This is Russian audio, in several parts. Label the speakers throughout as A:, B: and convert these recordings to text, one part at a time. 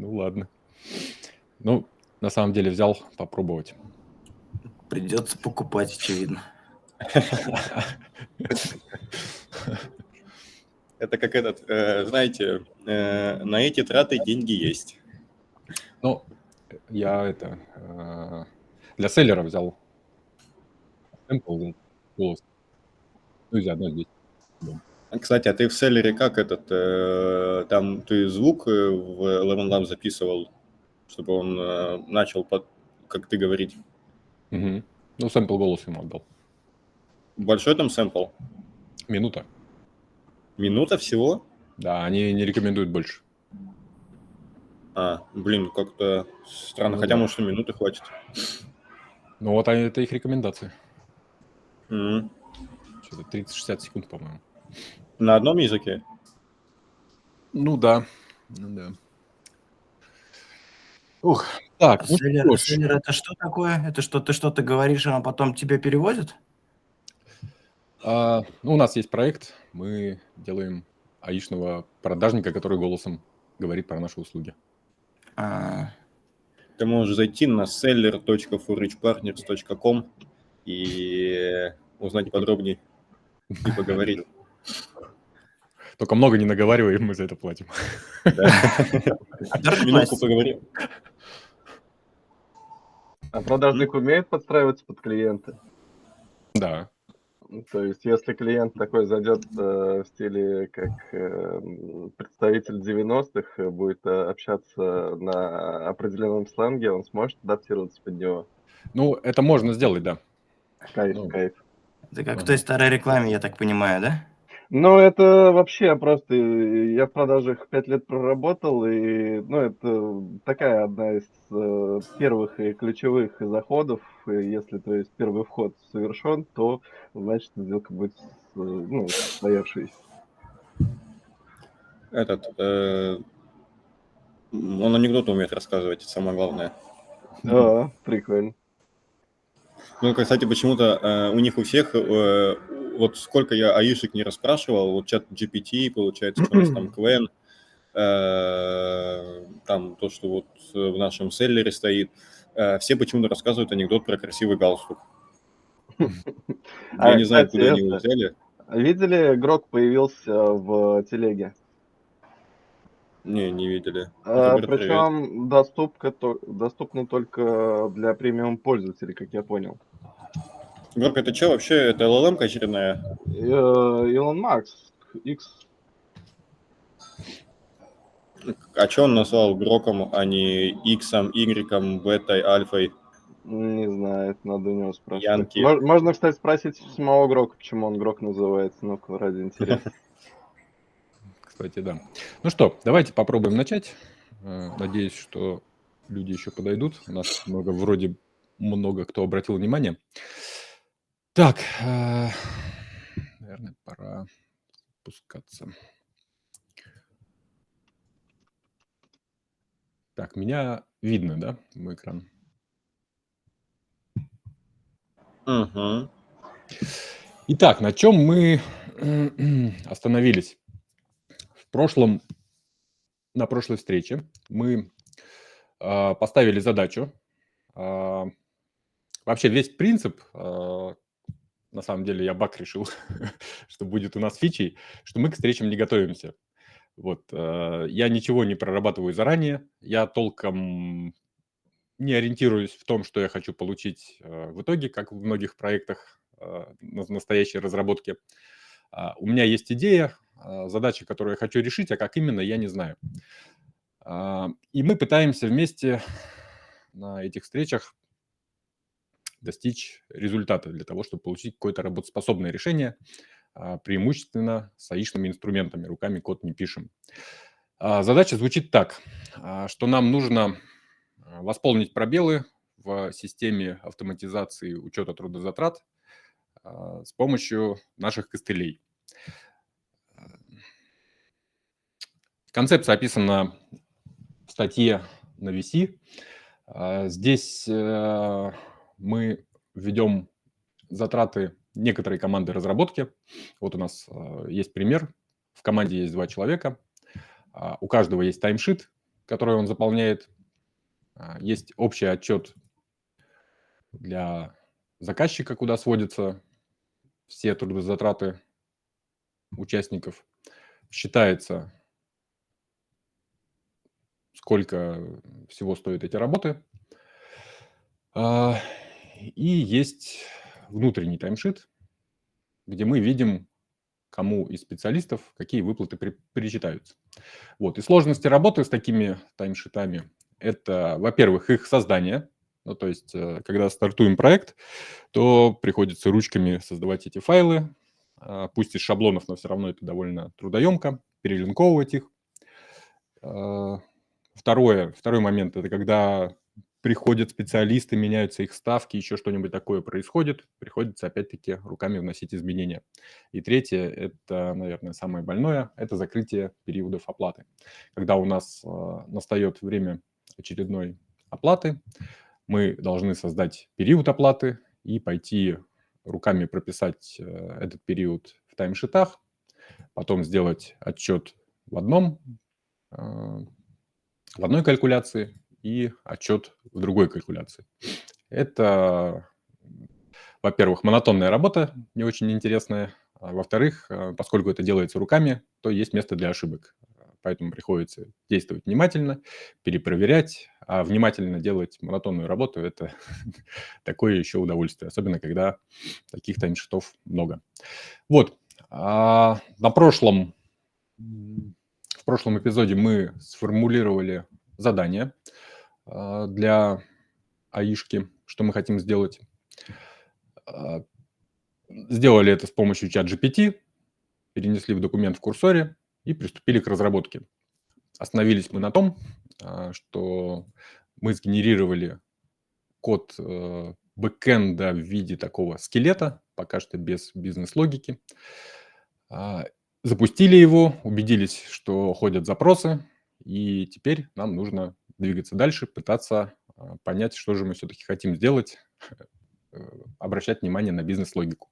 A: Ну ладно. Ну, на самом деле взял попробовать.
B: Придется покупать, очевидно.
C: Это как знаете, на эти траты деньги есть.
A: Ну, я для селлера взял сэмпл, голос. Ну и заодно здесь.
C: Кстати, а ты в селлере как там ты звук в Eleven Labs записывал, чтобы он начал, как ты говорить?
A: Мгм. Ну, сэмпл голос ему отдал.
C: Большой там сэмпл?
A: Минута.
C: Минута всего?
A: Да, они не рекомендуют больше.
C: Блин, как-то странно.
A: Ну
C: Хотя,
A: да.
C: может, и минуты хватит.
A: Ну вот это их рекомендации.
C: Мгм.
A: Что-то 30-60 секунд, по-моему.
C: На одном языке?
A: Ну да. Ну да. Ух, так, ну что ж.
B: Селлер это что такое? Это что, ты что-то говоришь, а потом тебе переводят?
A: Ну, у нас есть проект, мы делаем аишного продажника, который голосом говорит про наши услуги.
C: Ты можешь зайти на seller.forrichpartners.com и узнать подробнее и поговорить.
A: Только много не наговариваем, мы за это платим.
C: Минутку поговорим.
D: А продажник умеет подстраиваться под клиента?
A: Да.
D: То есть, если клиент такой зайдет в стиле, как представитель 90-х, будет общаться на определенном сленге, он сможет адаптироваться под него?
A: Ну, это можно сделать, да.
D: Кайф,
A: Ну,
D: кайф.
B: Это как в той старой рекламе, я так понимаю, да?
D: Ну, это вообще просто... Я в продажах 5 лет проработал, и, ну, это такая одна из первых и ключевых заходов. И если, то есть, первый вход совершен, то, значит, сделка будет, состоявшейся.
C: Он анекдоты умеет рассказывать, это самое главное.
D: Да, прикольно.
C: Ну, кстати, почему-то у них у всех, вот сколько я аишек не расспрашивал, вот чат GPT, получается, что у нас там Квен, там то, что вот в нашем селлере стоит, все почему-то рассказывают анекдот про красивый галстук. Я не знаю,
D: Кстати,
C: откуда они его взяли.
D: видели, Грок появился в телеге?
C: Не видели. Роберт, привет.
D: Причем доступно только для премиум пользователей, как я понял.
C: Грок, это что вообще? Это LLM-ка очередная?
D: Илон Макс, X.
C: А что он назвал Гроком, а не Иксом, Игреком, Бетой, Альфой?
D: Не знаю, это надо у него спрашивать.
C: Янки.
D: Можно, кстати, спросить самого Грока, почему он Грок называется. Ну-ка, ради интереса.
A: Кстати, да. Ну что, давайте попробуем начать. Надеюсь, что люди еще подойдут. У нас вроде много кто обратил внимание. Так, наверное, пора спускаться. Так, меня видно, да, мой экран?
C: Угу.
A: Итак, на чем мы остановились? На прошлой встрече мы поставили задачу. Вообще весь принцип, на самом деле я баг решил, что будет у нас фичей, что мы к встречам не готовимся. Вот, я ничего не прорабатываю заранее, я толком не ориентируюсь в том, что я хочу получить в итоге, как в многих проектах настоящей разработки. У меня есть идея, задача, которую я хочу решить, а как именно, я не знаю. И мы пытаемся вместе на этих встречах достичь результата для того, чтобы получить какое-то работоспособное решение, преимущественно с аишными инструментами, руками код не пишем. Задача звучит так, что нам нужно восполнить пробелы в системе автоматизации учета трудозатрат с помощью наших костылей. Концепция описана в статье на VC. Здесь мы введем затраты некоторой команды разработки. Вот у нас есть пример. В команде есть 2 человека. У каждого есть таймшит, который он заполняет. Есть общий отчет для заказчика, куда сводятся все трудозатраты участников. Считается, сколько всего стоят эти работы. И есть внутренний таймшит, где мы видим, кому из специалистов какие выплаты причитаются. Вот. И сложности работы с такими таймшитами – это, во-первых, их создание. Ну, то есть, когда стартуем проект, то приходится ручками создавать эти файлы, пусть из шаблонов, но все равно это довольно трудоемко, перелинковывать их. Второй момент – это когда приходят специалисты, меняются их ставки, еще что-нибудь такое происходит, приходится опять-таки руками вносить изменения. И третье – это, наверное, самое больное – это закрытие периодов оплаты. Когда у нас настает время очередной оплаты, мы должны создать период оплаты и пойти руками прописать этот период в таймшитах, потом сделать отчет в одной калькуляции и отчет в другой калькуляции. Это, во-первых, монотонная работа, не очень интересная. А во-вторых, поскольку это делается руками, то есть место для ошибок. Поэтому приходится действовать внимательно, перепроверять. А внимательно делать монотонную работу – это такое еще удовольствие, особенно когда таких таймшитов много. Вот. В прошлом эпизоде мы сформулировали задание для АИшки, что мы хотим сделать. Сделали это с помощью ChatGPT, перенесли в документ в курсоре и приступили к разработке. Остановились мы на том, что мы сгенерировали код бэкэнда в виде такого скелета, пока что без бизнес-логики. Запустили его, убедились, что ходят запросы, и теперь нам нужно двигаться дальше, пытаться понять, что же мы все-таки хотим сделать, обращать внимание на бизнес-логику.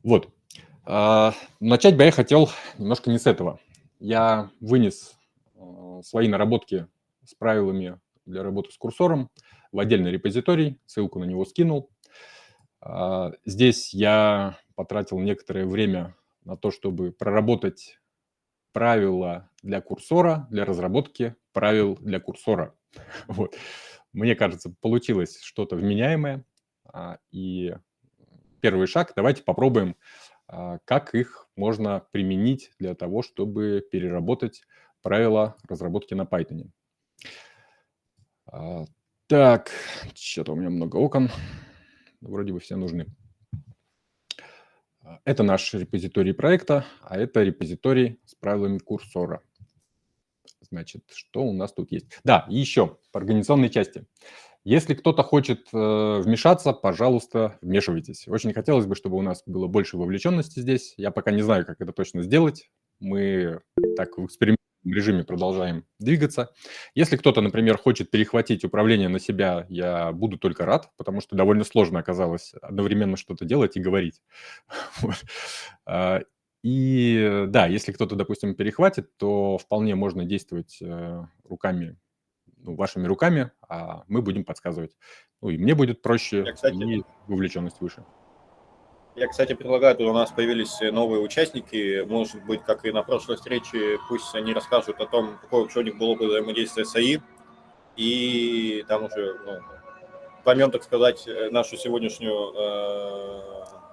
A: Вот. Начать бы я хотел немножко не с этого. Я вынес свои наработки с правилами для работы с курсором в отдельный репозиторий, ссылку на него скинул. Здесь я потратил некоторое время на то, чтобы проработать правила для курсора, для разработки правил для курсора. Вот. Мне кажется, получилось что-то вменяемое. И первый шаг, давайте попробуем, как их можно применить для того, чтобы переработать правила разработки на Python. Так, что-то у меня много окон. Вроде бы все нужны. Это наш репозиторий проекта, а это репозиторий с правилами курсора. Значит, что у нас тут есть? Да, и еще по организационной части. Если кто-то хочет вмешаться, пожалуйста, вмешивайтесь. Очень хотелось бы, чтобы у нас было больше вовлеченности здесь. Я пока не знаю, как это точно сделать. Мы так в экспериментальном режиме продолжаем двигаться. Если кто-то, например, хочет перехватить управление на себя, я буду только рад, потому что довольно сложно оказалось одновременно что-то делать и говорить. И да, если кто-то, допустим, перехватит, то вполне можно действовать руками, вашими руками, а мы будем подсказывать. И мне будет проще, и вовлеченность выше.
C: Я, кстати, предлагаю, тут у нас появились новые участники, может быть, как и на прошлой встрече, пусть они расскажут о том, какое вообще у них было бы взаимодействие с АИ, и там уже поймем, так сказать, нашу сегодняшнюю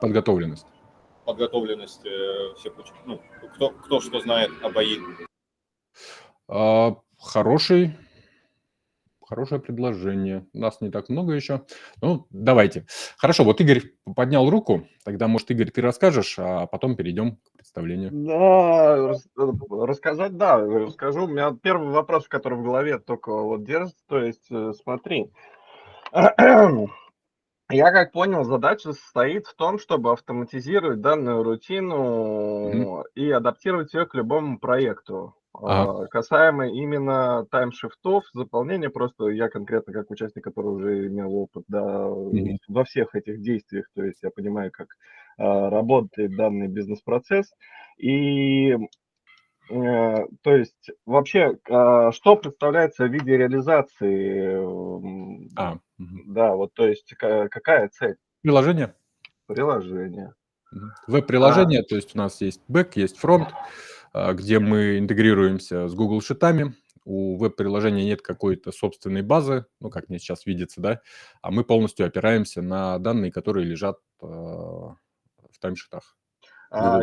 A: подготовленность
C: всех кто что знает об АИ.
A: Хорошее предложение. Нас не так много еще. Давайте. Хорошо, вот Игорь поднял руку. Тогда, может, Игорь, ты расскажешь, а потом перейдем к представлению.
D: Да, рассказать, да, расскажу. У меня первый вопрос, который в голове только вот держится, то есть смотри. Я как понял, задача состоит в том, чтобы автоматизировать данную рутину и адаптировать ее к любому проекту. Касаемо именно таймшифтов, заполнения, просто я конкретно как участник, который уже имел опыт во всех этих действиях, то есть я понимаю, как работает данный бизнес-процесс. И То есть вообще, что представляется в виде реализации? Да, вот, то есть какая цель
A: Приложение.
D: приложения?
A: Веб-приложение, то есть у нас есть бэк, есть фронт, где мы интегрируемся с Google Шитами. У веб-приложения нет какой-то собственной базы, ну, как мне сейчас видится, да, а мы полностью опираемся на данные, которые лежат в таймшитах. Google.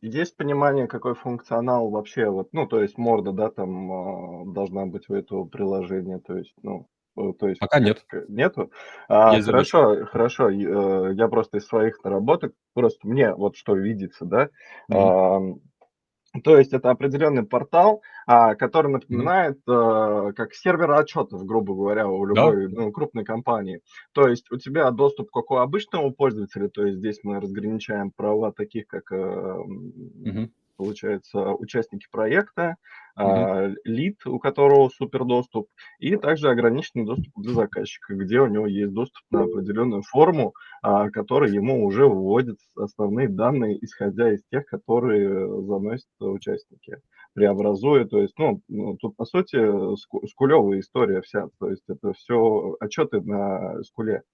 D: Есть понимание, какой функционал вообще, вот, ну, то есть морда, да, там должна быть у этого приложения, то есть, ну, то есть
A: Пока нет.
D: нету?
A: Есть задача.
D: Хорошо, я просто из своих наработок, просто мне вот что видится, да,
A: Мгм.
D: то есть это определенный портал, который
A: Мгм.
D: напоминает, как сервер отчетов, грубо говоря, у
A: Да.
D: любой, ну, крупной компании. То есть у тебя доступ как у обычного пользователя, то есть здесь мы разграничаем права таких, как,
A: Мгм.
D: получается, участники проекта,
A: Мгм.
D: лид, у которого супер доступ, и также ограниченный доступ для заказчика, где у него есть доступ на определенную форму, который ему уже вводит основные данные, исходя из тех, которые заносят участники, преобразуя. То есть, ну, тут, по сути, скулевая история вся. То есть это все отчеты на скуле.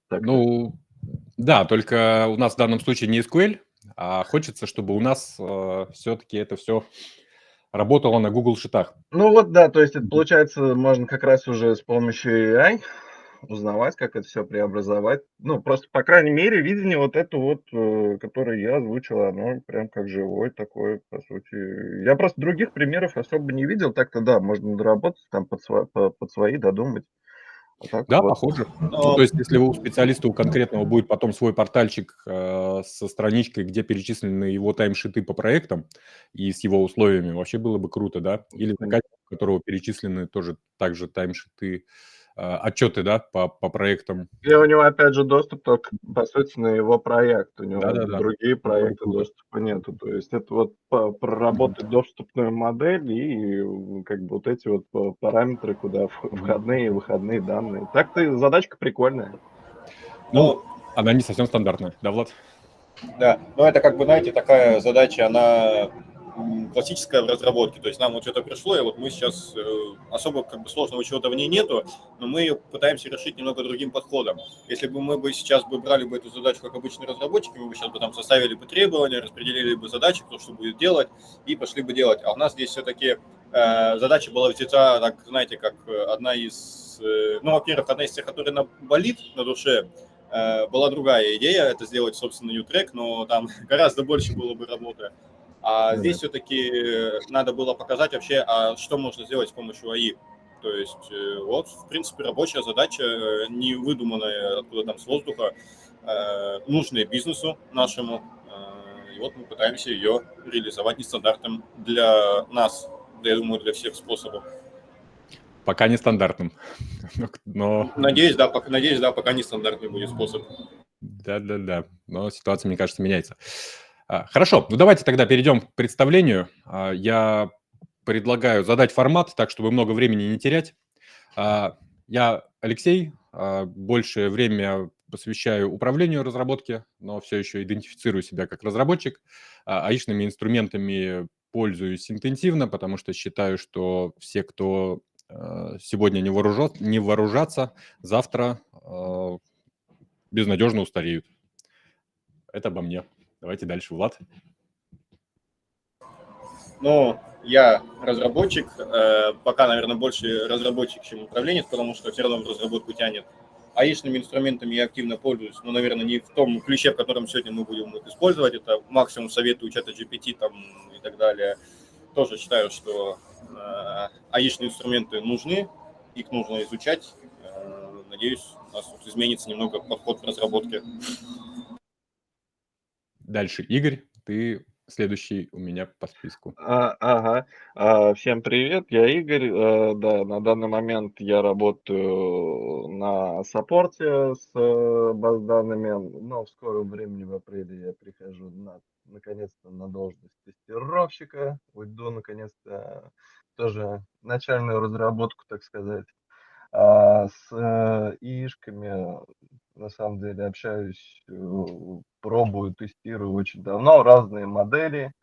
D: Так-то.
A: Ну, да, только у нас в данном случае не SQL, а хочется, чтобы у нас все-таки это все работало на Google Шитах.
D: Ну вот, да, то есть это
A: Мгм.
D: получается, можно как раз уже с помощью AI узнавать, как это все преобразовать. Ну, просто, по крайней мере, видение вот это вот, которое я озвучил, оно прям как живой такой, по сути. Я просто других примеров особо не видел. Так-то да, можно доработать, там под свои додумать. А так
A: Да,
D: вот.
A: похоже. Ну, то
C: Но
A: есть, если у специалиста, у конкретного будет потом свой портальчик со страничкой, где перечислены его таймшиты по проектам и с его условиями, вообще было бы круто, да? Или заказчик, у которого перечислены тоже также таймшиты, отчеты, да, по проектам.
D: И у него, опять же, доступ только, по сути, на его проект. У него на
A: Да-да-да.
D: другие
A: Было бы
D: проекты
A: круто.
D: доступа нету. То есть это вот
A: Мгм.
D: проработать доступную модель и как бы вот эти вот параметры, куда
A: Мгм.
D: входные и выходные данные. Так-то задачка прикольная.
A: Ну,
C: Ну,
A: она не совсем стандартная, да, Влад?
C: да, но это как бы, знаете, такая задача, она классическая в разработке. То есть нам вот что-то пришло, и вот мы сейчас особо как бы сложного чего-то в ней нету, но мы ее пытаемся решить немного другим подходом. Если бы мы бы сейчас бы брали бы эту задачу как обычные разработчики, мы бы сейчас бы там составили бы требования, распределили бы задачи, кто что будет делать, и пошли бы делать. А у нас здесь все-таки задача была взята, так, знаете, как одна из, ну, во-первых, одна из тех, которая нам болит на душе, была другая идея, это сделать, собственно, U-Track, но там гораздо больше было бы работы. А
A: Ну да.
C: здесь все-таки надо было показать вообще, что можно сделать с помощью АИ. То есть вот, в принципе, рабочая задача, не выдуманная откуда там с воздуха, нужная бизнесу нашему. И вот мы пытаемся ее реализовать нестандартным для нас, да, я думаю, для всех способом.
A: Пока нестандартным. Но
C: Надеюсь, да, пока нестандартный будет способ.
A: да-да-да, но ситуация, мне кажется, меняется. Хорошо, ну давайте тогда перейдем к представлению. Я предлагаю задать формат так, чтобы много времени не терять. Я Алексей, большее время посвящаю управлению разработки, но все еще идентифицирую себя как разработчик. Аишными инструментами пользуюсь интенсивно, потому что считаю, что все, кто сегодня не вооружатся, завтра безнадежно устареют. Это обо мне. Давайте дальше, Влад.
C: Ну, я разработчик, пока, наверное, больше разработчик, чем управленец, потому что все равно в разработку тянет. АИшными инструментами я активно пользуюсь, но, наверное, не в том ключе, в котором сегодня мы будем их использовать. Это максимум советую чата GPT там, и так далее. Тоже считаю, что АИшные инструменты нужны, их нужно изучать. Надеюсь, у нас тут изменится немного подход к разработке.
A: Дальше, Игорь, ты следующий у меня по списку.
D: Ага. Всем привет, я Игорь. Да, на данный момент я работаю на саппорте с баз данными, но в скором времени, в апреле, я прихожу наконец-то на должность тестировщика. Уйду наконец-то тоже начальную разработку, так сказать. С ИИшками, на самом деле, общаюсь, пробую, тестирую очень давно разные модели.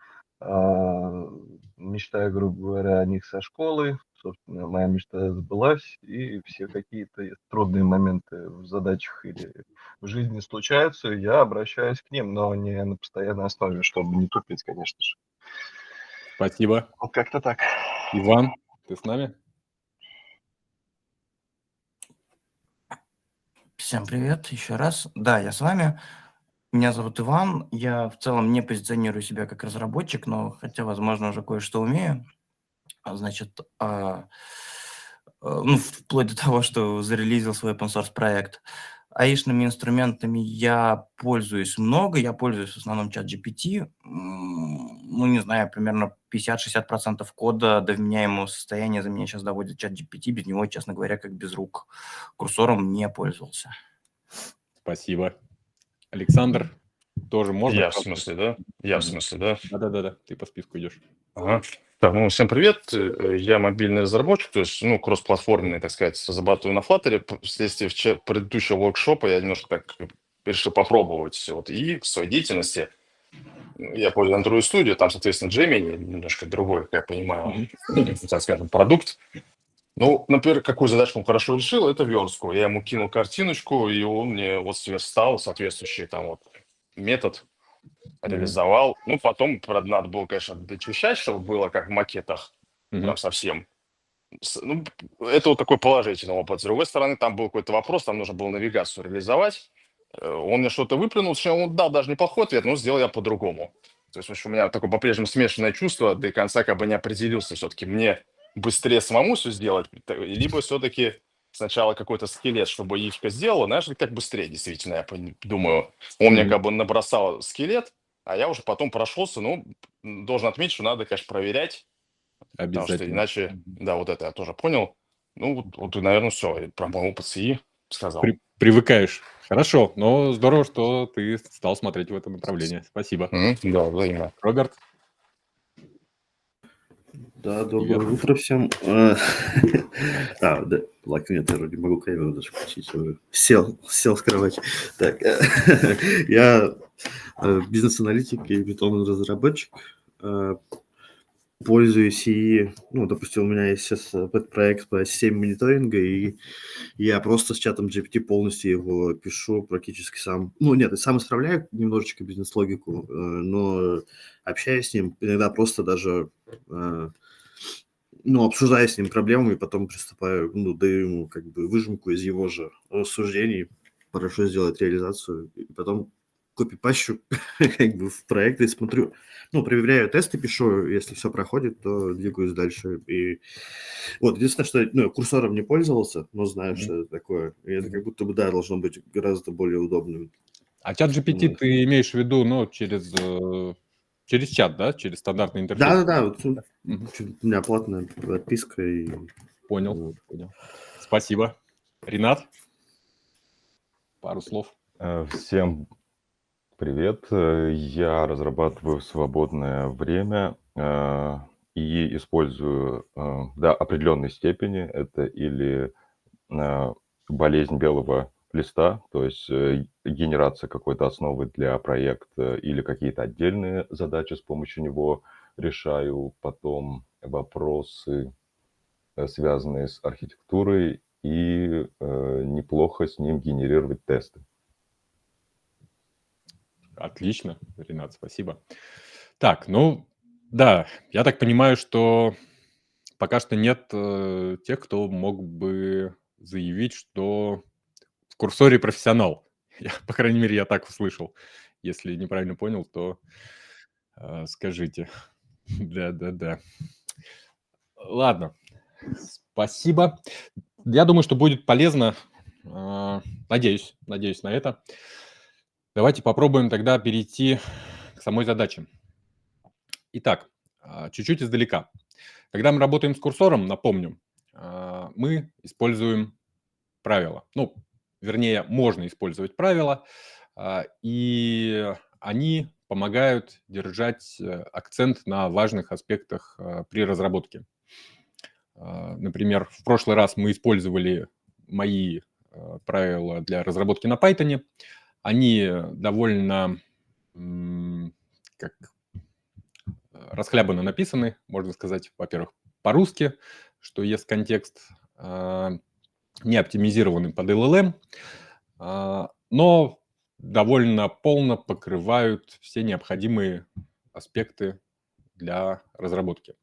D: Мечтаю, грубо говоря, о них со школы. Собственно, моя мечта сбылась, и все какие-то трудные моменты в задачах или в жизни случаются, и я обращаюсь к ним, но не на постоянной основе, чтобы не тупить, конечно же.
A: Спасибо.
D: Вот как-то так.
A: Иван, ты с нами?
B: Всем привет еще раз. Да, я с вами. Меня зовут Иван. Я в целом не позиционирую себя как разработчик, но хотя, возможно, уже кое-что умею. Значит, ну, вплоть до того, что зарелизил свой open source проект. AI-шными инструментами я пользуюсь много. Я пользуюсь в основном ChatGPT. Ну, не знаю, примерно 50-60% кода до вменяемого состояния за меня сейчас доводит ChatGPT. Без него, честно говоря, как без рук. Курсором не пользовался.
A: Спасибо. Александр, тоже можно?
E: Я в смысле, да? Я в смысле, да?
A: Да-да-да, ты по списку идешь.
E: Ага. Так, ну, всем привет. Я мобильный разработчик, то есть, ну, кроссплатформенный, так сказать, разрабатываю на Flutter. Вследствие предыдущего воркшопа я немножко так решил попробовать вот, и в своей деятельности. Я пользуюсь Android Studio, там, соответственно, Gemini, немножко другой, как я понимаю, так скажем, продукт. Ну, например, какую задачку он хорошо решил, это верстку. Я ему кинул картиночку, и он мне вот сверстал соответствующий там вот метод, реализовал. Ну, потом, правда, надо было, конечно, дочищать, чтобы было как в макетах, прям совсем. Ну, это вот такой положительный опыт. С другой стороны, там был какой-то вопрос, там нужно было навигацию реализовать. Он мне что-то выплюнул, чем он дал даже неплохой ответ, но сделал я по-другому. То есть, в общем, у меня такое по-прежнему смешанное чувство, до конца как бы не определился все-таки. Мне быстрее самому все сделать, либо все-таки сначала какой-то скелет, чтобы яичко сделало, знаешь, как быстрее, действительно, я думаю. Он мне как бы набросал скелет, а я уже потом прошелся, ну, должен отметить, что надо, конечно, проверять, потому что
A: Обязательно.
E: иначе, да, вот это я тоже понял. Ну, вот наверное, все, про мой опыт СИИ сказал.
A: Привыкаешь. Хорошо, но здорово, что ты стал смотреть в это направление. Спасибо.
E: Да, взаимно.
A: Роберт?
F: Да, доброе утро всем. Да, ладно, нет, я вроде могу камеру даже включить. Сел с кровати. Так, я бизнес-аналитик и бетонный разработчик. Пользуюсь и, ну, допустим, у меня есть сейчас проект по системе мониторинга, и я просто с чатом GPT полностью его пишу практически сам. Ну, нет, я сам исправляю немножечко бизнес-логику, но общаюсь с ним, иногда просто даже, ну, обсуждаю с ним проблемы, и потом приступаю, ну, даю ему как бы выжимку из его же рассуждений, хорошо сделать реализацию, и потом копипащу как бы в проект и смотрю, ну, проверяю тесты, пишу, если все проходит, то двигаюсь дальше. И вот, единственное, что я курсором не пользовался, но знаю, что это такое. И это как будто бы, да, должно быть гораздо более удобным.
A: А чат GPT ты имеешь в виду, ну, через чат, да? Через стандартный интерфейс?
F: Да-да-да, вот, у меня платная подписка. И...
A: Понял. Спасибо. Ренат? Пару слов.
G: Всем привет. Я разрабатываю в свободное время и использую до определенной степени это или болезнь белого листа, то есть генерация какой-то основы для проекта или какие-то отдельные задачи с помощью него решаю, потом вопросы, связанные с архитектурой, и неплохо с ним генерировать тесты.
A: Отлично, Ренат, спасибо. Так, ну, да, я так понимаю, что пока что нет тех, кто мог бы заявить, что в курсоре профессионал. По крайней мере, я так услышал. Если неправильно понял, то скажите. Да. Ладно, спасибо. Я думаю, что будет полезно. Надеюсь на это. Давайте попробуем тогда перейти к самой задаче. Итак, чуть-чуть издалека. Когда мы работаем с курсором, напомню, мы используем правила. Ну, вернее, можно использовать правила, и они помогают держать акцент на важных аспектах при разработке. Например, в прошлый раз мы использовали мои правила для разработки на Python. Они довольно расхлябанно написаны, можно сказать, во-первых, по-русски, что есть контекст, не оптимизированы под LLM, но довольно полно покрывают все необходимые аспекты для разработки.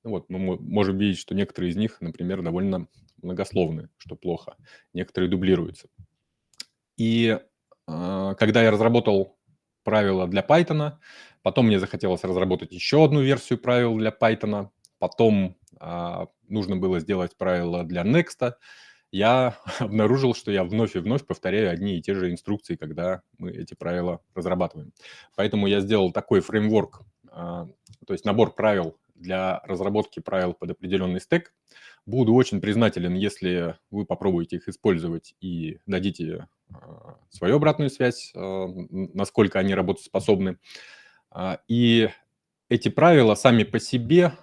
A: Ну вот, мы можем видеть, что некоторые из них, например, довольно многословны, что плохо, некоторые дублируются. И когда я разработал правила для Python, потом мне захотелось разработать еще одну версию правил для Python, потом нужно было сделать правила для Next, я обнаружил, что я вновь и вновь повторяю одни и те же инструкции, когда мы эти правила разрабатываем. Поэтому я сделал такой фреймворк, то есть набор правил для разработки правил под определенный стек. Буду очень признателен, если вы попробуете их использовать и дадите свою обратную связь, насколько они работоспособны. И эти правила сами по себе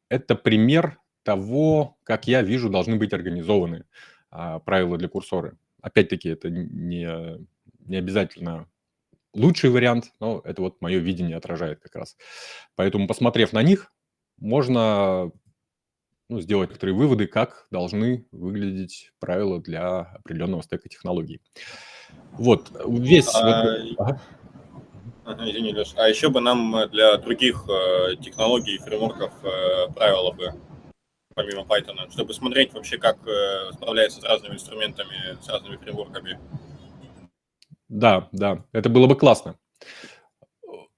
A: это пример того, как я вижу, должны быть организованы правила для курсора. Опять-таки, это не обязательно лучший вариант, но это вот мое видение отражает как раз. Поэтому, посмотрев на них, можно сделать некоторые выводы, как должны выглядеть правила для определенного стека технологий. Вот, весь... Ага.
C: Извини, Леш. А еще бы нам для других технологий и фреймворков правила бы, помимо Python, чтобы смотреть вообще, как справляется с разными инструментами, с разными фреймворками.
A: Да, это было бы классно.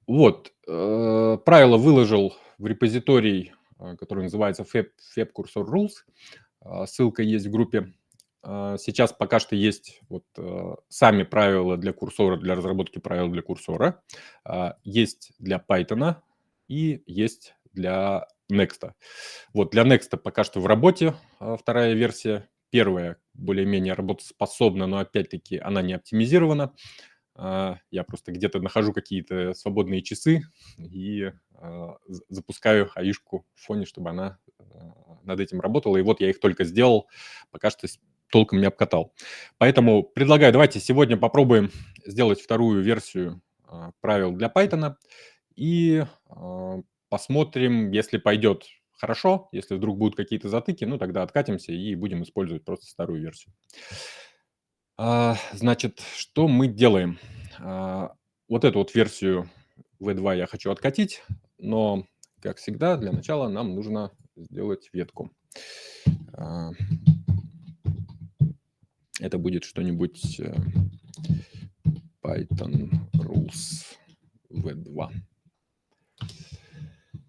A: Вот, правило выложил в репозиторий, который называется Fab Cursor Rules. Ссылка есть в группе. Сейчас пока что есть вот сами правила для курсора, для разработки правил для курсора. Есть для Python и есть для Next. Вот для Next пока что в работе вторая версия. Первая более-менее работоспособна, но опять-таки она не оптимизирована. Я просто где-то нахожу какие-то свободные часы и запускаю АИшку в фоне, чтобы она над этим работала. И вот я их только сделал, пока что толком не обкатал. Поэтому предлагаю, давайте сегодня попробуем сделать вторую версию правил для Python и посмотрим, если пойдет хорошо, если вдруг будут какие-то затыки, тогда откатимся и будем использовать просто старую версию. Значит, что мы делаем? Вот эту вот версию V2 я хочу откатить, но, как всегда, для начала нам нужно сделать ветку. Это будет что-нибудь Python Rules V2.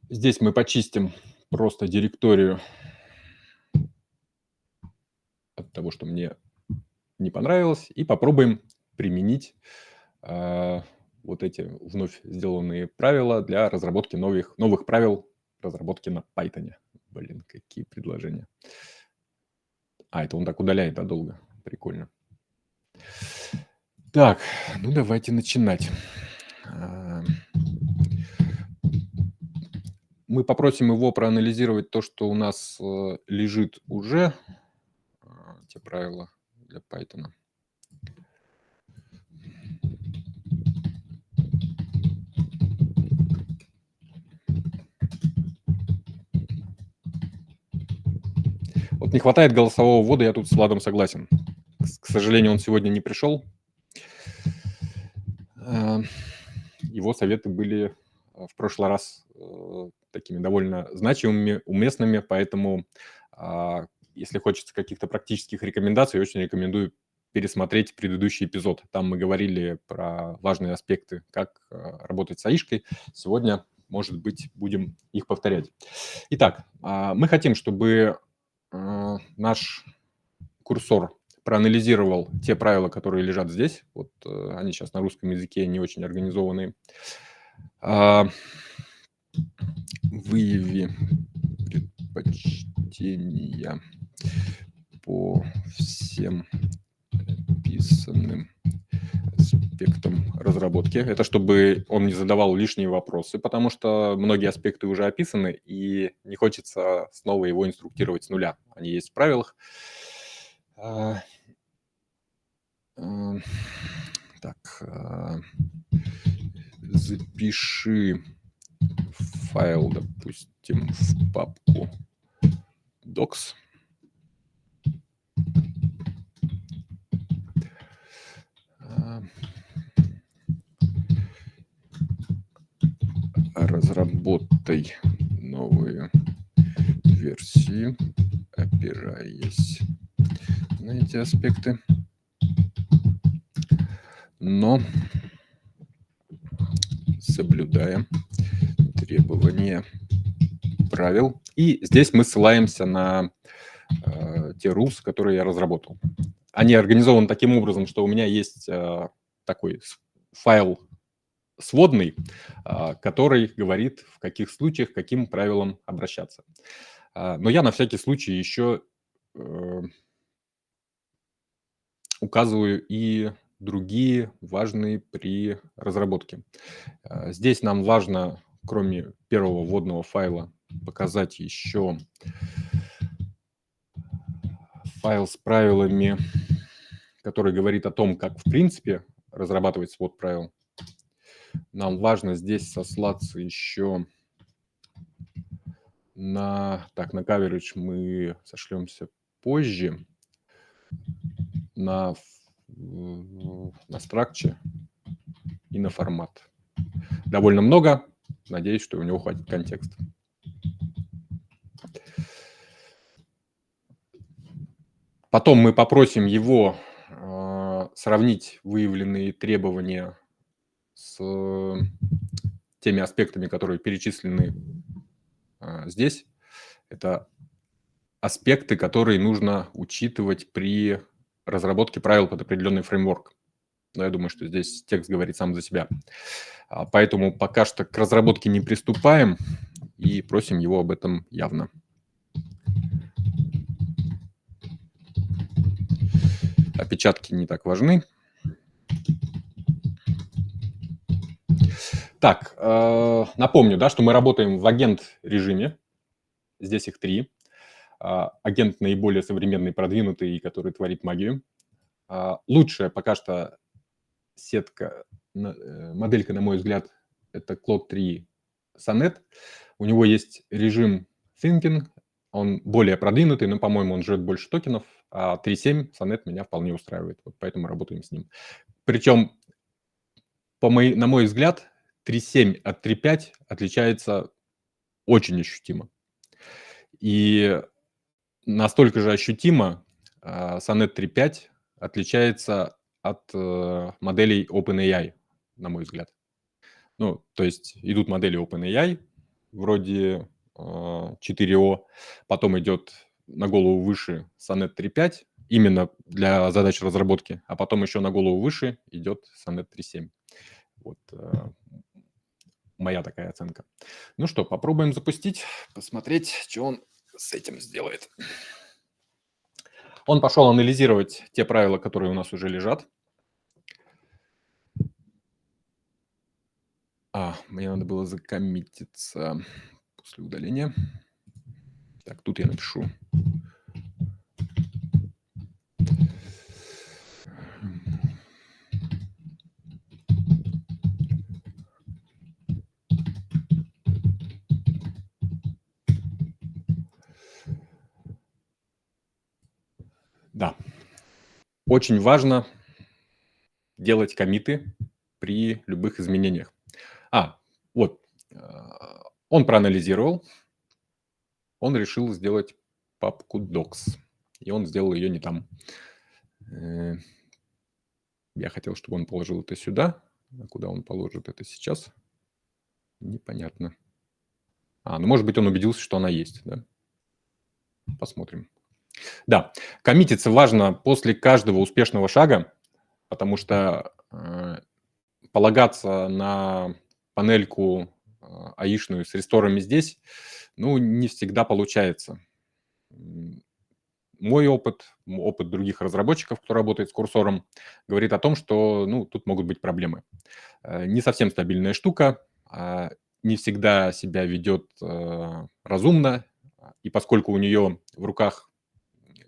A: Здесь мы почистим просто директорию от того, что мне не понравилось, и попробуем применить вот эти вновь сделанные правила для разработки новых правил разработки на Python. Блин, какие предложения. Это он так удаляет, долго. Прикольно. Так, давайте начинать. Мы попросим его проанализировать то, что у нас лежит уже, те правила для Python. Вот не хватает голосового ввода, я тут с Владом согласен. К сожалению, он сегодня не пришел. Его советы были в прошлый раз такими довольно значимыми, уместными, поэтому если хочется каких-то практических рекомендаций, очень рекомендую пересмотреть предыдущий эпизод. Там мы говорили про важные аспекты, как работать с АИшкой. Сегодня, может быть, будем их повторять. Итак, мы хотим, чтобы наш курсор проанализировал те правила, которые лежат здесь. Вот они сейчас на русском языке не очень организованные. Выяви предпочтения по всем описанным аспектам разработки. Это чтобы он не задавал лишние вопросы, потому что многие аспекты уже описаны, и не хочется снова его инструктировать с нуля. Они есть в правилах. Так, запиши файл, допустим, в папку docs. Разработай новые версии, опираясь на эти аспекты, но соблюдая требования правил. И здесь мы ссылаемся на те rules, которые я разработал. Они организованы таким образом, что у меня есть такой файл сводный, который говорит, в каких случаях к каким правилам обращаться. Но я на всякий случай еще указываю и другие важные при разработке. Здесь нам важно, кроме первого вводного файла, показать еще файл с правилами, который говорит о том, как в принципе разрабатывать свод правил. Нам важно здесь сослаться еще на coverage мы сошлемся позже, на structure и на формат. Довольно много. Надеюсь, что у него хватит контекста. Потом мы попросим его сравнить выявленные требования с теми аспектами, которые перечислены здесь. Это аспекты, которые нужно учитывать при разработке правил под определенный фреймворк. Но я думаю, что здесь текст говорит сам за себя. Поэтому пока что к разработке не приступаем и просим его об этом явно. Опечатки не так важны. Так, напомню, да, что мы работаем в агент-режиме. Здесь их 3. Агент наиболее современный, продвинутый, который творит магию. Лучшая пока что сетка, моделька, на мой взгляд, это Claude 3 Sonnet. У него есть режим Thinking, он более продвинутый, но, по-моему, он жрет больше токенов, а 3.7 Sonnet меня вполне устраивает, вот поэтому работаем с ним. Причем, на мой взгляд, 3.7 от 3.5 отличается очень ощутимо. И настолько же ощутимо Sonnet 3.5 отличается от моделей OpenAI, на мой взгляд. Ну, то есть идут модели OpenAI, вроде 4O, потом идет на голову выше Sonnet 3.5, именно для задач разработки, а потом еще на голову выше идет Sonnet 3.7. Вот моя такая оценка. Ну что, попробуем запустить, посмотреть, что он с этим сделает. Он пошел анализировать те правила, которые у нас уже лежат. Мне надо было закоммититься после удаления. Так, тут я напишу. Да. Очень важно делать коммиты при любых изменениях. Вот. Он проанализировал. Он решил сделать папку docs. И он сделал ее не там. Я хотел, чтобы он положил это сюда. А куда он положит это сейчас? Непонятно. Ну, может быть, он убедился, что она есть, да? Посмотрим. Да, коммититься важно после каждого успешного шага, потому что полагаться на панельку аишную с ресторами здесь, ну, не всегда получается. Мой опыт других разработчиков, кто работает с курсором, говорит о том, что, ну, тут могут быть проблемы. Не совсем стабильная штука, не всегда себя ведет разумно, и поскольку у нее в руках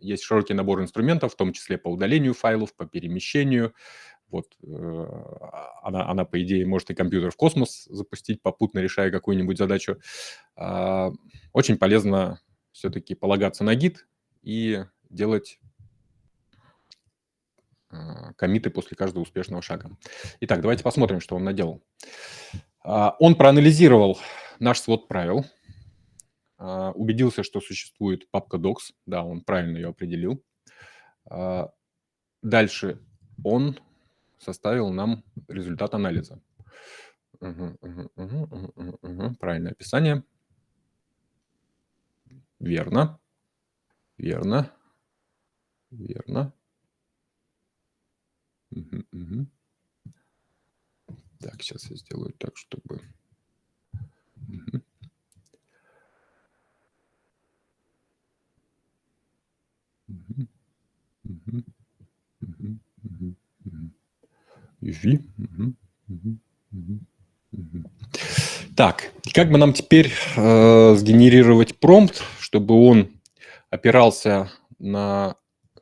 A: есть широкий набор инструментов, в том числе по удалению файлов, по перемещению, Вот, она, по идее, может и компьютер в космос запустить, попутно решая какую-нибудь задачу. Очень полезно все-таки полагаться на гид и делать коммиты после каждого успешного шага. Итак, давайте посмотрим, что он наделал. Он проанализировал наш свод правил, убедился, что существует папка docs. Да, он правильно ее определил. Дальше он составил нам результат анализа. Правильное описание. Верно. Верно. Верно. Так, сейчас я сделаю так, чтобы... Так, как бы нам теперь сгенерировать промпт, чтобы он опирался на...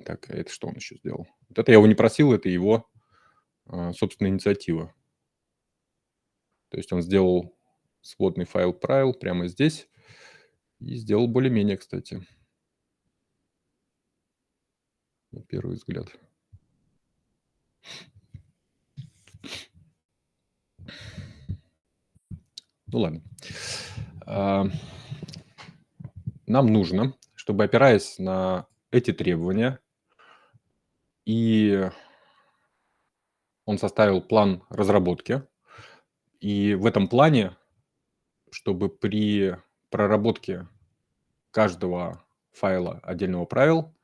A: Так, это что он еще сделал? Вот это я его не просил, это его собственная инициатива. То есть он сделал сводный файл правил прямо здесь и сделал более-менее, кстати, на первый взгляд. Ну ладно. Нам нужно, чтобы, опираясь на эти требования, и он составил план разработки, и в этом плане, чтобы при проработке каждого файла отдельного правил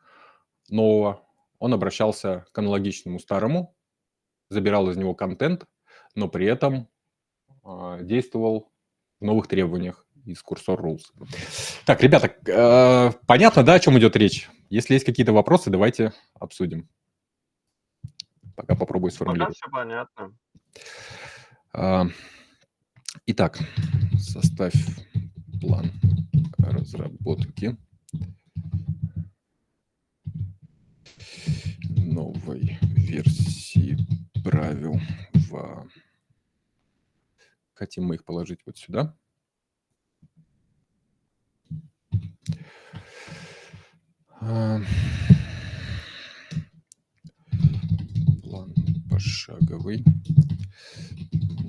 A: нового, он обращался к аналогичному старому, забирал из него контент, но при этом действовал в новых требованиях из Cursor Rules. Так, ребята, понятно, да, о чем идет речь? Если есть какие-то вопросы, давайте обсудим. Пока попробую сформулировать.
D: Пока все
A: А,
D: понятно.
A: Итак, составь план разработки новой версии правил в... Хотим мы их положить вот сюда. План пошаговый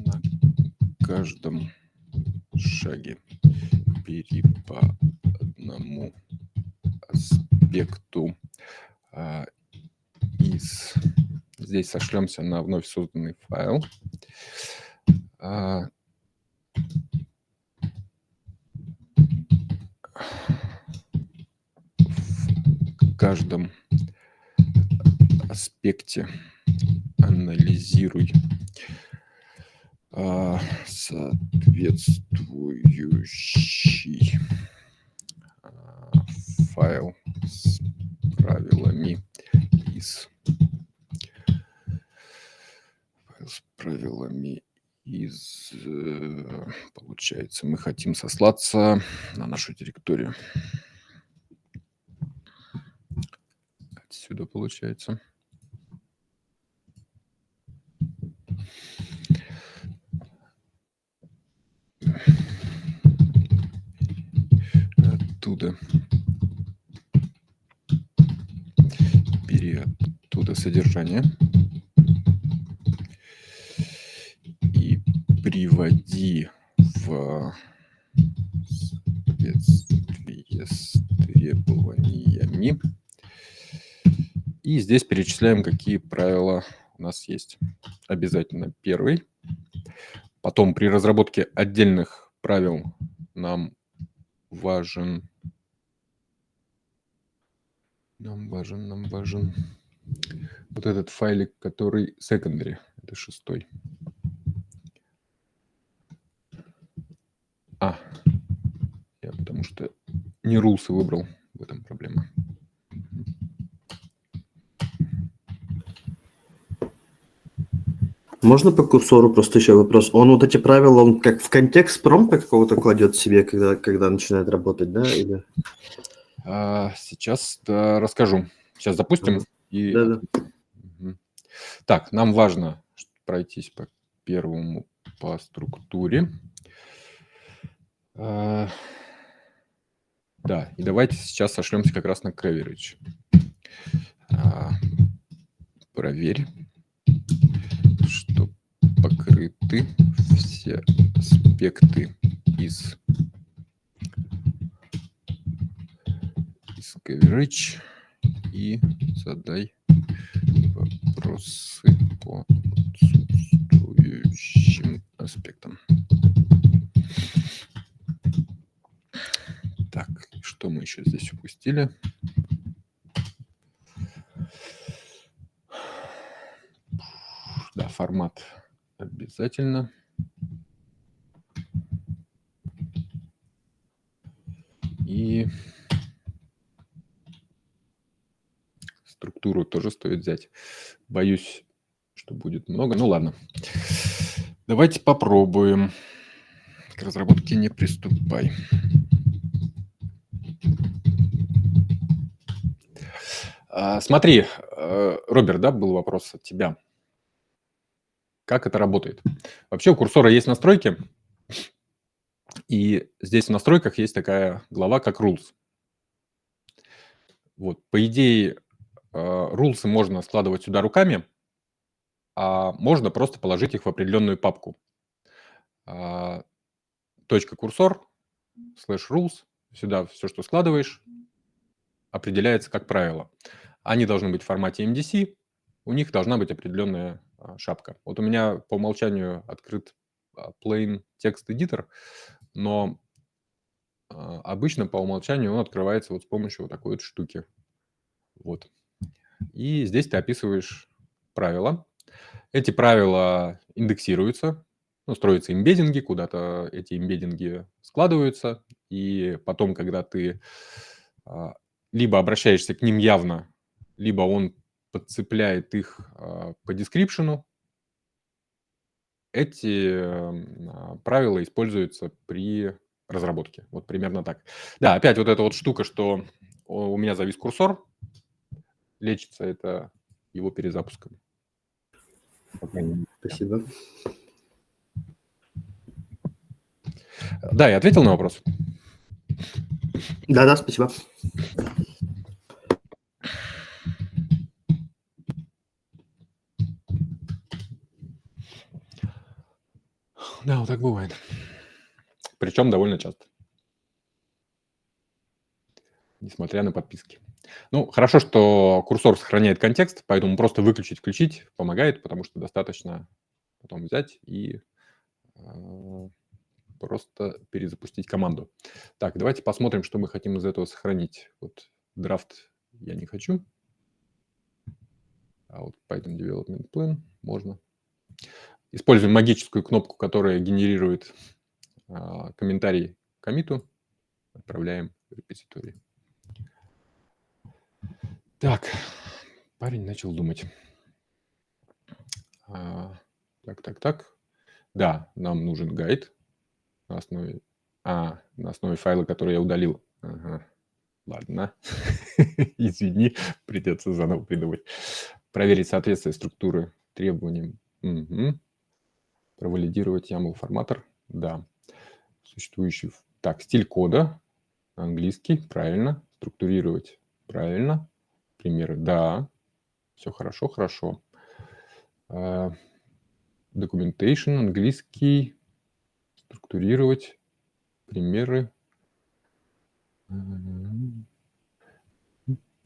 A: на каждом шаге. Бери по одному аспекту из... Здесь сошлемся на вновь созданный файл. В каждом аспекте анализируй соответствующий файл с правилами получается, мы хотим сослаться на нашу директорию. Отсюда получается. Оттуда. Бери оттуда содержание. И приводи в соответствие с требованиями. И здесь перечисляем, какие правила у нас есть. Обязательно первый. Потом при разработке отдельных правил нам важен вот этот файлик, который secondary, это 6-й. Я потому что не rules выбрал, в этом проблема.
F: Можно по курсору просто еще вопрос? Он вот эти правила, он как в контекст промпта какого-то кладет себе, когда начинает работать, да? Или...
A: Сейчас расскажу. Сейчас запустим. И...
F: Да-да.
A: Так, нам важно пройтись по первому по структуре. Да, и давайте сейчас сошлемся как раз на coverage. Проверь, что покрыты все аспекты из coverage и задай вопросы по отсутствующим аспектам. Так, что мы еще здесь упустили? Да, формат обязательно. И структуру тоже стоит взять. Боюсь, что будет много. Ну ладно. Давайте попробуем. К разработке не приступай. Смотри, Роберт, да, был вопрос от тебя. Как это работает? Вообще у курсора есть настройки, и здесь в настройках есть такая глава, как rules. Вот, по идее, rules можно складывать сюда руками, а можно просто положить их в определенную папку. Точка курсор, /rules, сюда все, что складываешь, определяется как правило. Они должны быть в формате MDC, у них должна быть определенная шапка. Вот у меня по умолчанию открыт plain text editor, но обычно по умолчанию он открывается вот с помощью вот такой вот штуки. Вот. И здесь ты описываешь правила. Эти правила индексируются, ну, строятся эмбеддинги, куда-то эти эмбеддинги складываются, и потом, когда ты либо обращаешься к ним явно, либо он подцепляет их по дескрипшену, эти правила используются при разработке. Вот примерно так. Да, опять вот эта вот штука, что у меня завис курсор, лечится это его перезапуском.
F: Спасибо.
A: Да, я ответил на вопрос?
F: Да, спасибо.
A: Да, вот так бывает. Причем довольно часто. Несмотря на подписки. Ну, хорошо, что курсор сохраняет контекст, поэтому просто выключить, включить помогает, потому что достаточно потом взять и просто перезапустить команду. Так, давайте посмотрим, что мы хотим из этого сохранить. Вот драфт я не хочу. А вот Python Development Plan можно. Используем магическую кнопку, которая генерирует комментарий к коммиту. Отправляем в репозиторий. Так, парень начал думать. Так. Да, нам нужен гайд на основе, на основе файла, который я удалил. Ага. Ладно, извини, придется заново придумать. Проверить соответствие структуры требованиям. Угу. Провалидировать YAML форматор. Да. Существующий. Так, стиль кода. Английский. Правильно. Структурировать. Правильно. Примеры. Да. Все хорошо. Documentation. Английский. Структурировать. Примеры.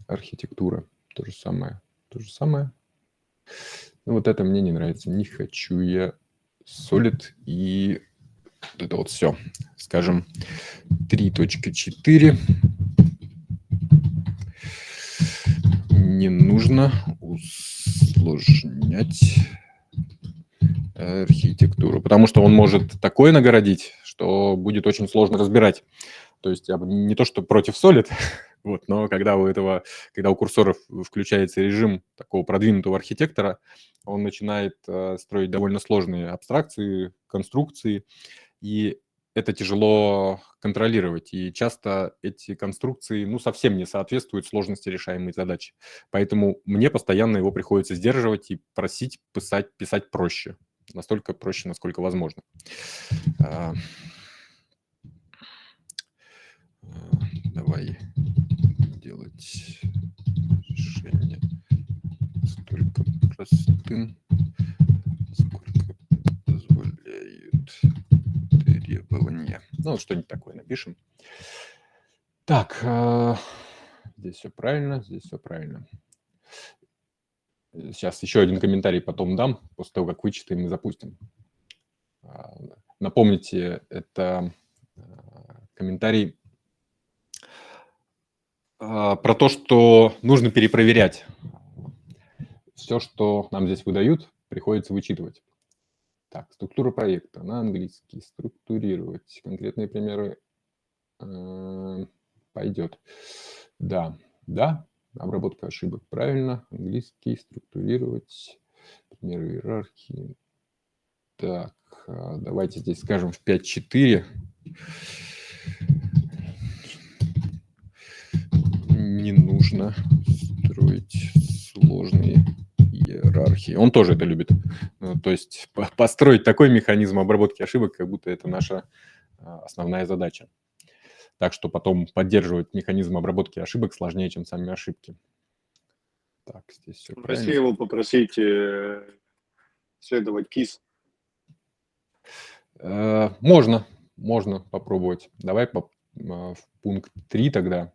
A: Архитектура. То же самое. Ну, вот это мне не нравится. Не хочу я Solid и вот это вот все. Скажем, 3.4. Не нужно усложнять архитектуру, потому что он может такое нагородить, что будет очень сложно разбирать. То есть я не то, что против Solid, вот, но когда у курсоров включается режим такого продвинутого архитектора, он начинает строить довольно сложные абстракции, конструкции, и это тяжело контролировать, и часто эти конструкции, ну, совсем не соответствуют сложности решаемой задачи. Поэтому мне постоянно его приходится сдерживать и просить писать проще. Настолько проще, насколько возможно. Давай делать решение столько простым, сколько позволяют требования. Ну, вот что-нибудь такое напишем. Так, здесь все правильно, здесь все правильно. Сейчас еще один комментарий потом дам, после того, как вычитаем и запустим. Напомните, это комментарий про то, что нужно перепроверять. Все, что нам здесь выдают, приходится вычитывать. Так, структура проекта на английский. Структурировать. Конкретные примеры пойдет. Да, обработка ошибок. Правильно. Английский. Структурировать. Примеры иерархии. Так, давайте здесь скажем в 5.4. Не нужно строить сложные иерархии. Он тоже это любит. То есть построить такой механизм обработки ошибок, как будто это наша основная задача. Так что потом поддерживать механизм обработки ошибок сложнее, чем сами ошибки. Так, здесь все правильно.
C: Если его попросить следовать KISS.
A: Можно попробовать. Давай в пункт 3 тогда.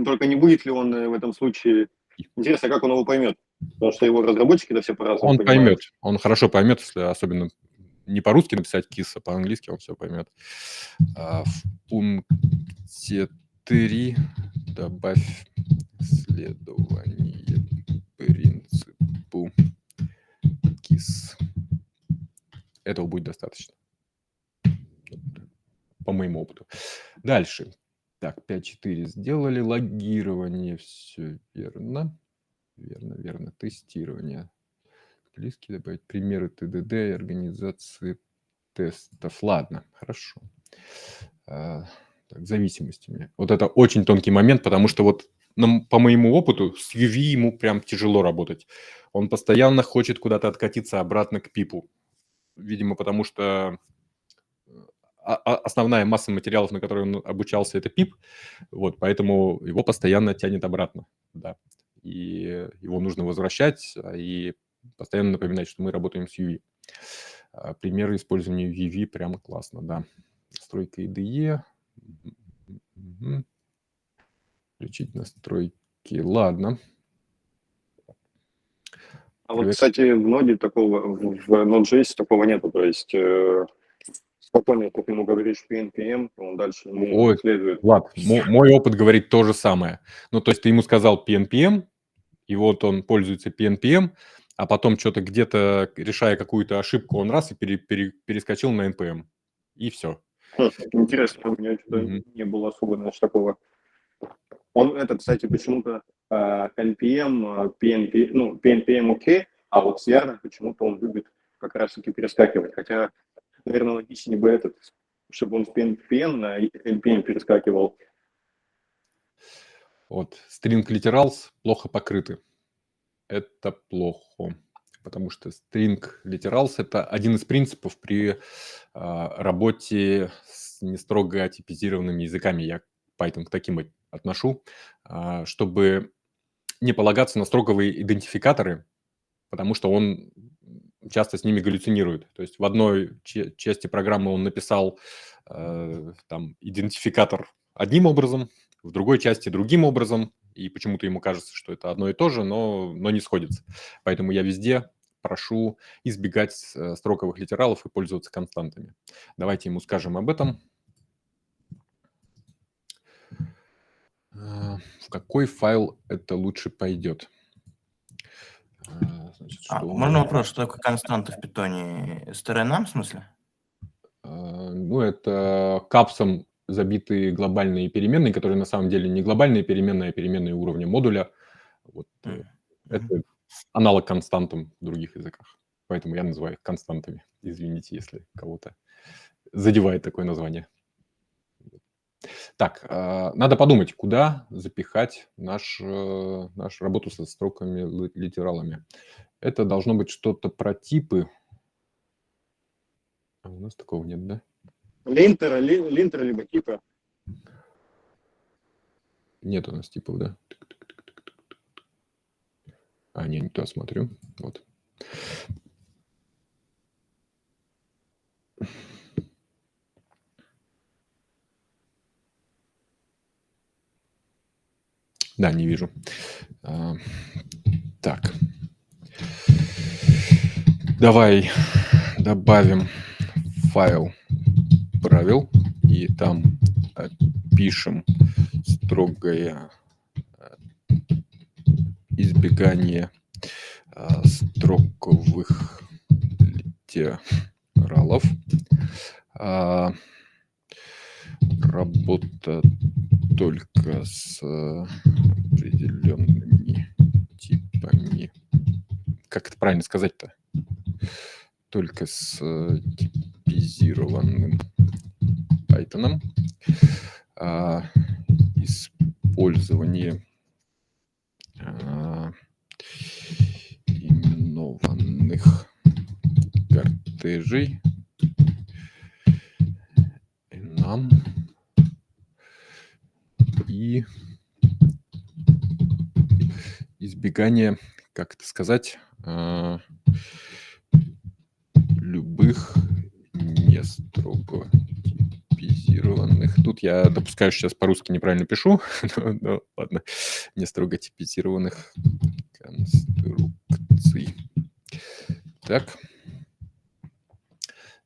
C: Только не будет ли он в этом случае... Интересно, как он его поймет? Потому что его разработчики-то все по-разному
A: Он
C: понимают.
A: поймет. Он хорошо поймет, если особенно не по-русски написать KISS, а по-английски он все поймет. В пункте 3 добавь следование принципу KISS. Этого будет достаточно. По моему опыту. Дальше. Так, 5.4 сделали. Логирование. Все верно. Верно. Тестирование. Английский добавить примеры ТДД и организации тестов. Ладно, хорошо. Так, зависимостями. Вот это очень тонкий момент, потому что вот по моему опыту с UV ему прям тяжело работать. Он постоянно хочет куда-то откатиться обратно к пипу. Видимо, потому что основная масса материалов, на которые он обучался, это пип. Вот, поэтому его постоянно тянет обратно. Да. И его нужно возвращать и постоянно напоминать, что мы работаем с UV. Примеры использования UV прямо классно, да. Настройка IDE. Включить настройки. Ладно.
C: А вот, кстати, в ноде такого, в Node.js такого нету. То есть спокойно, как ему говоришь PNPM, он дальше не следует.
A: Влад, мой опыт говорит то же самое. Ну, то есть ты ему сказал PNPM, и вот он пользуется PNPM, а потом что-то где-то, решая какую-то ошибку, он раз и перескочил на NPM. И все.
C: Интересно, у меня что-то не было особо, значит, такого. Он, это, кстати, почему-то NPM, PNPM окей, а вот с Yarn почему-то он любит как раз-таки перескакивать. Хотя, наверное, логичнее бы этот, чтобы он с PNPM на NPM перескакивал.
A: Вот, string literals плохо покрыты. Это плохо, потому что string literals – это один из принципов при работе с не строго типизированными языками. Я Python к таким отношу, чтобы не полагаться на строговые идентификаторы, потому что он часто с ними галлюцинирует. То есть в одной части программы он написал там идентификатор одним образом, в другой части другим образом, и почему-то ему кажется, что это одно и то же, но не сходится. Поэтому я везде прошу избегать строковых литералов и пользоваться константами. Давайте ему скажем об этом. В какой файл это лучше пойдет?
B: Значит, можно вопрос, что такое константа в питоне? strnam в смысле?
A: Ну, это капсом забитые глобальные переменные, которые на самом деле не глобальные переменные, а переменные уровня модуля. Вот. Это аналог константам в других языках. Поэтому я называю их константами. Извините, если кого-то задевает такое название. Так, надо подумать, куда запихать нашу работу со строками, литералами. Это должно быть что-то про типы. А у нас такого нет, да?
C: Линтер либо типа.
A: Нет у нас типов, да? Не туда смотрю. Вот. Да, не вижу. Так. Давай добавим файл правил и там пишем строгое избегание строковых литералов. Работа только с определенными типами. Как это правильно сказать-то? Только с типизированным Python. Использование именованных кортежей нам и избегание, как это сказать, любых не строго типизированных. Тут я допускаю, что сейчас по-русски неправильно пишу, но ладно, не строго типизированных конструкций. Так.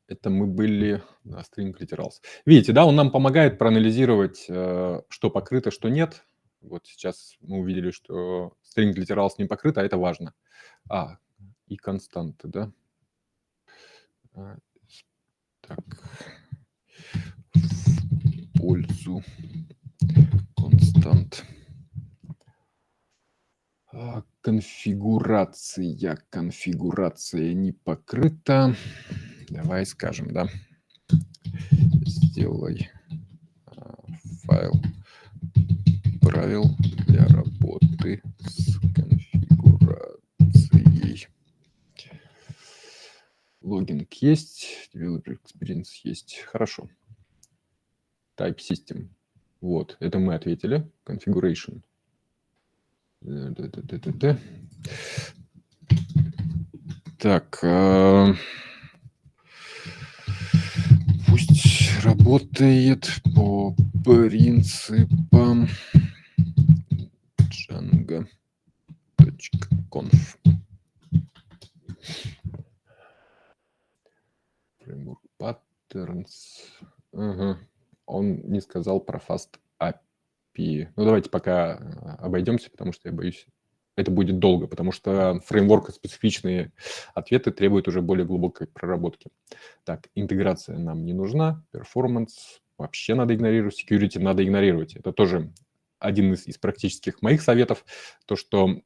A: Это мы были на string literals. Видите, да, он нам помогает проанализировать, что покрыто, что нет. Вот сейчас мы увидели, что string literals не покрыто, а это важно. И константы, да. Так. В пользу констант. Конфигурация не покрыта. Давай скажем, да. Сделай файл правил для работы с конфигурацией. Логинг есть, developer experience есть. Хорошо. Type system. Вот, это мы ответили. Configuration. Так. Пусть работает по принципам Django.conf. Framework patterns. Он не сказал про Fast API. Ну, давайте пока обойдемся, потому что я боюсь, это будет долго, потому что фреймворк-специфичные ответы требуют уже более глубокой проработки. Так, интеграция нам не нужна, перформанс вообще надо игнорировать, security надо игнорировать. Это тоже один из практических моих советов, то, что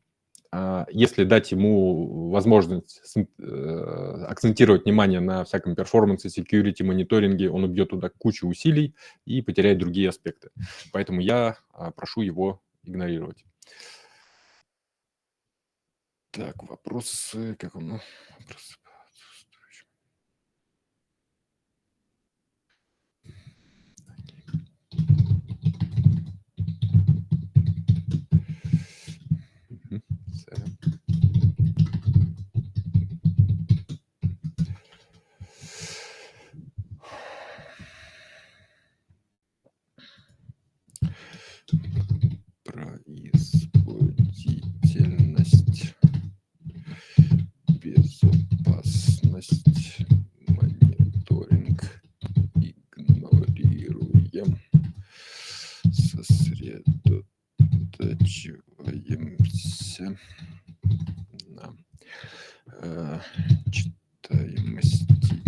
A: если дать ему возможность акцентировать внимание на всяком перформансе, security, мониторинге, он убьет туда кучу усилий и потеряет другие аспекты. Поэтому я прошу его игнорировать. Так, вопросы. Как он? Вопросы по отсутствующим. Производительность, безопасность, мониторинг игнорируем, сосредотачиваемся на читаемости,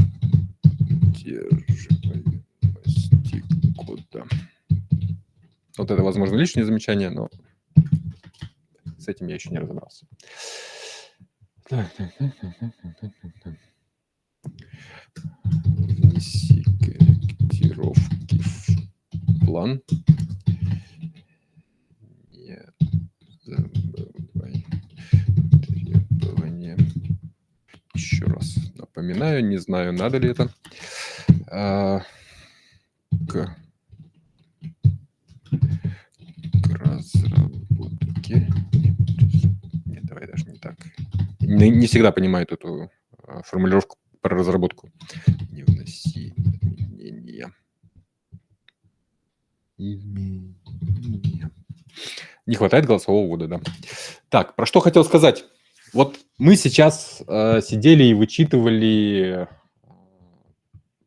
A: удерживаемости кода. Вот это, возможно, лишнее замечание, но с этим я еще не разобрался. Так. Внеси план. Не забывай требования. Еще раз напоминаю, не знаю, надо ли это. К разработке. Нет, давай даже не так. Не всегда понимают эту формулировку про разработку. Не вноси изменения. Не хватает голосового ввода, да. Так, про что хотел сказать. Вот мы сейчас сидели и вычитывали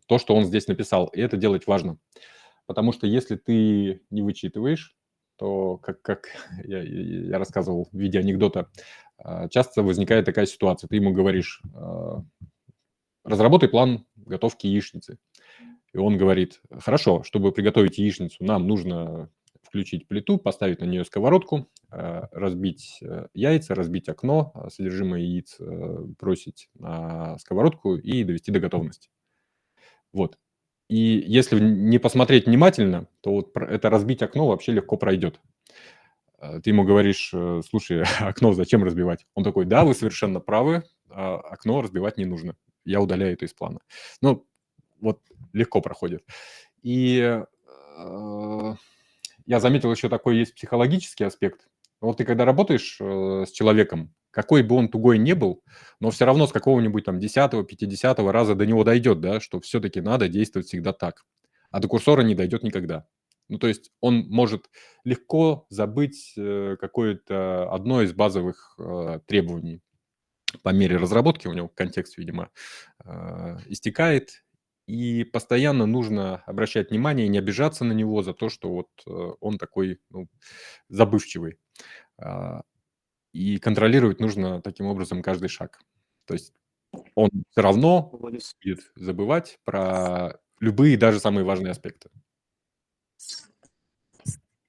A: то, что он здесь написал, и это делать важно. Потому что если ты не вычитываешь, то, как я рассказывал в виде анекдота, часто возникает такая ситуация. Ты ему говоришь, разработай план готовки яичницы. И он говорит, хорошо, чтобы приготовить яичницу, нам нужно включить плиту, поставить на нее сковородку, разбить яйца, разбить окно, содержимое яиц бросить на сковородку и довести до готовности. Вот. И если не посмотреть внимательно, то вот это разбить окно вообще легко пройдет. Ты ему говоришь, слушай, окно зачем разбивать? Он такой, да, вы совершенно правы, окно разбивать не нужно. Я удаляю это из плана. Ну, вот легко проходит. И я заметил еще такой есть психологический аспект. Вот ты когда работаешь с человеком, какой бы он тугой не был, но все равно с какого-нибудь там 10-го, 50-го раза до него дойдет, да, что все-таки надо действовать всегда так. А до курсора не дойдет никогда. Ну, то есть он может легко забыть какое-то одно из базовых требований. По мере разработки у него контекст, видимо, истекает, и постоянно нужно обращать внимание и не обижаться на него за то, что вот он такой забывчивый. И контролировать нужно таким образом каждый шаг. То есть он все равно будет забывать про любые, даже самые важные аспекты.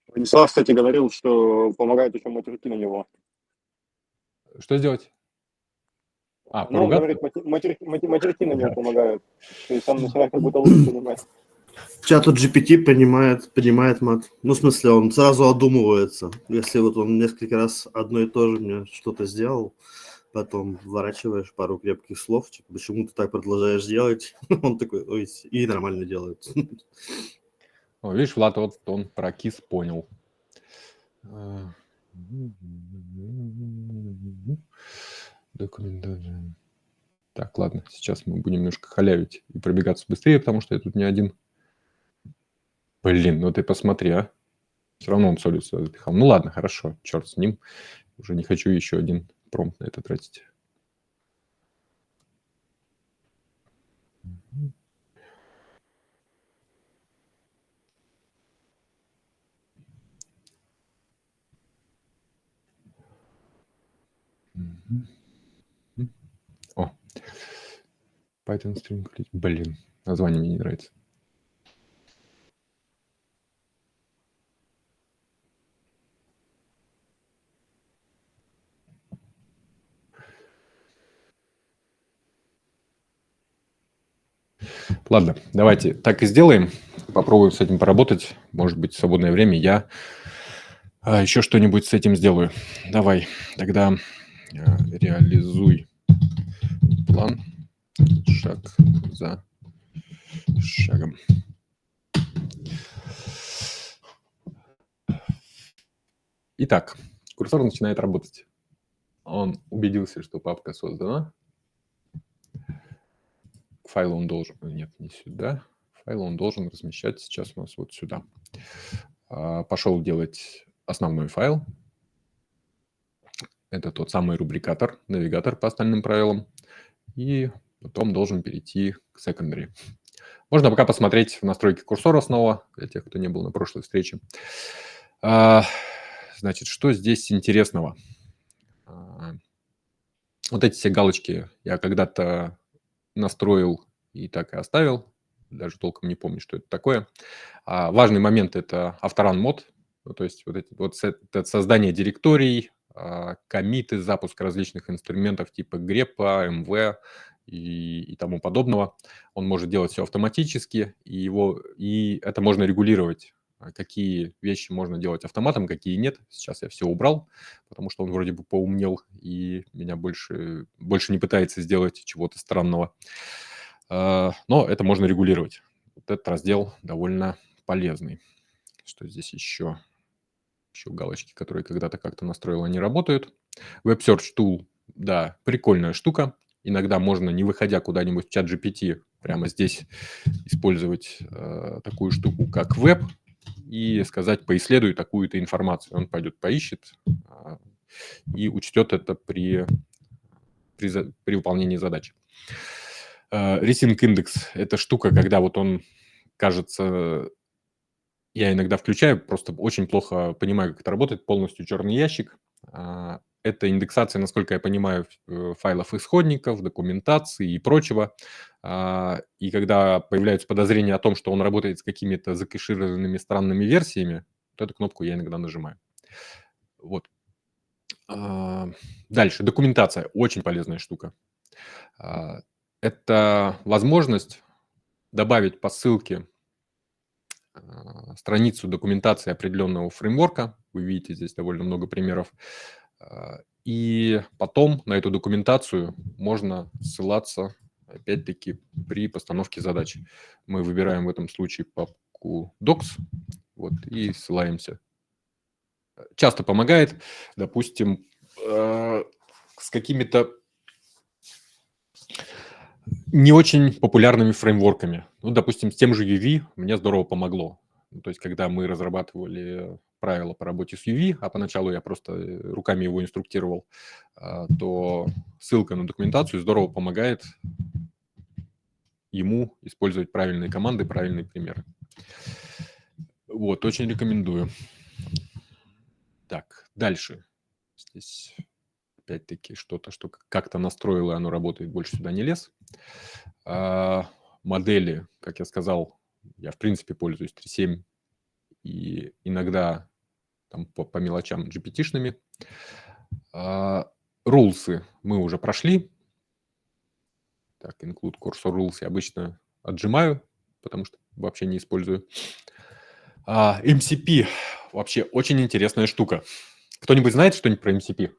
C: Владислав, кстати, говорил, что помогает еще матерки на него.
A: Что сделать?
C: Ну, он
A: поругаться?
C: говорит, матерки на него помогают. То есть он начинает как будто лучше понимать.
F: Чат GPT понимает мат. Ну, в смысле, он сразу одумывается. Если вот он несколько раз одно и то же мне что-то сделал, потом вворачиваешь пару крепких слов, типа, почему ты так продолжаешь делать, он такой, ой, и нормально делает.
A: О, видишь, Влад, вот он про КИС понял. Документация. Так, ладно, сейчас мы будем немножко халявить и пробегаться быстрее, потому что я тут не один. Блин, ну ты посмотри, а. Все равно он солью сюда запихал. Ну ладно, хорошо, черт с ним. Уже не хочу еще один промпт на это тратить. О, Python string. Блин, название мне не нравится. Ладно, давайте так и сделаем. Попробуем с этим поработать. Может быть, в свободное время я еще что-нибудь с этим сделаю. Давай, тогда реализуй план шаг за шагом. Итак, курсор начинает работать. Он убедился, что папка создана. Файл он должен... Нет, не сюда. Файл он должен размещать сейчас у нас вот сюда. Пошел делать основной файл. Это тот самый рубрикатор, навигатор по остальным правилам. И потом должен перейти к secondary. Можно пока посмотреть в настройки курсора снова, для тех, кто не был на прошлой встрече. Значит, что здесь интересного? Вот эти все галочки я когда-то настроил и так и оставил. Даже толком не помню, что это такое. Важный момент – это авторан мод. То есть это создание директорий, коммиты, запуск различных инструментов типа grep, mv и тому подобного. Он может делать все автоматически, и это можно регулировать какие вещи можно делать автоматом, какие нет. Сейчас я все убрал, потому что он вроде бы поумнел и меня больше не пытается сделать чего-то странного. Но это можно регулировать. Вот этот раздел довольно полезный. Что здесь еще? Еще галочки, которые когда-то как-то настроил, они работают. Web Search Tool, да, прикольная штука. Иногда можно, не выходя куда-нибудь в чат GPT, прямо здесь использовать такую штуку, как веб, и сказать, поисследуй такую-то информацию. Он пойдет, поищет и учтет это при выполнении задачи. Resync Index – это штука, когда вот он, кажется, я иногда включаю, просто очень плохо понимаю, как это работает, полностью черный ящик. Это индексация, насколько я понимаю, файлов исходников, документации и прочего. И когда появляются подозрения о том, что он работает с какими-то закэшированными странными версиями, то эту кнопку я иногда нажимаю. Вот. Дальше. Документация. Очень полезная штука. Это возможность добавить по ссылке страницу документации определенного фреймворка. Вы видите здесь довольно много примеров. И потом на эту документацию можно ссылаться, опять-таки, при постановке задач. Мы выбираем в этом случае папку Docs вот, и ссылаемся. Часто помогает, допустим, с какими-то не очень популярными фреймворками. Ну, допустим, с тем же UV мне здорово помогло. То есть, когда мы разрабатывали правила по работе с UV, а поначалу я просто руками его инструктировал, то ссылка на документацию здорово помогает ему использовать правильные команды, правильные примеры. Вот, очень рекомендую. Так, дальше. Здесь опять-таки что-то, что как-то настроил, и оно работает, больше сюда не лез. Модели, как я сказал, я в принципе пользуюсь 3.7 и иногда там по мелочам GPT-шными. Рулсы мы уже прошли. Так, include cursor rules я обычно отжимаю, потому что вообще не использую. MCP вообще очень интересная штука. Кто-нибудь знает что-нибудь про MCP?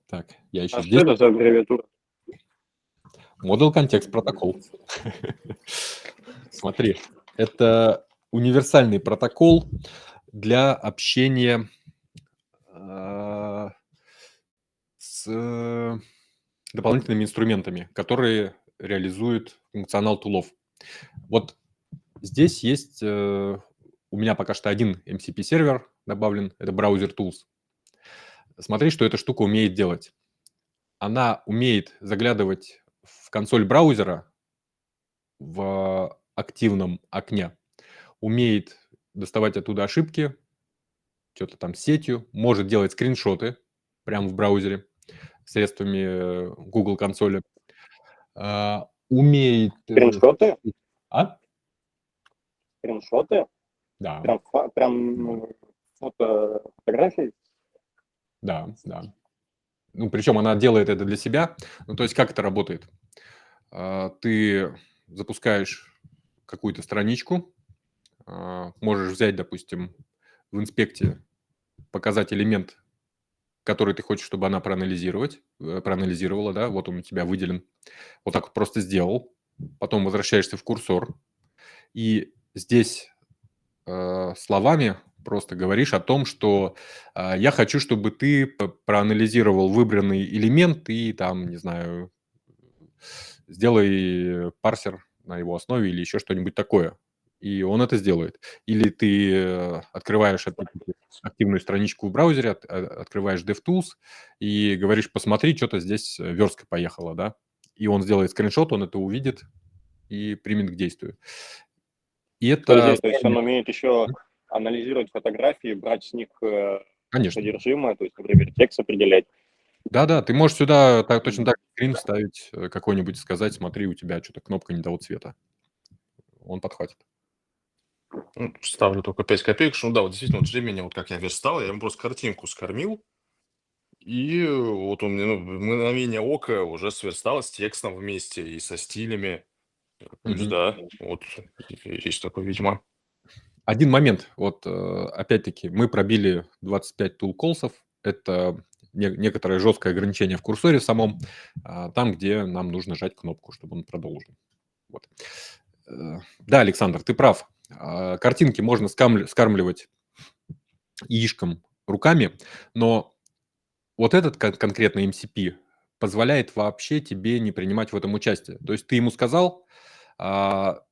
A: Так, я еще
C: А
A: здесь.
C: что это за аббревиатура?
A: Model Context Protocol. Смотри, это универсальный протокол для общения с дополнительными инструментами, которые реализуют функционал тулов. Вот здесь есть у меня пока что один MCP-сервер добавлен, это Browser Tools. Смотри, что эта штука умеет делать. Она умеет заглядывать в консоль браузера в активном окне, умеет доставать оттуда ошибки, что-то там с сетью, может делать скриншоты прямо в браузере средствами Google консоли, умеет...
C: Скриншоты? Скриншоты?
A: Да.
C: Прям фотографии?
A: Да. Ну, причем она делает это для себя. Ну, то есть, как это работает? Ты запускаешь какую-то страничку, можешь взять, допустим, в инспекте показать элемент, который ты хочешь, чтобы она проанализировала, да, вот он у тебя выделен. Вот так вот просто сделал. Потом возвращаешься в курсор, и здесь словами просто говоришь о том, что я хочу, чтобы ты проанализировал выбранный элемент и там, не знаю, сделай парсер на его основе или еще что-нибудь такое. И он это сделает. Или ты открываешь активную страничку в браузере, открываешь DevTools и говоришь, посмотри, что-то здесь верстка поехала, да? И он сделает скриншот, он это увидит и примет к действию. И это...
C: Подожди, то есть он умеет еще анализировать фотографии, брать с них содержимое, то есть, например, текст определять.
A: Да, ты можешь сюда точно так скрин вставить какой-нибудь, сказать, смотри, у тебя что-то кнопка не того цвета. Он подхватит.
E: Ну, ставлю только 5 копеек, что, ну да, вот действительно, вот времени, вот как я верстал, я ему просто картинку скормил, И вот у меня в мгновение ока уже сверсталось с текстом вместе и со стилями. То есть,
A: Мгм.
E: да, вот есть такое, видимо.
A: Один момент. Вот, опять-таки, мы пробили 25 тулколсов. Это некоторое жесткое ограничение в курсоре самом, там, где нам нужно жать кнопку, чтобы он продолжил. Вот. Да, Александр, ты прав. Картинки можно скармливать яишком руками, но вот этот конкретно MCP позволяет вообще тебе не принимать в этом участие. То есть ты ему сказал, в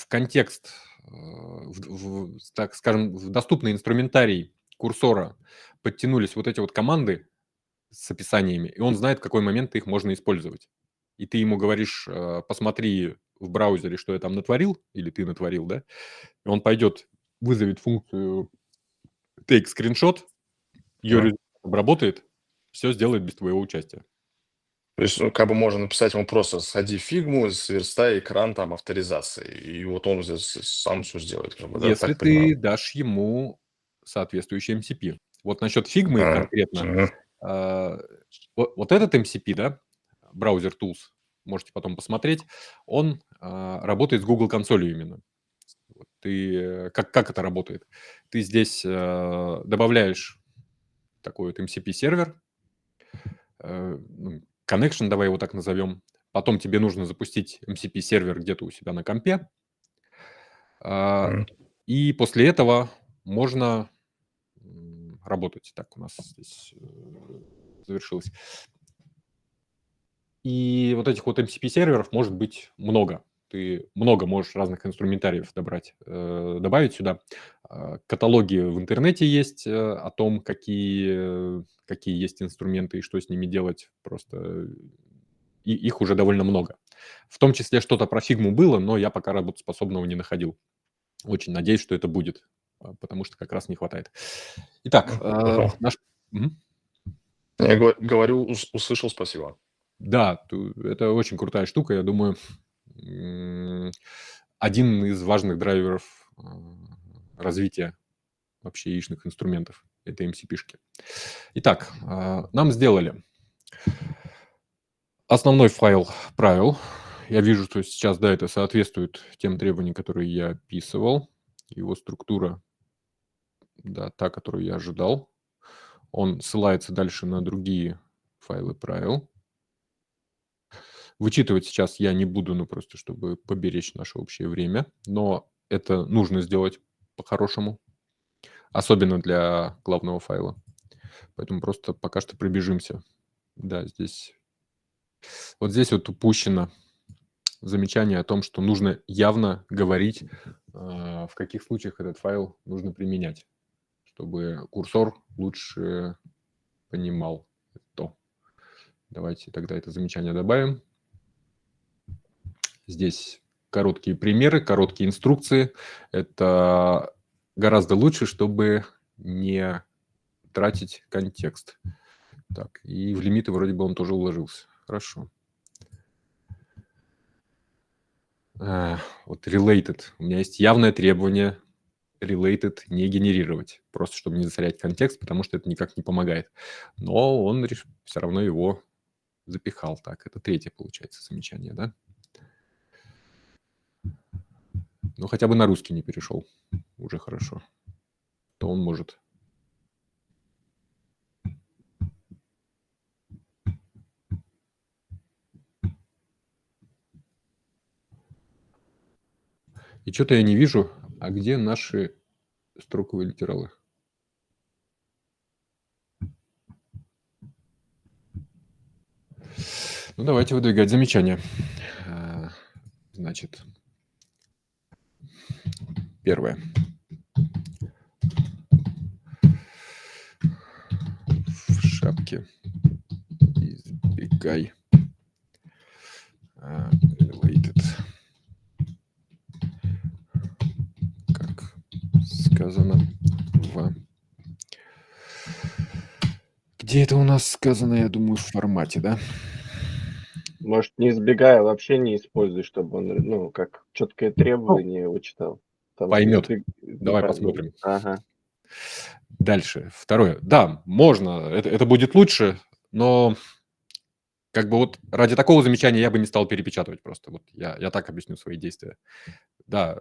A: контекст, так скажем, в доступный инструментарий курсора подтянулись вот эти вот команды с описаниями, и он знает, в какой момент их можно использовать. И ты ему говоришь, посмотри в браузере, что я там натворил, или ты натворил, да, и он пойдет, вызовет функцию take screenshot, ее
E: Мгм.
A: обработает, все сделает без твоего участия.
E: То есть, ну, как бы можно написать ему просто сходи в фигму, сверстай экран там авторизации. И вот он здесь сам все сделает, как бы, да,
A: Если
E: так понимаю.
A: ты дашь ему соответствующий MCP. Вот насчет фигмы
E: Ага,
A: конкретно,
E: ага.
A: вот этот MCP, да, браузер Tools, можете потом посмотреть, он работает с Google консолью именно. Вот ты, как это работает? Ты здесь добавляешь такой вот MCP-сервер, connection, давай его так назовем. Потом тебе нужно запустить MCP-сервер где-то у себя на компе.
E: Мгм.
A: И после этого можно работать. Так, у нас здесь завершилось. И вот этих вот MCP-серверов может быть много. Ты много можешь разных инструментариев добавить сюда. Каталоги в интернете есть о том, какие есть инструменты и что с ними делать. Просто их уже довольно много. В том числе что-то про фигму было, но я пока работоспособного не находил. Очень надеюсь, что это будет, потому что как раз не хватает. Итак,
E: Хорошо.
A: наш... Мгм.
E: Я говорю, услышал, спасибо.
A: Да, это очень крутая штука. Я думаю, один из важных драйверов развития вообще яичных инструментов – это MCP-шки. Итак, нам сделали основной файл правил. Я вижу, что сейчас, да, это соответствует тем требованиям, которые я описывал. Его структура, да, та, которую я ожидал. Он ссылается дальше на другие файлы правил. Вычитывать сейчас я не буду, ну, просто чтобы поберечь наше общее время, но это нужно сделать по-хорошему, особенно для главного файла. Поэтому просто пока что пробежимся. Да, здесь вот упущено замечание о том, что нужно явно говорить, в каких случаях этот файл нужно применять, чтобы курсор лучше понимал это. Давайте тогда это замечание добавим. Здесь короткие примеры, короткие инструкции. Это гораздо лучше, чтобы не тратить контекст. Так, и в лимиты вроде бы он тоже уложился. Хорошо. Вот related. У меня есть явное требование related не генерировать, просто чтобы не засорять контекст, потому что это никак не помогает. Но он все равно его запихал. Так, это третье, получается, замечание, да? Ну, хотя бы на русский не перешел. Уже хорошо. То он может. И что-то я не вижу, а где наши строковые литералы? Ну, давайте выдвигать замечания. Значит, первое. В шапке избегай related. Как сказано в... Где это у нас сказано, я думаю, в формате, да?
D: Может, не избегая, вообще не используй, чтобы он, ну, как четкое требование его читал. Потому что
A: Поймет.
D: избег...
A: Давай посмотрим.
D: Ага.
A: Дальше. Второе. Да, можно, это будет лучше, но как бы вот ради такого замечания я бы не стал перепечатывать просто. Вот я так объясню свои действия. Да,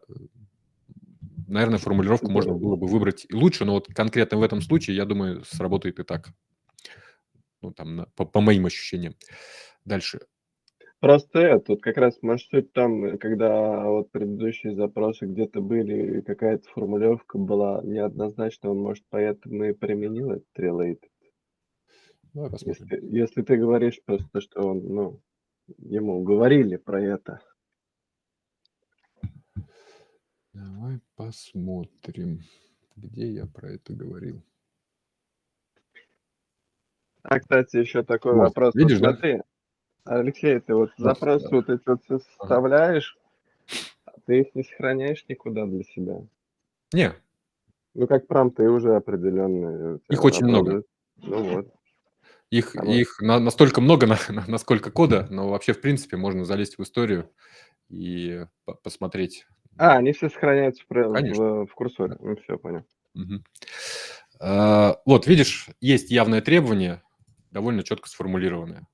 A: наверное, формулировку можно было бы выбрать и лучше, но вот конкретно в этом случае, я думаю, сработает и так. Ну, там, по моим ощущениям. Дальше.
D: Просто тут как раз, может, суть там, когда вот предыдущие запросы где-то были, какая-то формулировка была неоднозначна, он, может, поэтому и применил этот related.
A: Давай посмотрим.
D: Если ты говоришь просто, что он, ну, ему говорили про это.
A: Давай посмотрим, где я про это говорил.
D: А, кстати, еще такой
A: Вот,
D: вопрос. Вот
A: видишь, да?
D: смотри, Алексей, ты вот
A: Вот,
D: запросы
A: да.
D: вот эти вот все составляешь, а ты их не сохраняешь никуда для себя.
A: Не,
D: Ну, как промпты уже определенные у тебя
A: их очень много.
D: образуют. Ну вот.
A: Их
D: А вот.
A: их настолько много, насколько кода, но вообще, в принципе, можно залезть в историю и посмотреть.
D: Они все сохраняются
A: Конечно,
D: в курсоре.
A: да.
D: Ну, все, понял.
A: Мгм. Вот, видишь, есть явное требование, довольно четко сформулированное.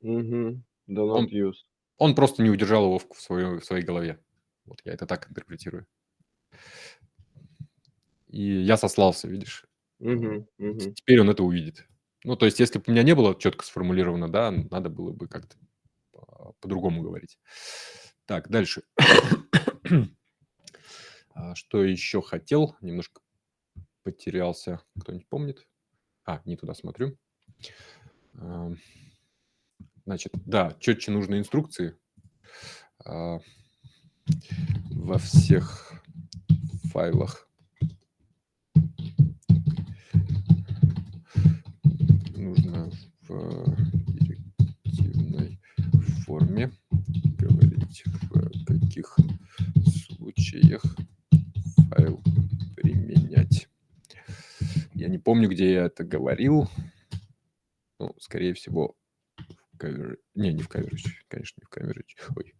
D: Угу. Do not
A: Он
D: use.
A: он просто не удержал его в своей голове. Вот я это так интерпретирую. И я сослался, видишь.
D: Угу. Угу.
A: Теперь он это увидит. Ну, то есть, если бы у меня не было четко сформулировано, да, надо было бы как-то по-другому говорить. Так, дальше. Что еще хотел? Немножко потерялся. Кто-нибудь помнит? Не туда смотрю. Значит, да, четче нужны инструкции во всех файлах. Нужно в директивной форме говорить, в каких случаях файл применять. Я не помню, где я это говорил. Ну, скорее всего, в Coverage. Не в Coverage, конечно, не в Coverage. Ой.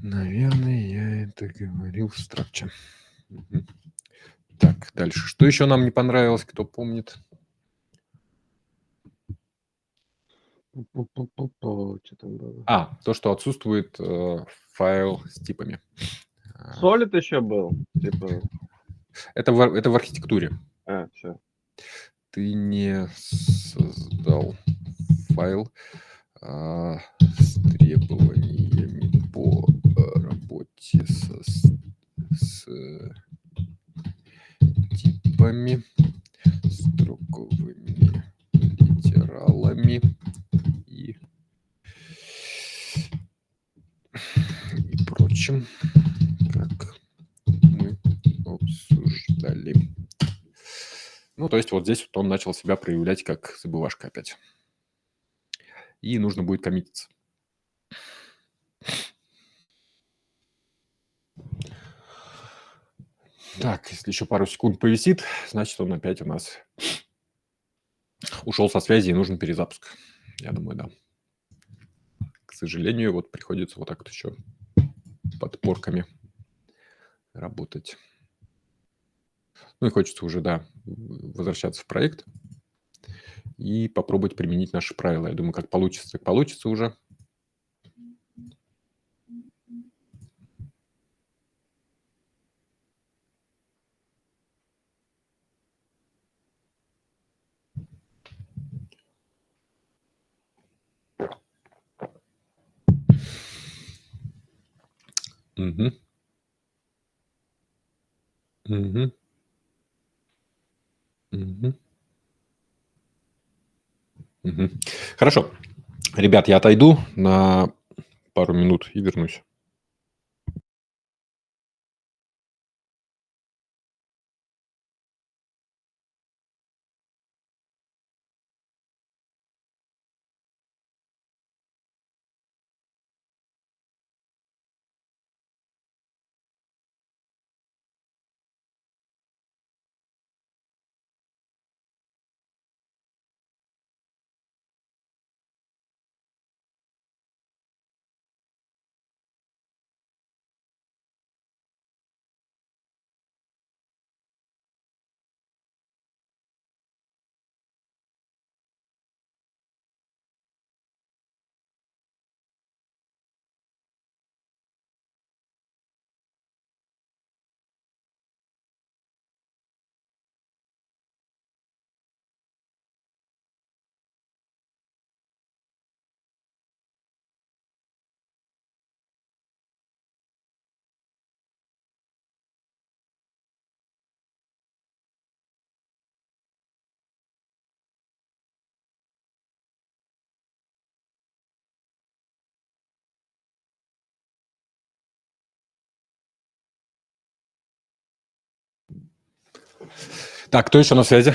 A: Наверное, я это говорил в Structure. Угу. Так, дальше. Что еще нам не понравилось, кто помнит?
D: Что там было?
A: То, что отсутствует файл с типами.
D: Solid еще был? Типа...
A: Это в архитектуре.
D: Все.
A: Ты не создал файл с требованиями по работе с типами, строковыми литералами и прочим, как мы обсуждали. Ну, то есть вот здесь вот он начал себя проявлять как забывашка опять. И нужно будет коммититься. Так, если еще пару секунд повисит, значит, он опять у нас ушел со связи и нужен перезапуск. Я думаю, да. К сожалению, вот приходится вот так вот еще подпорками работать. Ну и хочется уже, да, возвращаться в проект и попробовать применить наши правила. Я думаю, как получится, так получится уже. Угу. Угу. Угу. Угу. Хорошо. Ребят, я отойду на пару минут и вернусь. Так, кто еще на связи?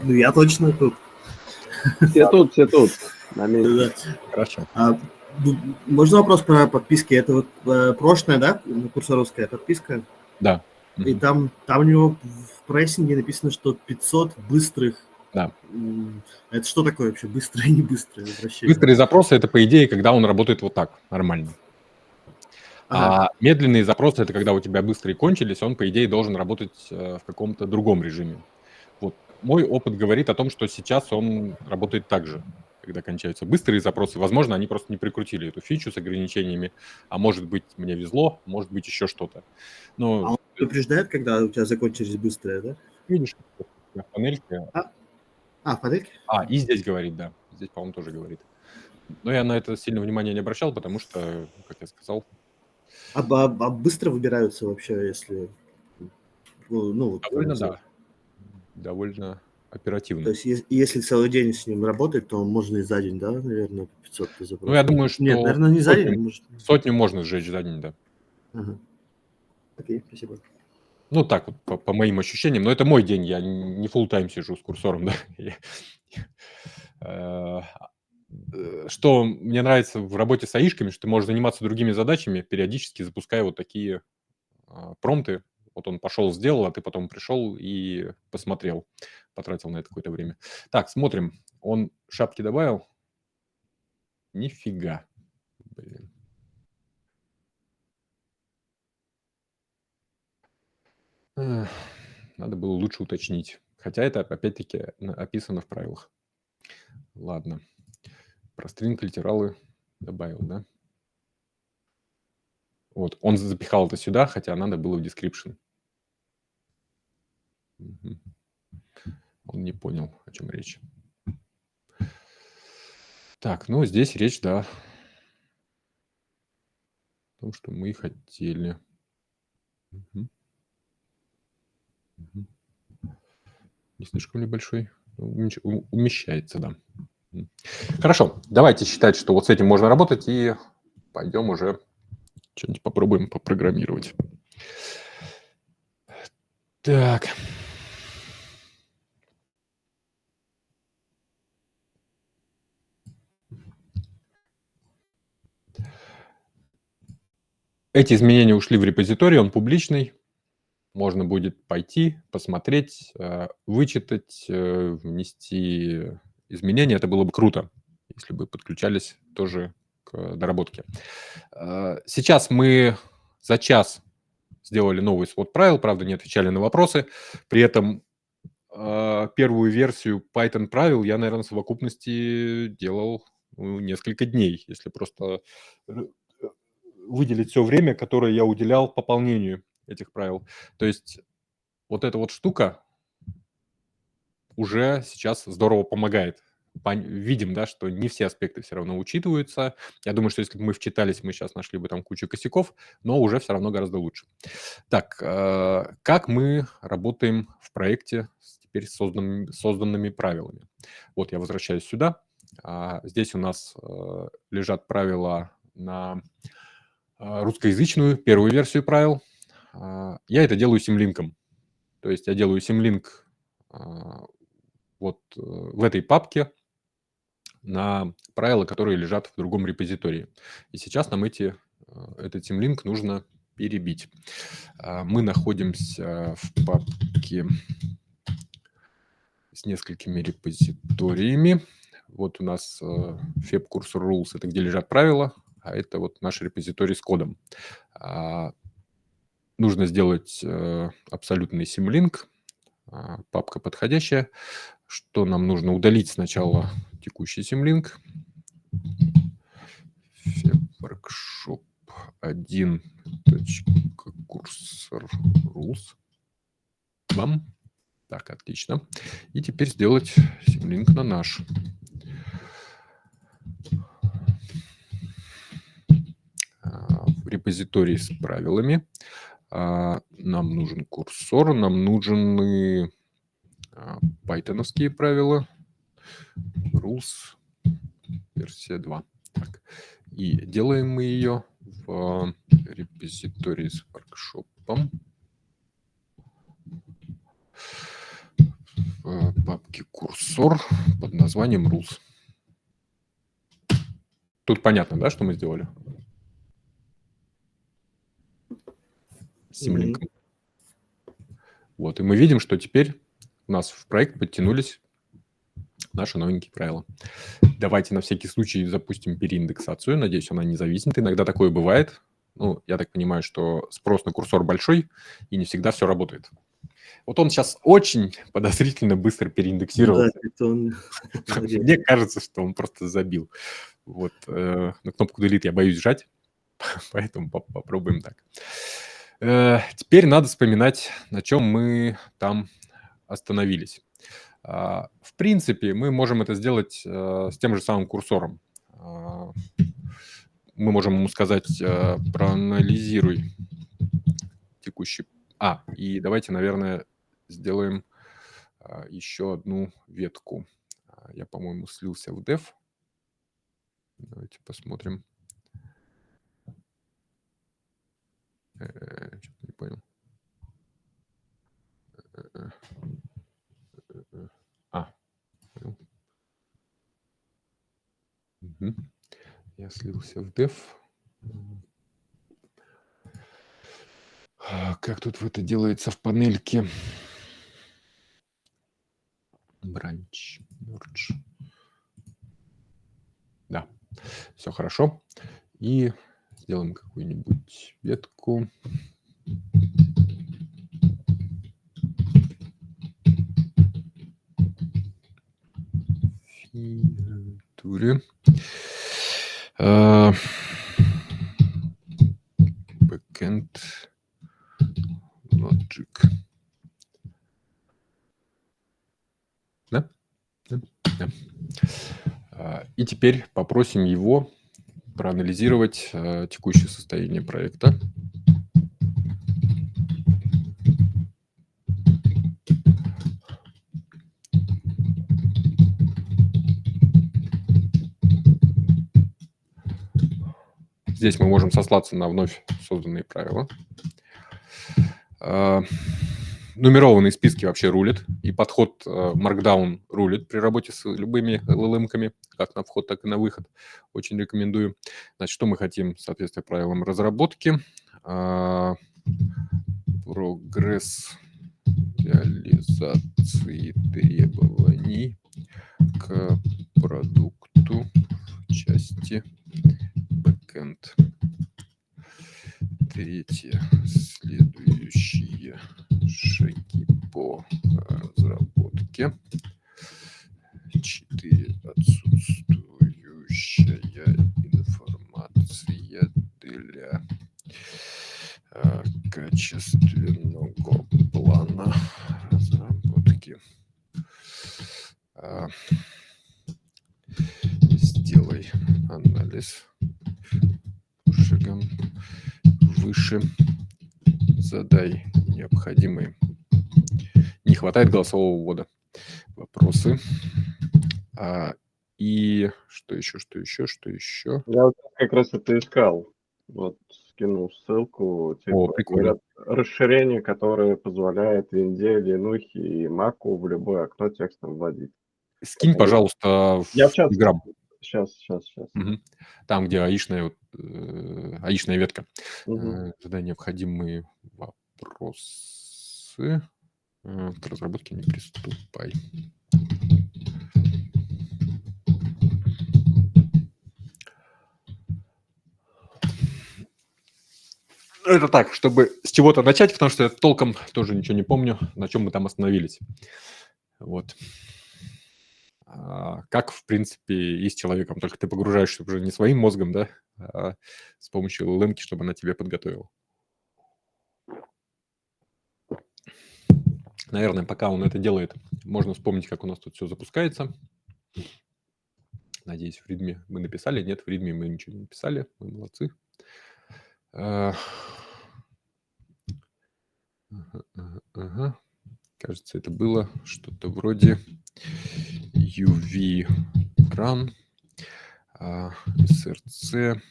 F: Ну, я точно тут.
D: Все тут. На месте.
F: Да.
A: Хорошо.
F: Можно вопрос про подписки? Это вот прошлая, да, курсоровская подписка?
A: Да.
F: И там у него в прессинге написано, что 500 быстрых.
A: Да.
F: Это что такое вообще быстрое и не быстрое возвращение?
A: Быстрые запросы – это, по идее, когда он работает вот так, нормально.
F: Ага.
A: А медленные запросы – это когда у тебя быстрые кончились, он, по идее, должен работать в каком-то другом режиме. Вот мой опыт говорит о том, что сейчас он работает так же, когда кончаются быстрые запросы. Возможно, они просто не прикрутили эту фичу с ограничениями, а может быть, мне везло, может быть, еще что-то. Но
F: А он предупреждает, когда у тебя закончились быстрые, да?
A: видишь, в панельке.
F: В панельке?
A: И здесь говорит, да. Здесь, по-моему, тоже говорит. Но я на это сильно внимания не обращал, потому что, как я сказал...
F: А быстро выбираются вообще, если... Ну,
A: довольно, да. Довольно оперативно.
F: То есть, если целый день с ним работать, то можно и за день, да, наверное, 500 запросов?
A: Ну, я думаю, что...
F: Нет, наверное, не за день. Может...
A: Сотню можно сжечь за день, да.
F: Ага. Окей, спасибо.
A: Ну, так вот, по моим ощущениям. Но это мой день, я не full-time сижу с курсором, да. Что мне нравится в работе с аишками, что ты можешь заниматься другими задачами, периодически запуская вот такие промпты. Вот он пошел, сделал, а ты потом пришел и посмотрел. Потратил на это какое-то время. Так, смотрим. Он шапки добавил? Нифига. Блин. Надо было лучше уточнить. Хотя это, опять-таки, описано в правилах. Ладно. Про стринг литералы добавил, да? Вот, он запихал это сюда, хотя надо было в description. Он не понял, о чем речь. Так, ну здесь речь, да, о том, что мы хотели. Не слишком ли большой? Умещается, да. Хорошо, давайте считать, что вот с этим можно работать, и пойдем уже что-нибудь попробуем попрограммировать. Так. Эти изменения ушли в репозиторий, он публичный. Можно будет пойти, посмотреть, вычитать, внести изменения. Это было бы круто, если бы подключались тоже к доработке. Сейчас мы за час сделали новый свод правил, правда, не отвечали на вопросы. При этом первую версию Python правил я, наверное, в совокупности делал несколько дней, если просто выделить все время, которое я уделял пополнению этих правил. То есть вот эта вот штука уже сейчас здорово помогает. Видим, да, что не все аспекты все равно учитываются. Я думаю, что если бы мы вчитались, мы сейчас нашли бы там кучу косяков, но уже все равно гораздо лучше. Так, как мы работаем в проекте с теперь созданными правилами? Вот я возвращаюсь сюда. Здесь у нас лежат правила на русскоязычную первую версию правил. Я это делаю симлинком. То есть я делаю симлинк вот в этой папке на правила, которые лежат в другом репозитории. И сейчас нам этот симлинк нужно перебить. Мы находимся в папке с несколькими репозиториями. Вот у нас feb cursor rules, это где лежат правила, а это вот наш репозиторий с кодом. Нужно сделать абсолютный симлинк, папка подходящая. Что нам нужно? Удалить сначала текущий симлинк. Workshop 1.cursor rules. Бам. Так, отлично. И теперь сделать симлинк на наш. В репозитории с правилами. Нам нужен курсор, нам нужны python'овские правила. Rules. версия 2. Так. И делаем мы ее в репозитории с воркшопом. В папке курсор под названием rules. Тут понятно, да, что мы сделали? С симлинком. Вот, и мы видим, что теперь у нас в проект подтянулись наши новенькие правила. Давайте на всякий случай запустим переиндексацию. Надеюсь, она не зависнет. Иногда такое бывает. Ну, я так понимаю, что спрос на курсор большой, и не всегда все работает. Вот он сейчас очень подозрительно быстро переиндексировался.
F: Да, это он...
A: Мне кажется, что он просто забил. Вот, на кнопку Delete я боюсь жать, поэтому попробуем так. Теперь надо вспоминать, на чем мы там остановились. В принципе, мы можем это сделать с тем же самым курсором. Мы можем ему сказать, проанализируй текущий... и давайте, наверное, сделаем еще одну ветку. Я, по-моему, слился в dev. Давайте посмотрим. Что-то не понял. Понял. Угу. Я слился в dev. Как тут это делается в панельке? Branch, merge. Да, все хорошо. И сделаем какую-нибудь ветку. Фигуре. Backend logic. Да? Да. И теперь попросим его проанализировать текущее состояние проекта. Здесь мы можем сослаться на вновь созданные правила. Нумерованные списки вообще рулят, и подход Markdown рулит при работе с любыми LLM-ками, как на вход, так и на выход. Очень рекомендую. Значит, что мы хотим, соответственно, правилам разработки? Прогресс реализации требований к продукту в части backend. Третье. Следующие шаги по разработке. 4. Отсутствующая информация для качественного плана разработки. Сделай анализ шагом выше. Задай необходимые. Не хватает голосового ввода. Вопросы. И что еще?
D: Я вот как раз это искал. Вот скинул ссылку.
A: О, прикольно.
D: Говорят, расширение, которое позволяет винде, линухе и маку в любое окно текстом вводить.
A: Скинь, пожалуйста, в
D: Я в чат.
A: Telegram.
D: Сейчас.
A: Угу. Там, где аишная ветка.
D: Угу.
A: Задай необходимые вопросы. К разработке не приступай. Это так, чтобы с чего-то начать, потому что я толком тоже ничего не помню, на чем мы там остановились. Вот. Как, в принципе, и с человеком. Только ты погружаешься уже не своим мозгом, да, а с помощью LLM, чтобы она тебя подготовила. Наверное, пока он это делает, можно вспомнить, как у нас тут все запускается. Надеюсь, в ритме мы написали. Нет, в ритме мы ничего не написали. Мы молодцы. Кажется, это было что-то вроде UV run. src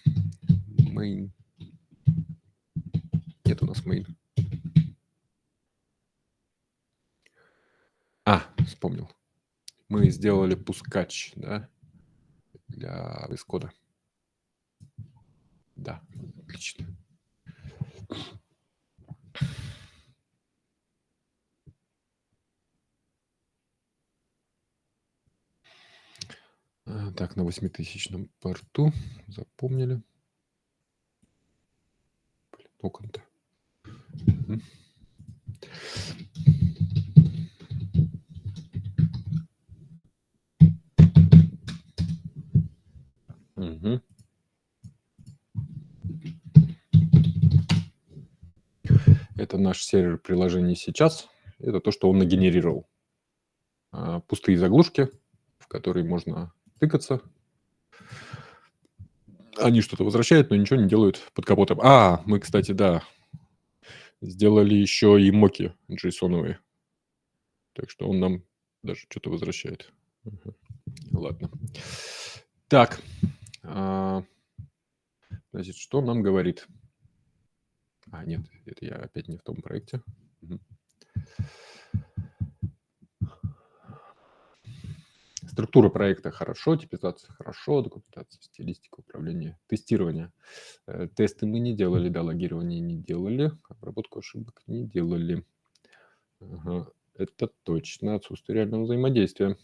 A: main. Нет у нас main. Вспомнил. Мы сделали пускач, да, для VS Code. Да, отлично. Так, на 8000-м порту запомнили. Блин, окон-то. Угу. Это наш сервер приложений сейчас. Это то, что он нагенерировал. Пустые заглушки, в которые можно тыкаться. Они что-то возвращают, но ничего не делают под капотом. Мы, кстати, да, сделали еще и моки JSON-овые. Так что он нам даже что-то возвращает. Ладно. Так. Значит, что нам говорит? Нет, это я опять не в том проекте. Структура проекта хорошо, типизация хорошо, документация, стилистика, управление, тестирование. Тесты мы не делали, да, логирование не делали, обработку ошибок не делали. Это точно, отсутствие реального взаимодействия.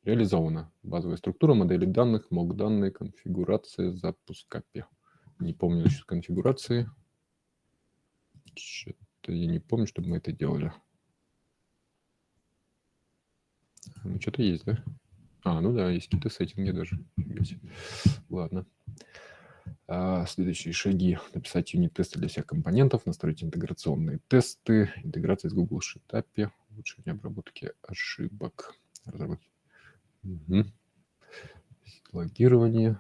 A: Реализована базовая структура, модели данных, мок данные, конфигурация, запуск API. Не помню насчет конфигурации. Что-то я не помню, чтобы мы это делали. Ну, что-то есть, да? Ну да, есть какие-то сеттинги даже. Ладно. Следующие шаги. Написать юнит-тесты для всех компонентов, настроить интеграционные тесты, интеграция с Google Sheet API, улучшение обработки ошибок. Разработки. Логирование.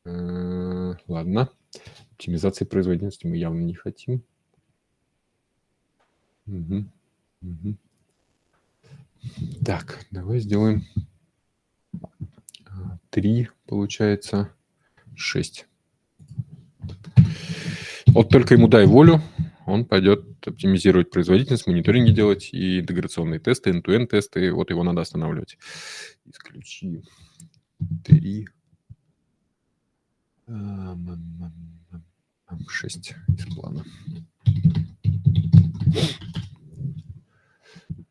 A: Ладно. Оптимизации производительности мы явно не хотим. Так, давай сделаем 3, получается 6. Вот только ему дай волю, он пойдет оптимизировать производительность, мониторинги делать и интеграционные тесты, end-to-end тесты. Вот его надо останавливать. Исключи 3. 6 из плана.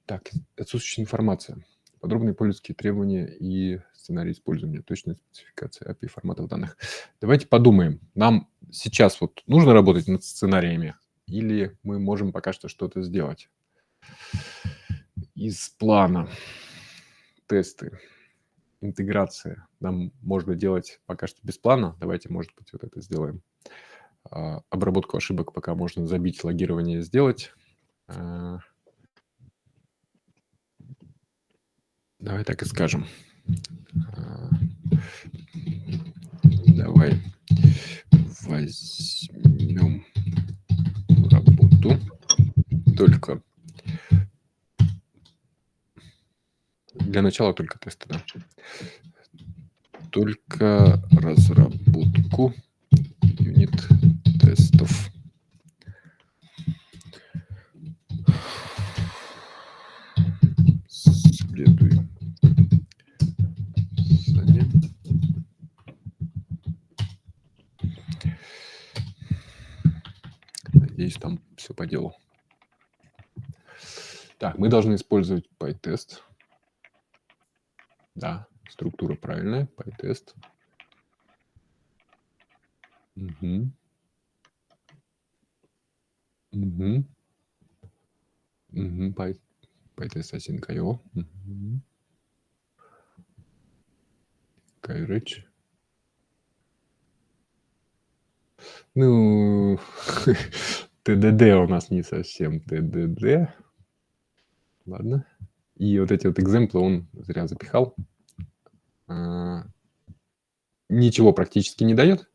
A: Так, отсутствующая информация. Подробные пользовательские требования и сценарий использования, точная спецификация API форматов данных. Давайте подумаем, нам сейчас вот нужно работать над сценариями или мы можем пока что что-то сделать? Из плана тесты, интеграция. Нам можно делать пока что без плана. Давайте, может быть, вот это сделаем. Обработку ошибок пока можно забить, логирование сделать. Давай так и скажем. Давай возьмем работу только для начала только тесты, да. Только разработку юнит-тестов. Следуем. Надеюсь, там все по делу. Так, мы должны использовать PyTest. Да, структура правильная. PyTest. PyTest async.io. KRH. Ну, TDD у нас не совсем TDD. Ладно. И вот эти вот экземплы он зря запихал. Ничего практически не дает.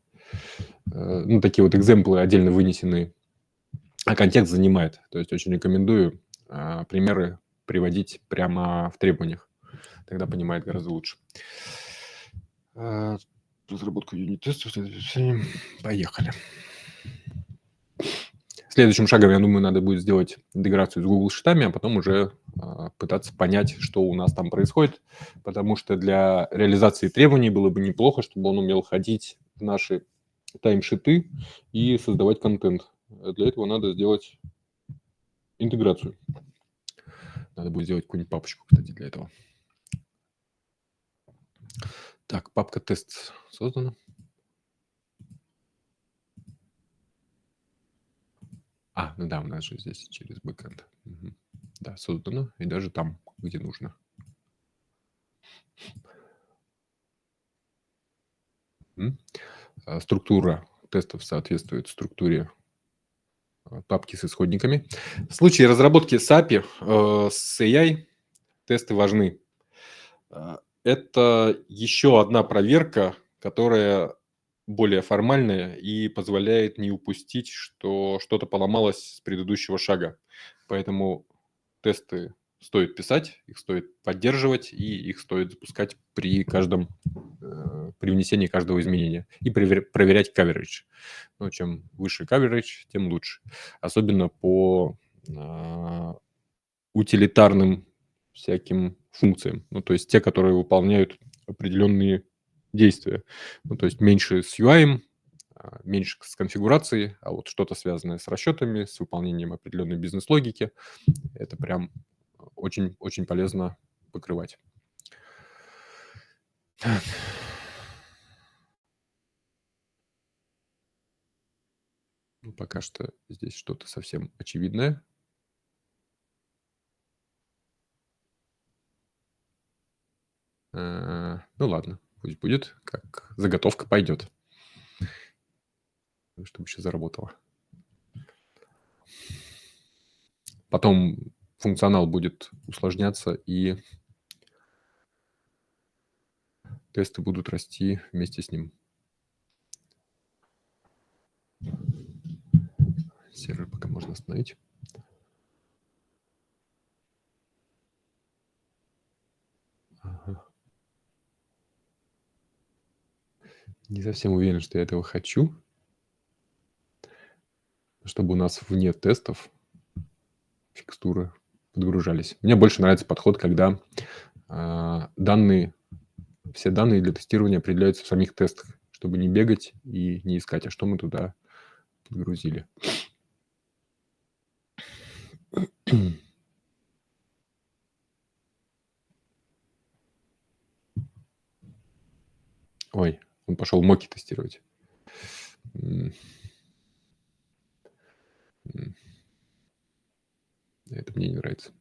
A: Ну, такие вот экземплы отдельно вынесенные. А контекст занимает. То есть очень рекомендую примеры приводить прямо в требованиях. тогда понимает гораздо лучше. Разработку юнит-тестов. Поехали. Следующим шагом, я думаю, надо будет сделать интеграцию с Google Sheet'ами, а потом уже пытаться понять, что у нас там происходит, потому что для реализации требований было бы неплохо, чтобы он умел ходить в наши таймшиты и создавать контент. Для этого надо сделать интеграцию. Надо будет сделать какую-нибудь папочку, кстати, для этого. Так, папка тест создана. Ну да, у нас же здесь через бэкэнд. Мгм. Да, создано, и даже там, где нужно. Структура тестов соответствует структуре папки с исходниками. В случае разработки с API, с AI, тесты важны. Это еще одна проверка, которая более формальная и позволяет не упустить, что что-то поломалось с предыдущего шага. Поэтому тесты стоит писать, их стоит поддерживать, и их стоит запускать при внесении каждого изменения. И проверять coverage. Ну, чем выше coverage, тем лучше. Особенно по утилитарным всяким функциям. Ну, то есть те, которые выполняют определенные действия. Ну, то есть меньше с UI, меньше с конфигурацией, а вот что-то связанное с расчетами, с выполнением определенной бизнес-логики, это прям очень полезно покрывать. Так. Ну, пока что здесь что-то совсем очевидное. Ну ладно, пусть будет, как заготовка пойдет. Чтобы еще заработало. Потом функционал будет усложняться, и тесты будут расти вместе с ним. Сервер пока можно остановить. Ага. Не совсем уверен, что я этого хочу. Чтобы у нас вне тестов текстуры подгружались. Мне больше нравится подход, когда все данные для тестирования определяются в самих тестах, чтобы не бегать и не искать, а что мы туда подгрузили. Ой, он пошел моки тестировать. Это мне не нравится.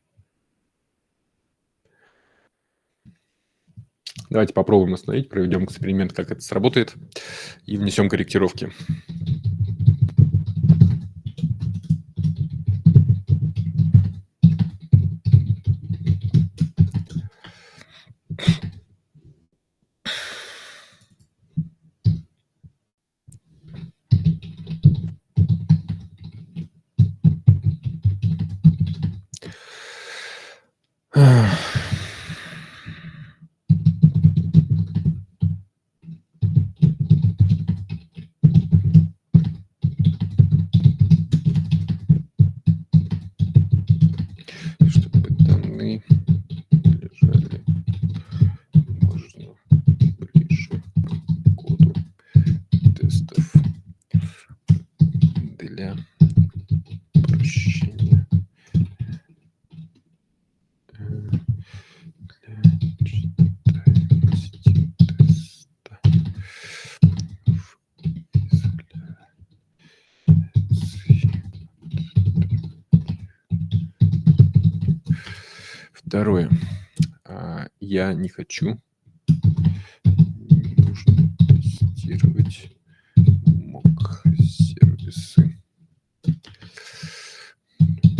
A: Давайте попробуем остановить, проведем эксперимент, как это сработает, и внесем корректировки. Чтобы данные лежали можно ближе к коду тестов для упрощения читаемости теста в изоляции. Второе. Я не хочу. Нужно тестировать мок-сервисы.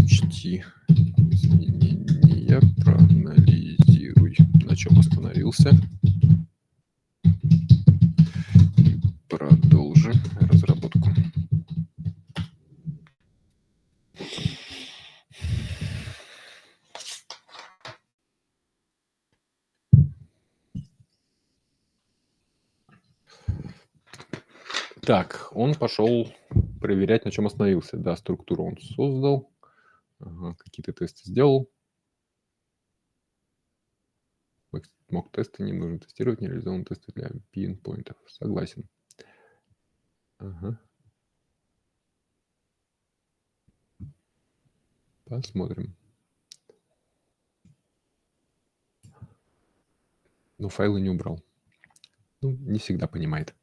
A: Учти изменения, проанализируй, на чем остановился. Продолжи разработку. Так, он пошел проверять, на чем остановился. Да, структуру он создал. Ага, какие-то тесты сделал. Мог тесты не нужно тестировать, нереализованные тесты для пин-поинтов. Согласен. Ага. Посмотрим. Ну, файлы не убрал. Ну, не всегда понимает.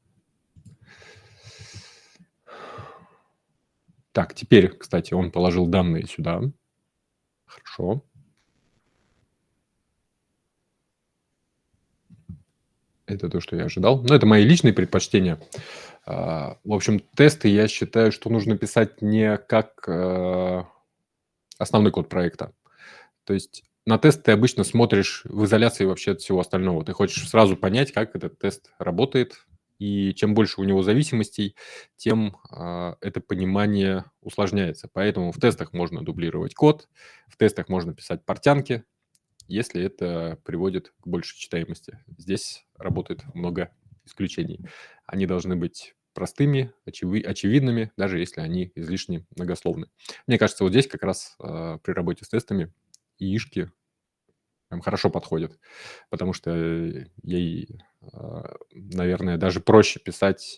A: Так, теперь, кстати, он положил данные сюда. Хорошо. Это то, что я ожидал. Но это мои личные предпочтения. В общем, тесты я считаю, что нужно писать не как основной код проекта. То есть на тест ты обычно смотришь в изоляции вообще от всего остального. Ты хочешь сразу понять, как этот тест работает. И чем больше у него зависимостей, тем это понимание усложняется. Поэтому в тестах можно дублировать код, в тестах можно писать портянки, если это приводит к большей читаемости. Здесь работает много исключений. Они должны быть простыми, очевидными, даже если они излишне многословны. Мне кажется, вот здесь как раз при работе с тестами яишки прям хорошо подходят, потому что ей, наверное, даже проще писать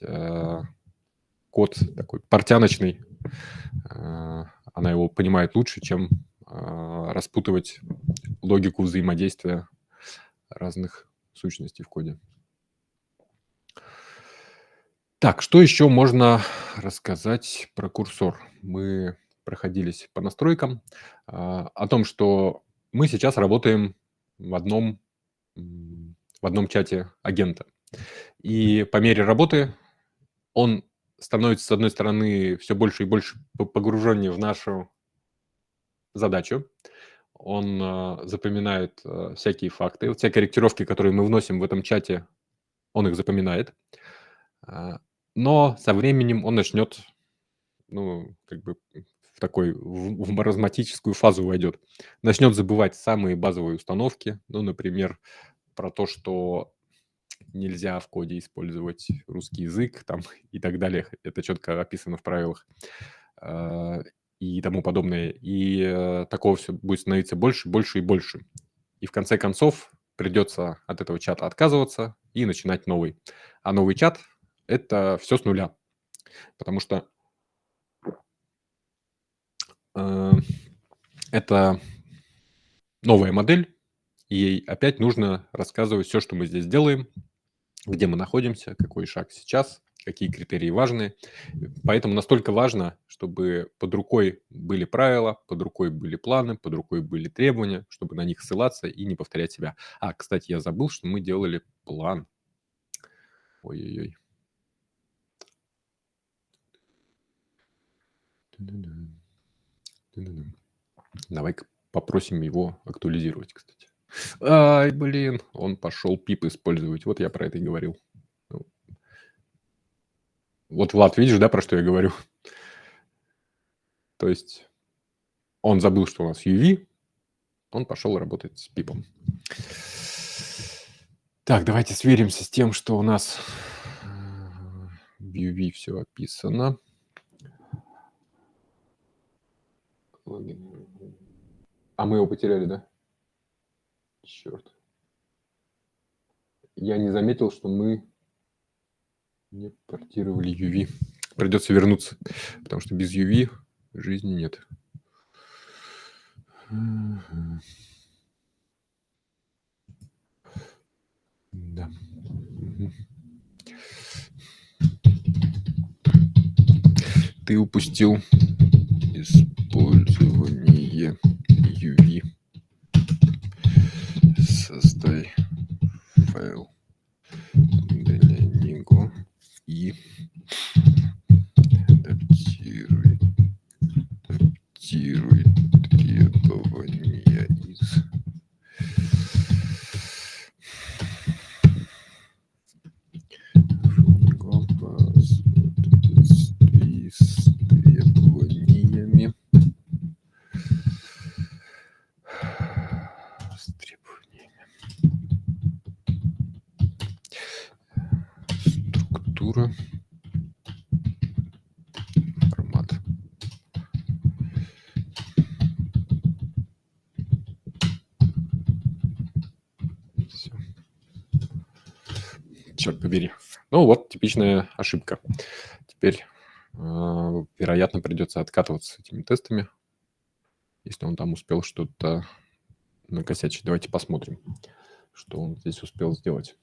A: код такой портяночный. Она его понимает лучше, чем распутывать логику взаимодействия разных сущностей в коде. Так, что еще можно рассказать про курсор? Мы проходились по настройкам о том, что мы сейчас работаем в одном чате агента. И по мере работы он становится, с одной стороны, все больше и больше погруженнее в нашу задачу. Он запоминает всякие факты. Вот все корректировки, которые мы вносим в этом чате, он их запоминает. Но со временем он начнет, ну, как бы в маразматическую фазу войдет. Начнет забывать самые базовые установки. Ну, например, про то, что нельзя в коде использовать русский язык там, и так далее. Это четко описано в правилах и тому подобное. И такого все будет становиться больше, больше и больше. И в конце концов придется от этого чата отказываться и начинать новый. А новый чат – это все с нуля. Потому что это новая модель, и ей опять нужно рассказывать все, что мы здесь делаем, где мы находимся, какой шаг сейчас, какие критерии важны. Поэтому настолько важно, чтобы под рукой были правила, под рукой были планы, под рукой были требования, чтобы на них ссылаться и не повторять себя. Кстати, я забыл, что мы делали план. Ой-ой-ой. Давай-ка попросим его актуализировать, кстати. Ай, блин, он пошел пип использовать. Вот я про это и говорил. Вот, Влад, видишь, да, про что я говорю? То есть он забыл, что у нас UV, он пошел работать с пипом. Так, давайте сверимся с тем, что у нас в UV все описано. А мы его потеряли, да? Черт. Я не заметил, что мы не портировали UV. Придется вернуться, потому что без UV жизни нет. Да. Ты упустил использование UV. Создай файл для него и адаптируй требования из с требованиями. Структура черт побери. Ну вот, типичная ошибка. Теперь, вероятно, придется откатываться с этими тестами, если он там успел что-то накосячить. Давайте посмотрим, что он здесь успел сделать.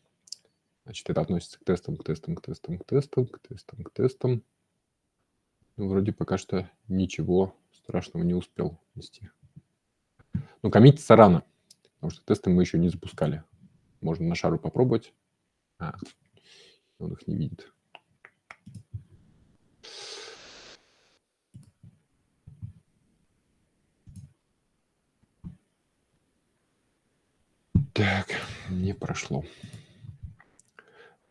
A: Значит, это относится к тестам, к тестам, к тестам, к тестам, к тестам, к тестам. Ну, вроде пока что ничего страшного не успел нести. Ну, коммититься рано, потому что тесты мы еще не запускали. Можно на шару попробовать. Он их не видит. Так, не прошло.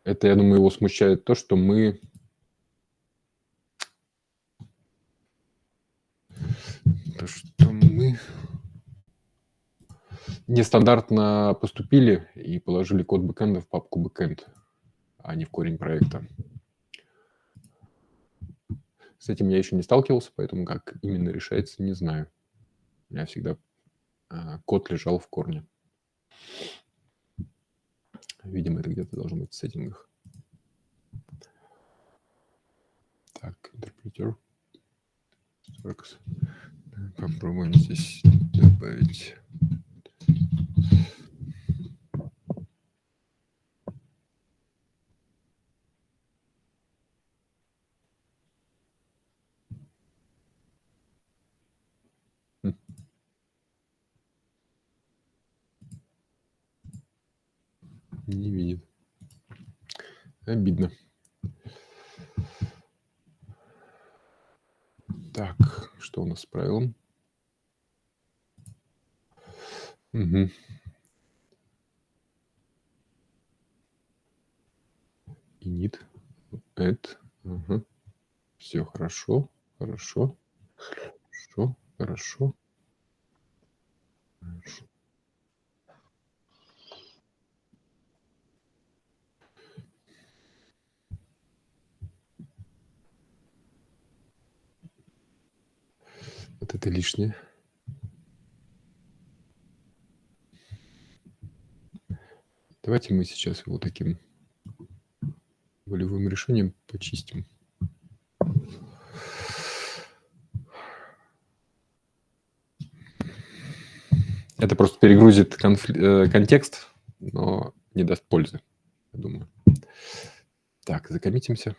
A: Это, я думаю, его смущает то, что мы... нестандартно поступили и положили код бэкэнда в папку бэкэнд, а не в корень проекта. С этим я еще не сталкивался, поэтому как именно решается, не знаю. У меня всегда код лежал в корне. Видимо, это где-то должно быть в сеттингах. Так, интерпретер. Попробуем здесь добавить. Не видит. Обидно. Так, что у нас с правилом? Угу. Init, add. Угу. Все хорошо, хорошо, хорошо, хорошо. Хорошо. Вот это лишнее. Давайте мы сейчас его таким волевым решением почистим. Это просто перегрузит контекст, но не даст пользы, я думаю. Так, закоммитимся.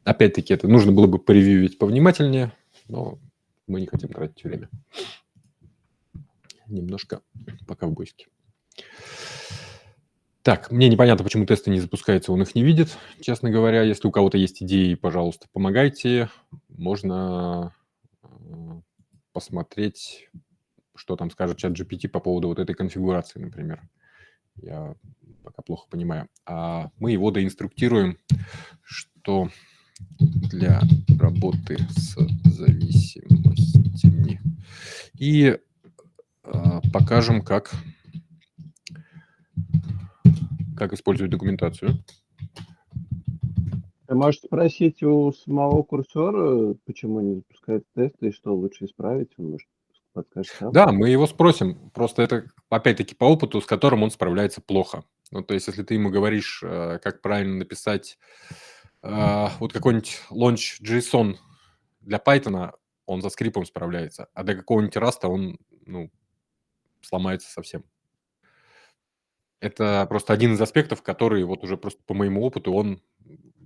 A: Опять-таки, это нужно было бы поревьюить повнимательнее, но мы не хотим тратить время. Немножко пока в бочке. Так, мне непонятно, почему тесты не запускаются, он их не видит, честно говоря. Если у кого-то есть идеи, пожалуйста, помогайте. Можно посмотреть, что там скажет чат GPT по поводу вот этой конфигурации, например. Я пока плохо понимаю. А мы его доинструктируем, что для работы с зависимостями. И покажем, как использовать документацию.
D: Ты можешь спросить у самого курсора, почему не запускает тесты и что лучше исправить? Он, может, подскажет сам.
A: Да, мы его спросим. Просто это, опять-таки, по опыту, с которым он справляется плохо. Ну, то есть, если ты ему говоришь, как правильно написать вот какой-нибудь launch.json для Python, он за скриптом справляется, а для какого-нибудь Rust он, сломается совсем. Это просто один из аспектов, который вот уже просто по моему опыту, в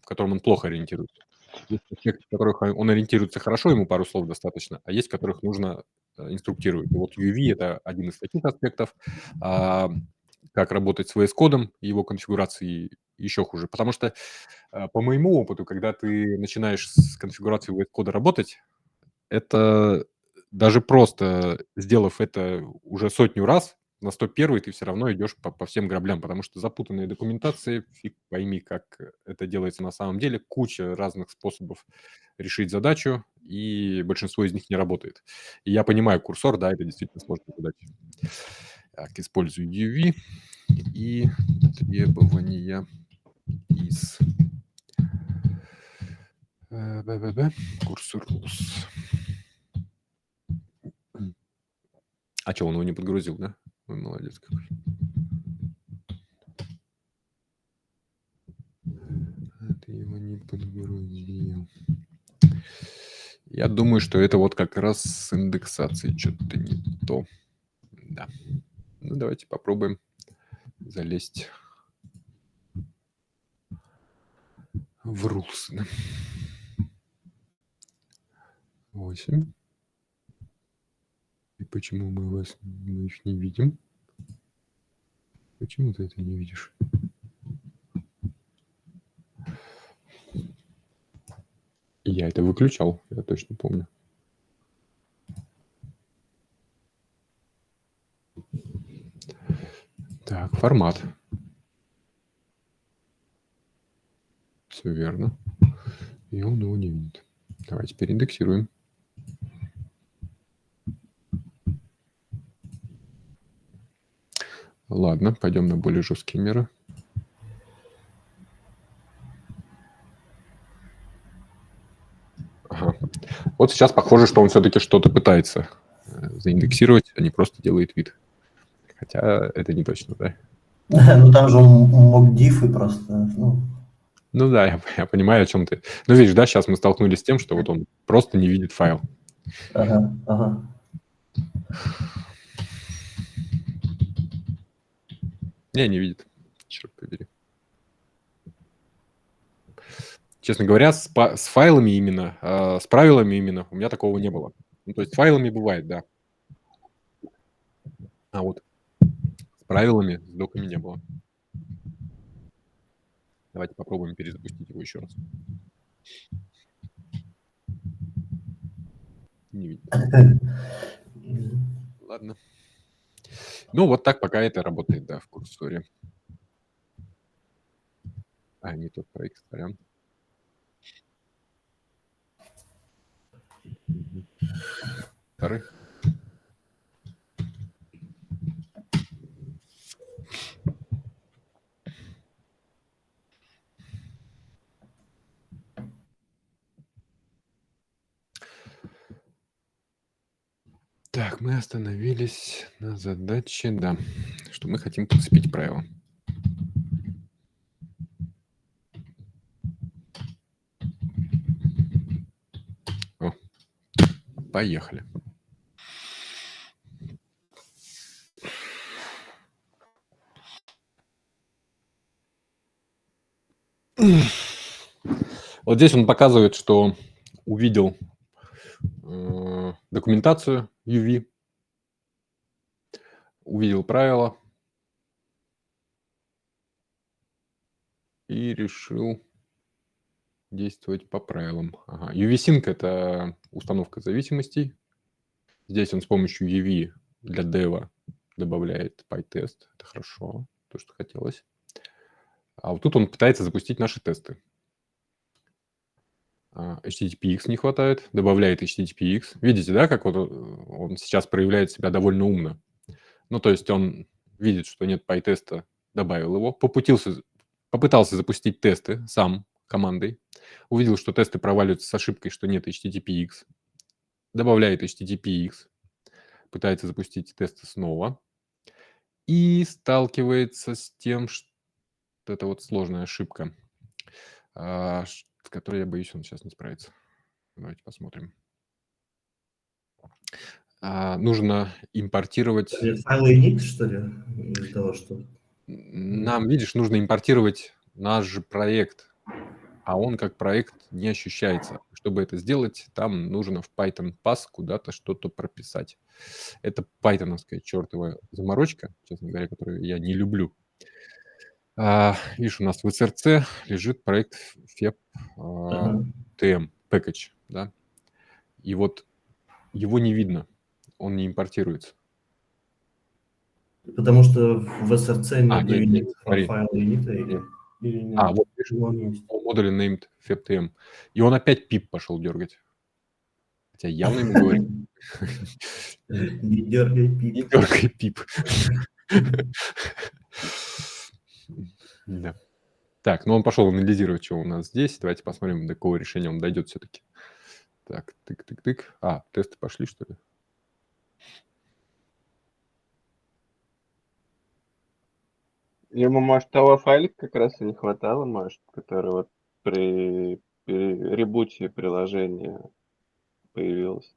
A: котором он плохо ориентируется. Есть аспекты, в которых он ориентируется хорошо, ему пару слов достаточно, а есть, в которых нужно инструктировать. И вот UV – это один из таких аспектов. Как работать с VS Code, его конфигурацией еще хуже. Потому что, по моему опыту, когда ты начинаешь с конфигурацией VS Code работать, это даже просто сделав это уже 100 раз, на 101 ты все равно идешь по всем граблям, потому что запутанные документации, фиг пойми, как это делается на самом деле, куча разных способов решить задачу, и большинство из них не работает. И я понимаю курсор, да, это действительно сложная задача. Так, использую UV и требования из курсор ус. А что, он его не подгрузил, да? Ой, молодец какой. Я думаю, что это вот как раз с индексацией что-то не то. Да. Ну, давайте попробуем залезть в rules. Да. 8. И почему мы их не видим? Почему ты это не видишь? Я это выключал, я точно помню. Так, формат. Все верно. И он его не видит. Давайте переиндексируем. Ладно, пойдем на более жесткие меры. Ага. Вот сейчас похоже, что он все-таки что-то пытается заиндексировать, а не просто делает вид. Хотя это не точно, да?
H: Ну там же мог дифы просто.
A: Ну да, я понимаю, о чем ты. Ну видишь, да, сейчас мы столкнулись с тем, что вот он просто не видит файл.
H: Ага.
A: Не видит. Черт побери. Честно говоря, с файлами именно, с правилами именно у меня такого не было. Ну, то есть с файлами бывает, да. А вот с правилами, с доками не было. Давайте попробуем перезапустить его еще раз. Не видит. Ладно. Ну, вот так пока это работает, да, в курсоре. Не тот проект, сорян. Второй. Так, мы остановились на задаче, да, что мы хотим подцепить правила. Поехали. Вот здесь он показывает, что увидел документацию UV, увидел правила и решил действовать по правилам. Ага. UV-Sync – это установка зависимостей. Здесь он с помощью UV для дева добавляет PyTest. Это хорошо, то, что хотелось. А вот тут он пытается запустить наши тесты. HTTPX не хватает, добавляет HTTPX. Видите, да, как вот он сейчас проявляет себя довольно умно. Ну, то есть он видит, что нет PyTest, добавил его, попытался запустить тесты сам командой, увидел, что тесты проваливаются с ошибкой, что нет HTTPX, добавляет HTTPX, пытается запустить тесты снова и сталкивается с тем, что это вот сложная ошибка, с которой, я боюсь, он сейчас не справится. Давайте посмотрим. Нужно импортировать...
F: Файлы init, что ли? Из-за того, что...
A: Нам, видишь, нужно импортировать наш же проект, а он как проект не ощущается. Чтобы это сделать, там нужно в Python pass куда-то что-то прописать. Это пайтоновская чертова заморочка, честно говоря, которую я не люблю. Видишь, у нас в SRC лежит проект FEP TM package, да? И вот его не видно, он не импортируется.
F: Потому что в SRC нет
A: смотри.
F: файла init или нет?
A: Вот видишь, модуль named FEPTM. И он опять пип пошел дергать. Хотя явно ему говорит.
F: Не дергай пип.
A: Не дергай пип. Да. Так, ну он пошел анализировать, что у нас здесь. Давайте посмотрим, до какого решения он дойдет все-таки. Так, тык-тык-тык. Тесты пошли, что ли?
D: Ему, может, того файлика как раз и не хватало, может, который вот при ребуте приложения появилось.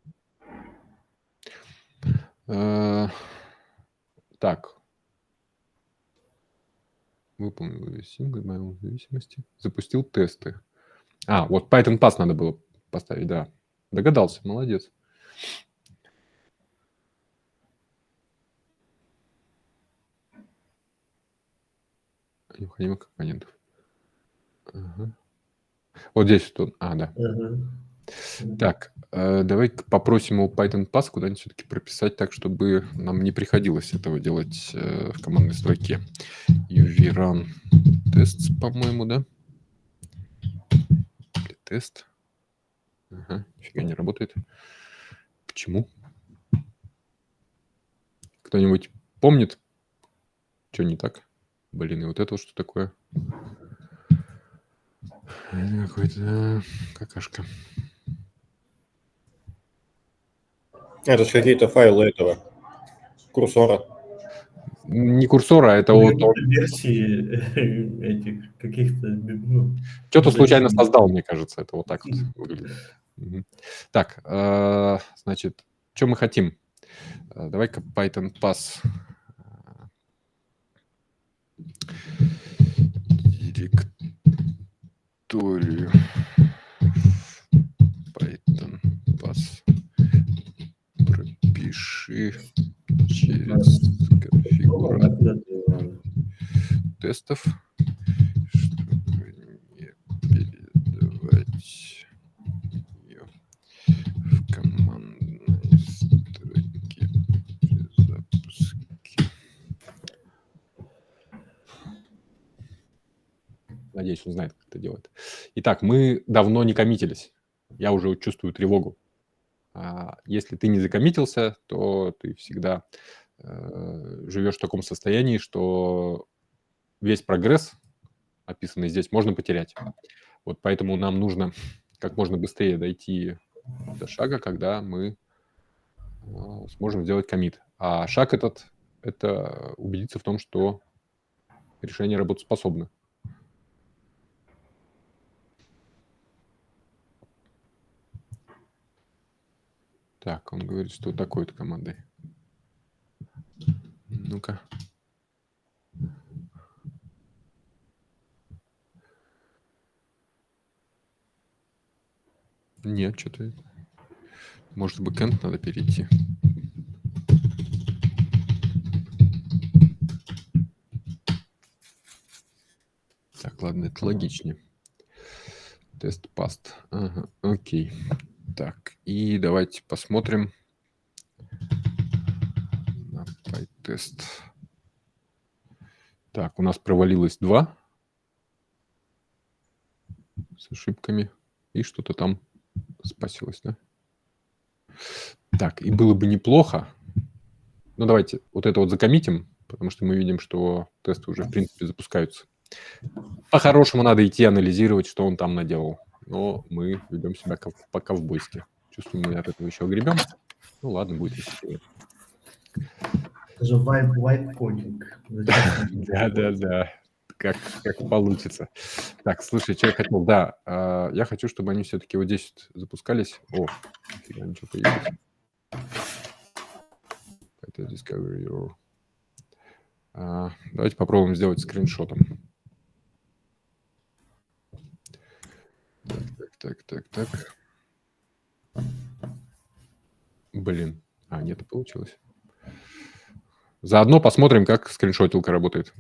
A: Так. Выполнил символ моей зависимости. Запустил тесты. Вот Python Pass надо было поставить, да. Догадался, молодец. Необходимых компонентов. Ага. Вот здесь вот он. Да. Так, давай попросим у Python Pass куда-нибудь все-таки прописать так, чтобы нам не приходилось этого делать в командной строке. UV run tests, по-моему, да? Тест. Ага, нифига не работает. Почему? Кто-нибудь помнит, что не так? Блин, и вот это вот что такое? Какой-то какашка.
C: Это же какие-то файлы этого курсора.
A: Не курсора, это
H: Ну,
A: вот он
H: какие-то версии этих каких-то, ну,
A: что-то случайно
H: значений.
A: создал, мне кажется. Это вот так вот выглядит. Мгм. Так, значит, что мы хотим? Давай-ка Python Pass. Директорию Python Pass пропиши через конфигурацию тестов, чтобы не передавать ее в командной строке при запуске. Надеюсь, он знает, как это делать. Итак, мы давно не коммитились. Я уже чувствую тревогу. Если ты не закоммитился, то ты всегда живешь в таком состоянии, что весь прогресс, описанный здесь, можно потерять. Вот поэтому нам нужно как можно быстрее дойти до шага, когда мы сможем сделать коммит. А шаг этот – это убедиться в том, что решение работоспособно. Так, он говорит, что такой-то командой. Ну-ка. Нет, что-то... Может, в бэкэнд надо перейти. Так, ладно, это логичнее. Тест паст. Ага, окей. Так, и давайте посмотрим на PyTest. Так, у нас провалилось 2 с ошибками, и что-то там спасилось, да? Так, и было бы неплохо. Ну, давайте вот это вот закоммитим, потому что мы видим, что тесты уже, в принципе, запускаются. По-хорошему надо идти анализировать, что он там наделал. Но мы ведем себя по-ковбойски. Чувствую, мы от этого еще огребем. Ну, ладно, будет веселее.
H: Это же вайп-кодинг.
A: Да. Как получится. Так, слушай, что я хотел? Да, я хочу, чтобы они все-таки вот здесь запускались. О, фига, ничего появилось. Это Discovery Your. Давайте попробуем сделать скриншотом. Так. Блин. Нет, получилось. Заодно посмотрим, как скриншотилка работает.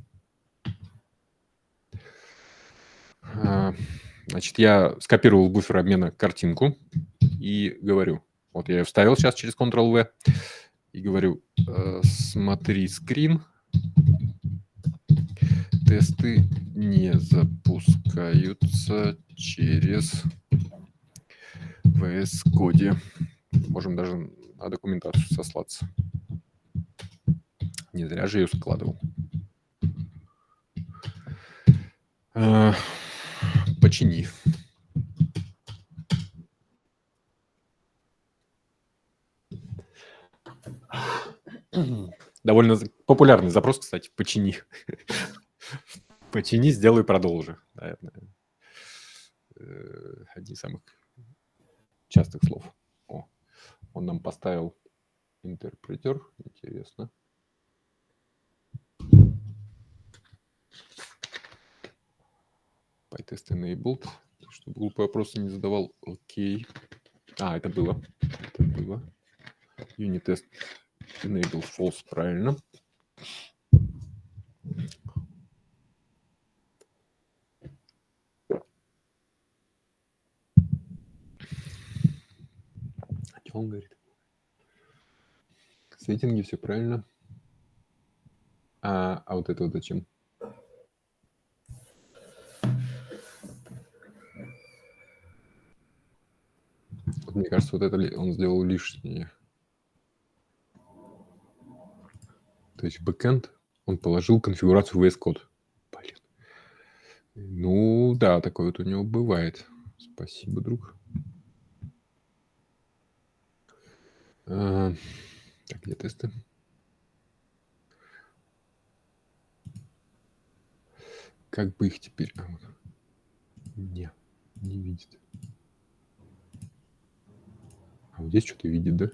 A: Значит, я скопировал в буфер обмена картинку и говорю, вот я ее вставил сейчас через Ctrl-V и говорю, смотри скрин, тесты не запускаются через VS Code. Можем даже на документацию сослаться. Не зря же ее складывал. Почини. Довольно популярный запрос, кстати. Почини. Почини, сделай, продолжи. Одни из самых частых слов. Он нам поставил интерпретер. Интересно. PyTest enabled. Чтобы глупые вопросы не задавал. Окей. Это было. Unit test enabled false. Правильно. Что он говорит? Сеттинги, все правильно. А вот это вот зачем? Вот мне кажется, вот это он сделал лишнее. То есть в бэкэнд он положил конфигурацию VS Code. Блин. Ну, да, такое вот у него бывает. Спасибо, друг. Так, где тесты? Как бы их теперь... Не видит. А вот здесь что-то видит, да?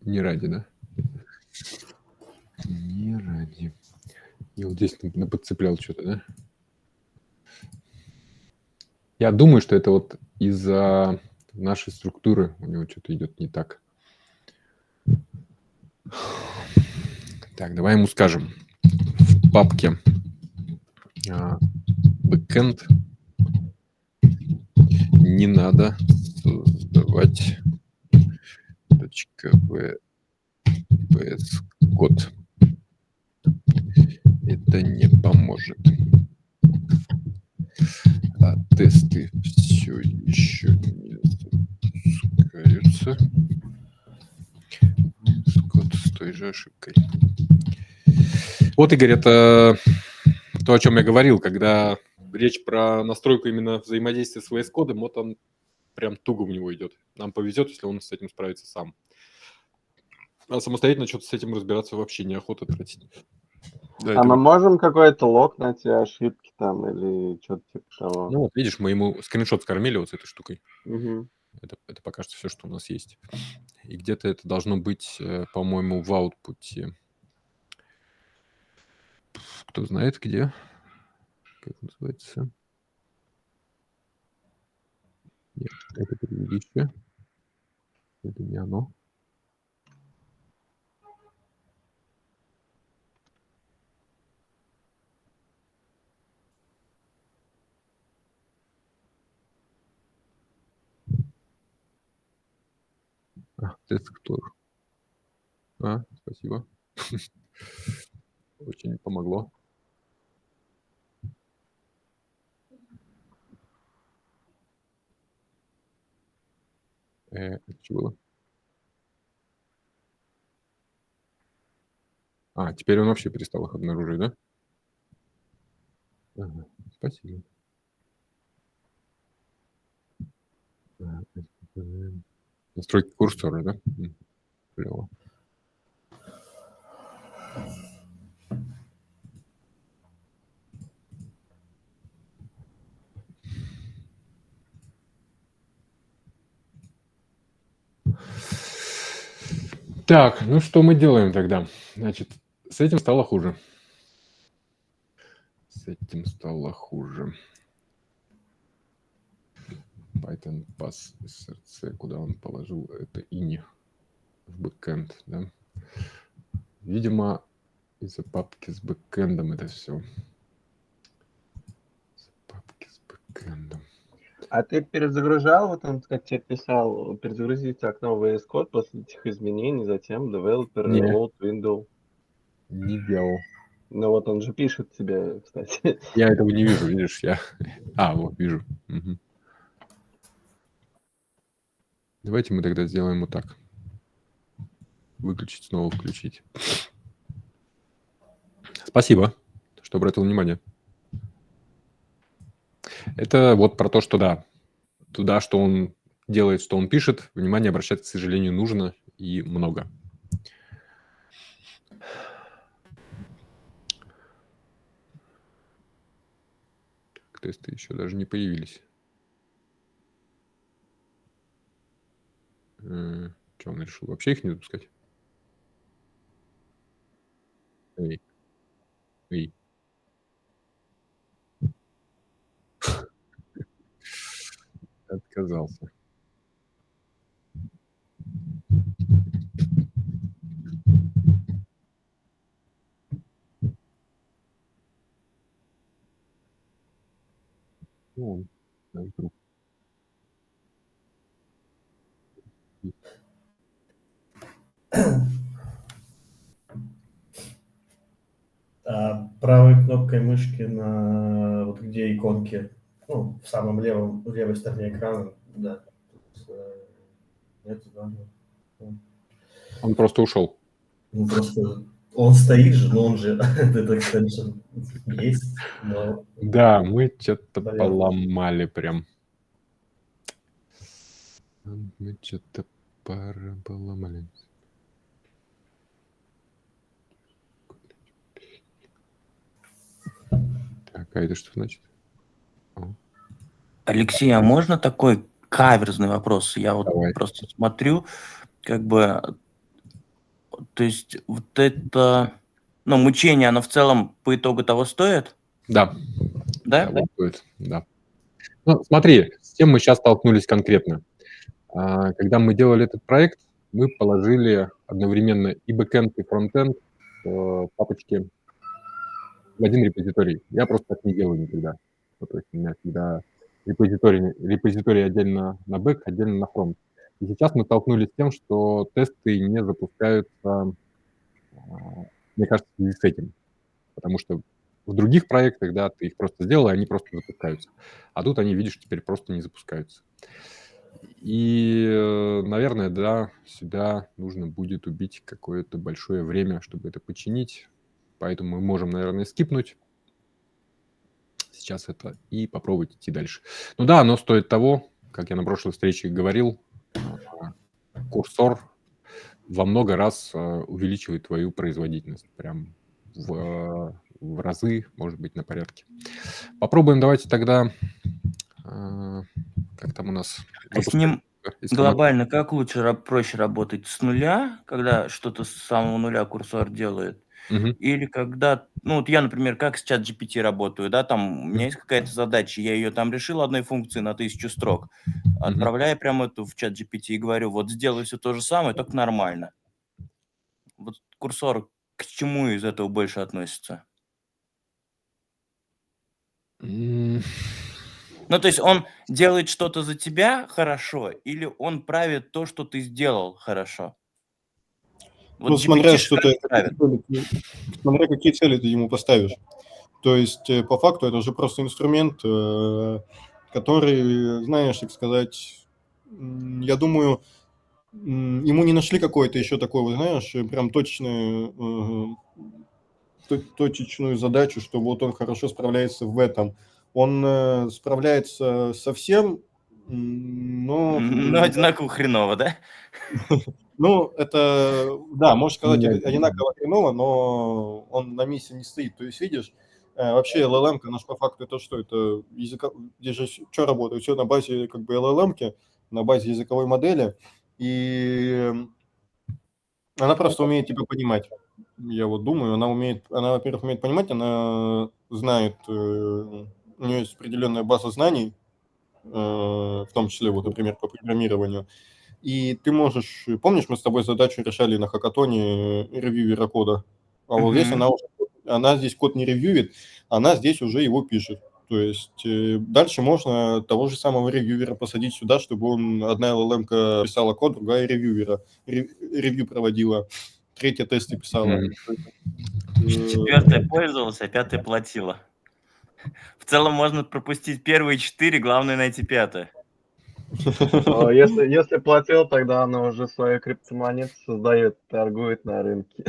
A: Не ради, да? Не ради. И вот здесь подцеплял что-то, да? Я думаю, что это вот из-за нашей структуры у него что-то идет не так. Так, давай ему скажем. В папке backend не надо создавать .vs код. Это не поможет. А тесты все еще не запускаются. Код с той же ошибкой. Вот, Игорь, это то, о чем я говорил, когда речь про настройку именно взаимодействия с VS кодом, вот он прям туго в него идет. Нам повезет, если он с этим справится сам. А самостоятельно что-то с этим разбираться вообще неохота тратить. Да,
D: мы можем какой-то лог найти ошибки там или что-то типа того?
A: Ну вот, видишь, мы ему скриншот скормили вот с этой штукой.
D: Угу.
A: Это пока что все, что у нас есть. И где-то это должно быть, по-моему, в аутпуте. Кто знает где? Как называется? Нет, это предыдущее. Это не оно. Тест-тур. Спасибо. Очень помогло. Это что было? Теперь он вообще перестал их обнаруживать, да? Спасибо. Настройки курсора, да? Клево. Так, ну что мы делаем тогда? Значит, с этим стало хуже. Python pass src, куда он положил это ini в бэкэнд, да? Видимо, из-за папки с бэкэндом это все. Папки с бэкэндом.
D: А ты перезагружал, вот он, как тебе писал, перезагрузить окно VS Code после этих изменений, затем Developer
A: Не.
D: Reload Window?
A: Не делал.
D: Ну вот он же пишет тебе, кстати.
A: Я этого не вижу, видишь, я... вот, вижу. Угу. Давайте мы тогда сделаем вот так. Выключить, снова включить. Спасибо, что обратил внимание. Это вот про то, что да, туда, что он делает, что он пишет. Внимание обращать, к сожалению, нужно и много. Тесты еще даже не появились. Что, он решил вообще их не запускать? Эй. Эй. Отказался. Ну, вдруг.
H: Правой кнопкой мышки на вот где иконки, ну, в самом в левой стороне экрана, да. Это, да.
A: Он просто ушел.
H: Ну, просто он стоит же, но он же, это экстеншн есть, но...
A: Да, мы что-то
H: Наверное.
A: поломали прям. Мы что-то поломали. Так, а это что значит?
B: Алексей, а можно такой каверзный вопрос? Я вот
A: Давай.
B: просто смотрю, как бы, то есть вот это, ну, мучение, оно в целом по итогу того стоит?
A: Да.
B: Да?
A: Того стоит, да. Ну, смотри, с чем мы сейчас столкнулись конкретно. Когда мы делали этот проект, мы положили одновременно и бэкэнд, и фронтенд папочки в один репозиторий. Я просто так не делаю никогда. Ну, то есть у меня всегда репозиторий отдельно на бэк, отдельно на фронт. И сейчас мы столкнулись с тем, что тесты не запускаются, мне кажется, в связи с этим. Потому что в других проектах, да, ты их просто сделал, и они просто запускаются. А тут они, видишь, теперь просто не запускаются. И, наверное, да, сюда нужно будет убить какое-то большое время, чтобы это починить. Поэтому мы можем, наверное, скипнуть сейчас это и попробовать идти дальше. Ну да, оно стоит того, как я на прошлой встрече говорил, курсор во много раз увеличивает твою производительность. Прям в разы, может быть, на порядке. Попробуем давайте тогда, как там у нас...
B: А с ним глобально как лучше, проще работать с нуля, когда что-то с самого нуля курсор делает? Или когда, ну вот я, например, как с ChatGPT работаю, да, там у меня есть какая-то задача, я ее там решил одной функции на 1000 строк, отправляю прямо эту в ChatGPT и говорю, вот сделай все то же самое, только нормально. Вот курсор к чему из этого больше относится? Ну, то есть он делает что-то за тебя хорошо, или он правит то, что ты сделал хорошо? Вот
C: Ну, смотря,
B: GPT
C: смотря какие цели ты ему поставишь. То есть, по факту, это же просто инструмент, который, знаешь, так сказать, я думаю, ему не нашли какой-то еще такой, вот, знаешь, прям точечную задачу, что вот он хорошо справляется в этом. Он справляется со всем, но...
B: Но одинаково хреново, да?
C: Ну, это, да, можно сказать, одинаково хреново, но он на месте не стоит. То есть, видишь, вообще LLM-ка наш по факту это что? Это здесь же что работает? Все на базе как бы LLM-ки, на базе языковой модели, и она просто умеет тебя понимать. Я вот думаю, она, во-первых, умеет понимать, она знает, у нее есть определенная база знаний, в том числе, вот, например, по программированию. И ты можешь... Помнишь, мы с тобой задачу решали на хакатоне ревьюера кода? А вот здесь она здесь код не ревьюет, она здесь уже его пишет. То есть дальше можно того же самого ревьюера посадить сюда, чтобы он одна LLM-ка писала код, другая ревью проводила, третья тесты писала.
B: Четвертая пользовалась, а пятая платила. В целом можно пропустить первые 4, главное найти пятое.
D: Если платил, тогда она уже свою криптомонету создает, торгует на рынке.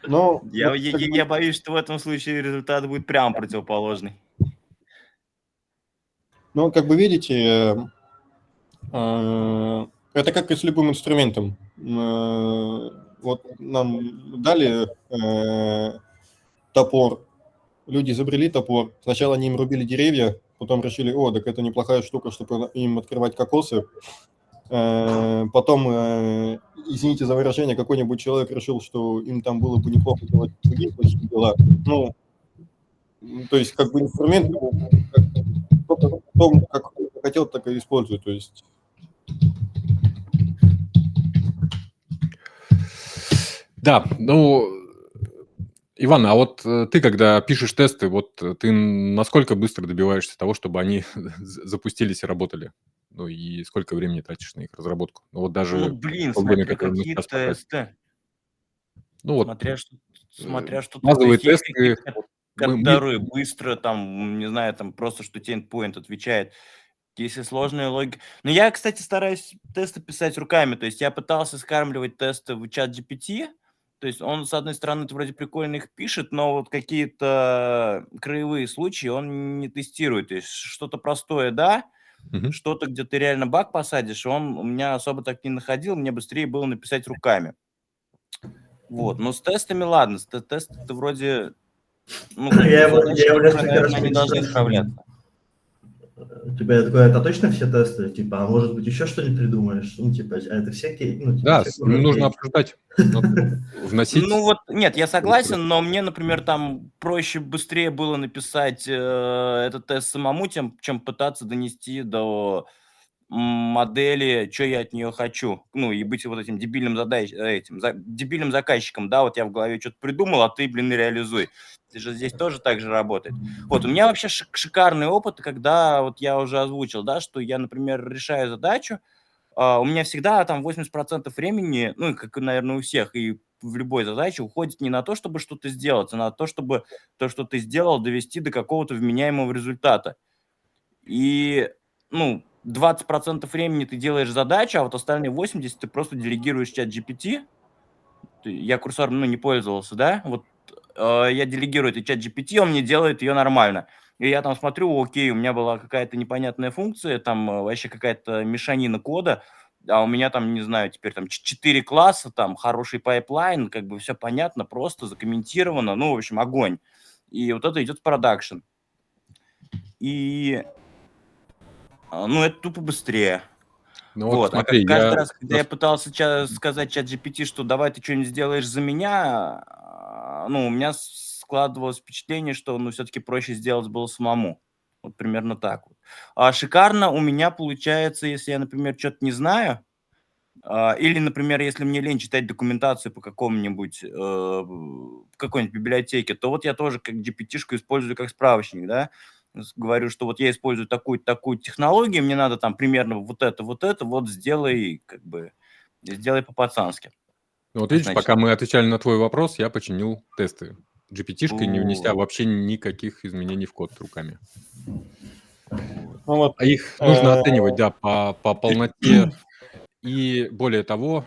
C: Но
B: я боюсь, что в этом случае результат будет прямо противоположный.
C: Ну, как бы видите, Это как и с любым инструментом. Вот нам дали топор, люди изобрели топор, сначала они им рубили деревья, потом решили, так это неплохая штука, чтобы им открывать кокосы. Потом, извините за выражение, какой-нибудь человек решил, что им там было бы неплохо делать другие плохие дела. Ну, то есть как бы инструмент, кто как хотел, так и использует. То есть
A: Да, ну, Иван, а вот ты, когда пишешь тесты, вот ты насколько быстро добиваешься того, чтобы они запустились и работали? Ну и сколько времени тратишь на их разработку? Ну вот
B: Ну,
A: даже
B: блин,
A: то время,
B: смотря
A: которое мы
B: какие
A: сейчас потратили.
B: тесты.
A: Ну вот
B: Смотря что ты... То
A: базовые
B: есть есть
A: тесты,
B: какие-то,
A: вот мы
B: которые быстро, там, не знаю, там просто, что тебе endpoint отвечает. Если сложная логика... Но я, кстати, стараюсь тесты писать руками. То есть я пытался скармливать тесты в чат GPT. То есть он, с одной стороны, вроде прикольно их пишет, но вот какие-то краевые случаи он не тестирует. То есть что-то простое, да,
A: Мгм.
B: что-то, где ты реально баг посадишь, он у меня особо так не находил. Мне быстрее было написать руками. Вот. Но с тестами, ладно, тесты вроде, ну, как
H: Я
B: бы
H: его
B: задачи, которые,
H: несколько раз
B: наверное, они должны
H: перечитал.
B: справляться.
H: У тебя такое, это точно все тесты? Типа, а может быть еще что-нибудь придумаешь? Ну, типа, а это все ну, типа,
A: Да,
H: все
A: с ними нужно
H: кейсы.
A: обсуждать, надо вносить.
B: Ну вот, нет, я согласен, но мне, например, там проще, быстрее было написать этот тест самому, чем пытаться донести до модели, что я от нее хочу. Ну, и быть вот этим дебильным дебильным заказчиком, да, вот я в голове что-то придумал, а ты, блин, и реализуй. Это же здесь тоже так же работает. Вот, у меня вообще шикарный опыт, когда вот я уже озвучил, да, что я, например, решаю задачу, у меня всегда там 80% времени, ну, как, наверное, у всех, и в любой задаче уходит не на то, чтобы что-то сделать, а на то, чтобы то, что ты сделал, довести до какого-то вменяемого результата. И, ну, 20% времени ты делаешь задачу, а вот остальные 80% ты просто делегируешь чат GPT. Я курсором, ну, не пользовался, да, вот я делегирую это чат GPT, он мне делает ее нормально. И я там смотрю, окей, у меня была какая-то непонятная функция, там вообще какая-то мешанина кода, а у меня там, не знаю, теперь там 4 класса, там хороший пайплайн, как бы все понятно, просто закомментировано, ну, в общем, огонь. И вот это идет в продакшн. И, ну, это тупо быстрее.
A: Ну вот
B: Вот, а
A: смотри,
B: каждый
A: я
B: раз, когда я пытался сказать чат GPT, что давай ты что-нибудь сделаешь за меня, ну, у меня складывалось впечатление, что, ну, все-таки проще сделать было самому. Вот примерно так вот. А шикарно у меня получается, если я, например, что-то не знаю, или, например, если мне лень читать документацию по какому-нибудь, какой-нибудь библиотеке, то вот я тоже как GPT-шку использую как справочник, да. Говорю, что вот я использую такую технологию, мне надо там примерно вот это, вот сделай, как бы, сделай по-пацански.
A: ну вот видишь,
B: Значит,
A: пока мы отвечали на твой вопрос, я починил тесты GPT-шкой, не внеся
B: вот,
A: вообще никаких изменений в код руками.
B: вот.
C: ну вот,
A: А их нужно оценивать, да, по полноте. И более того,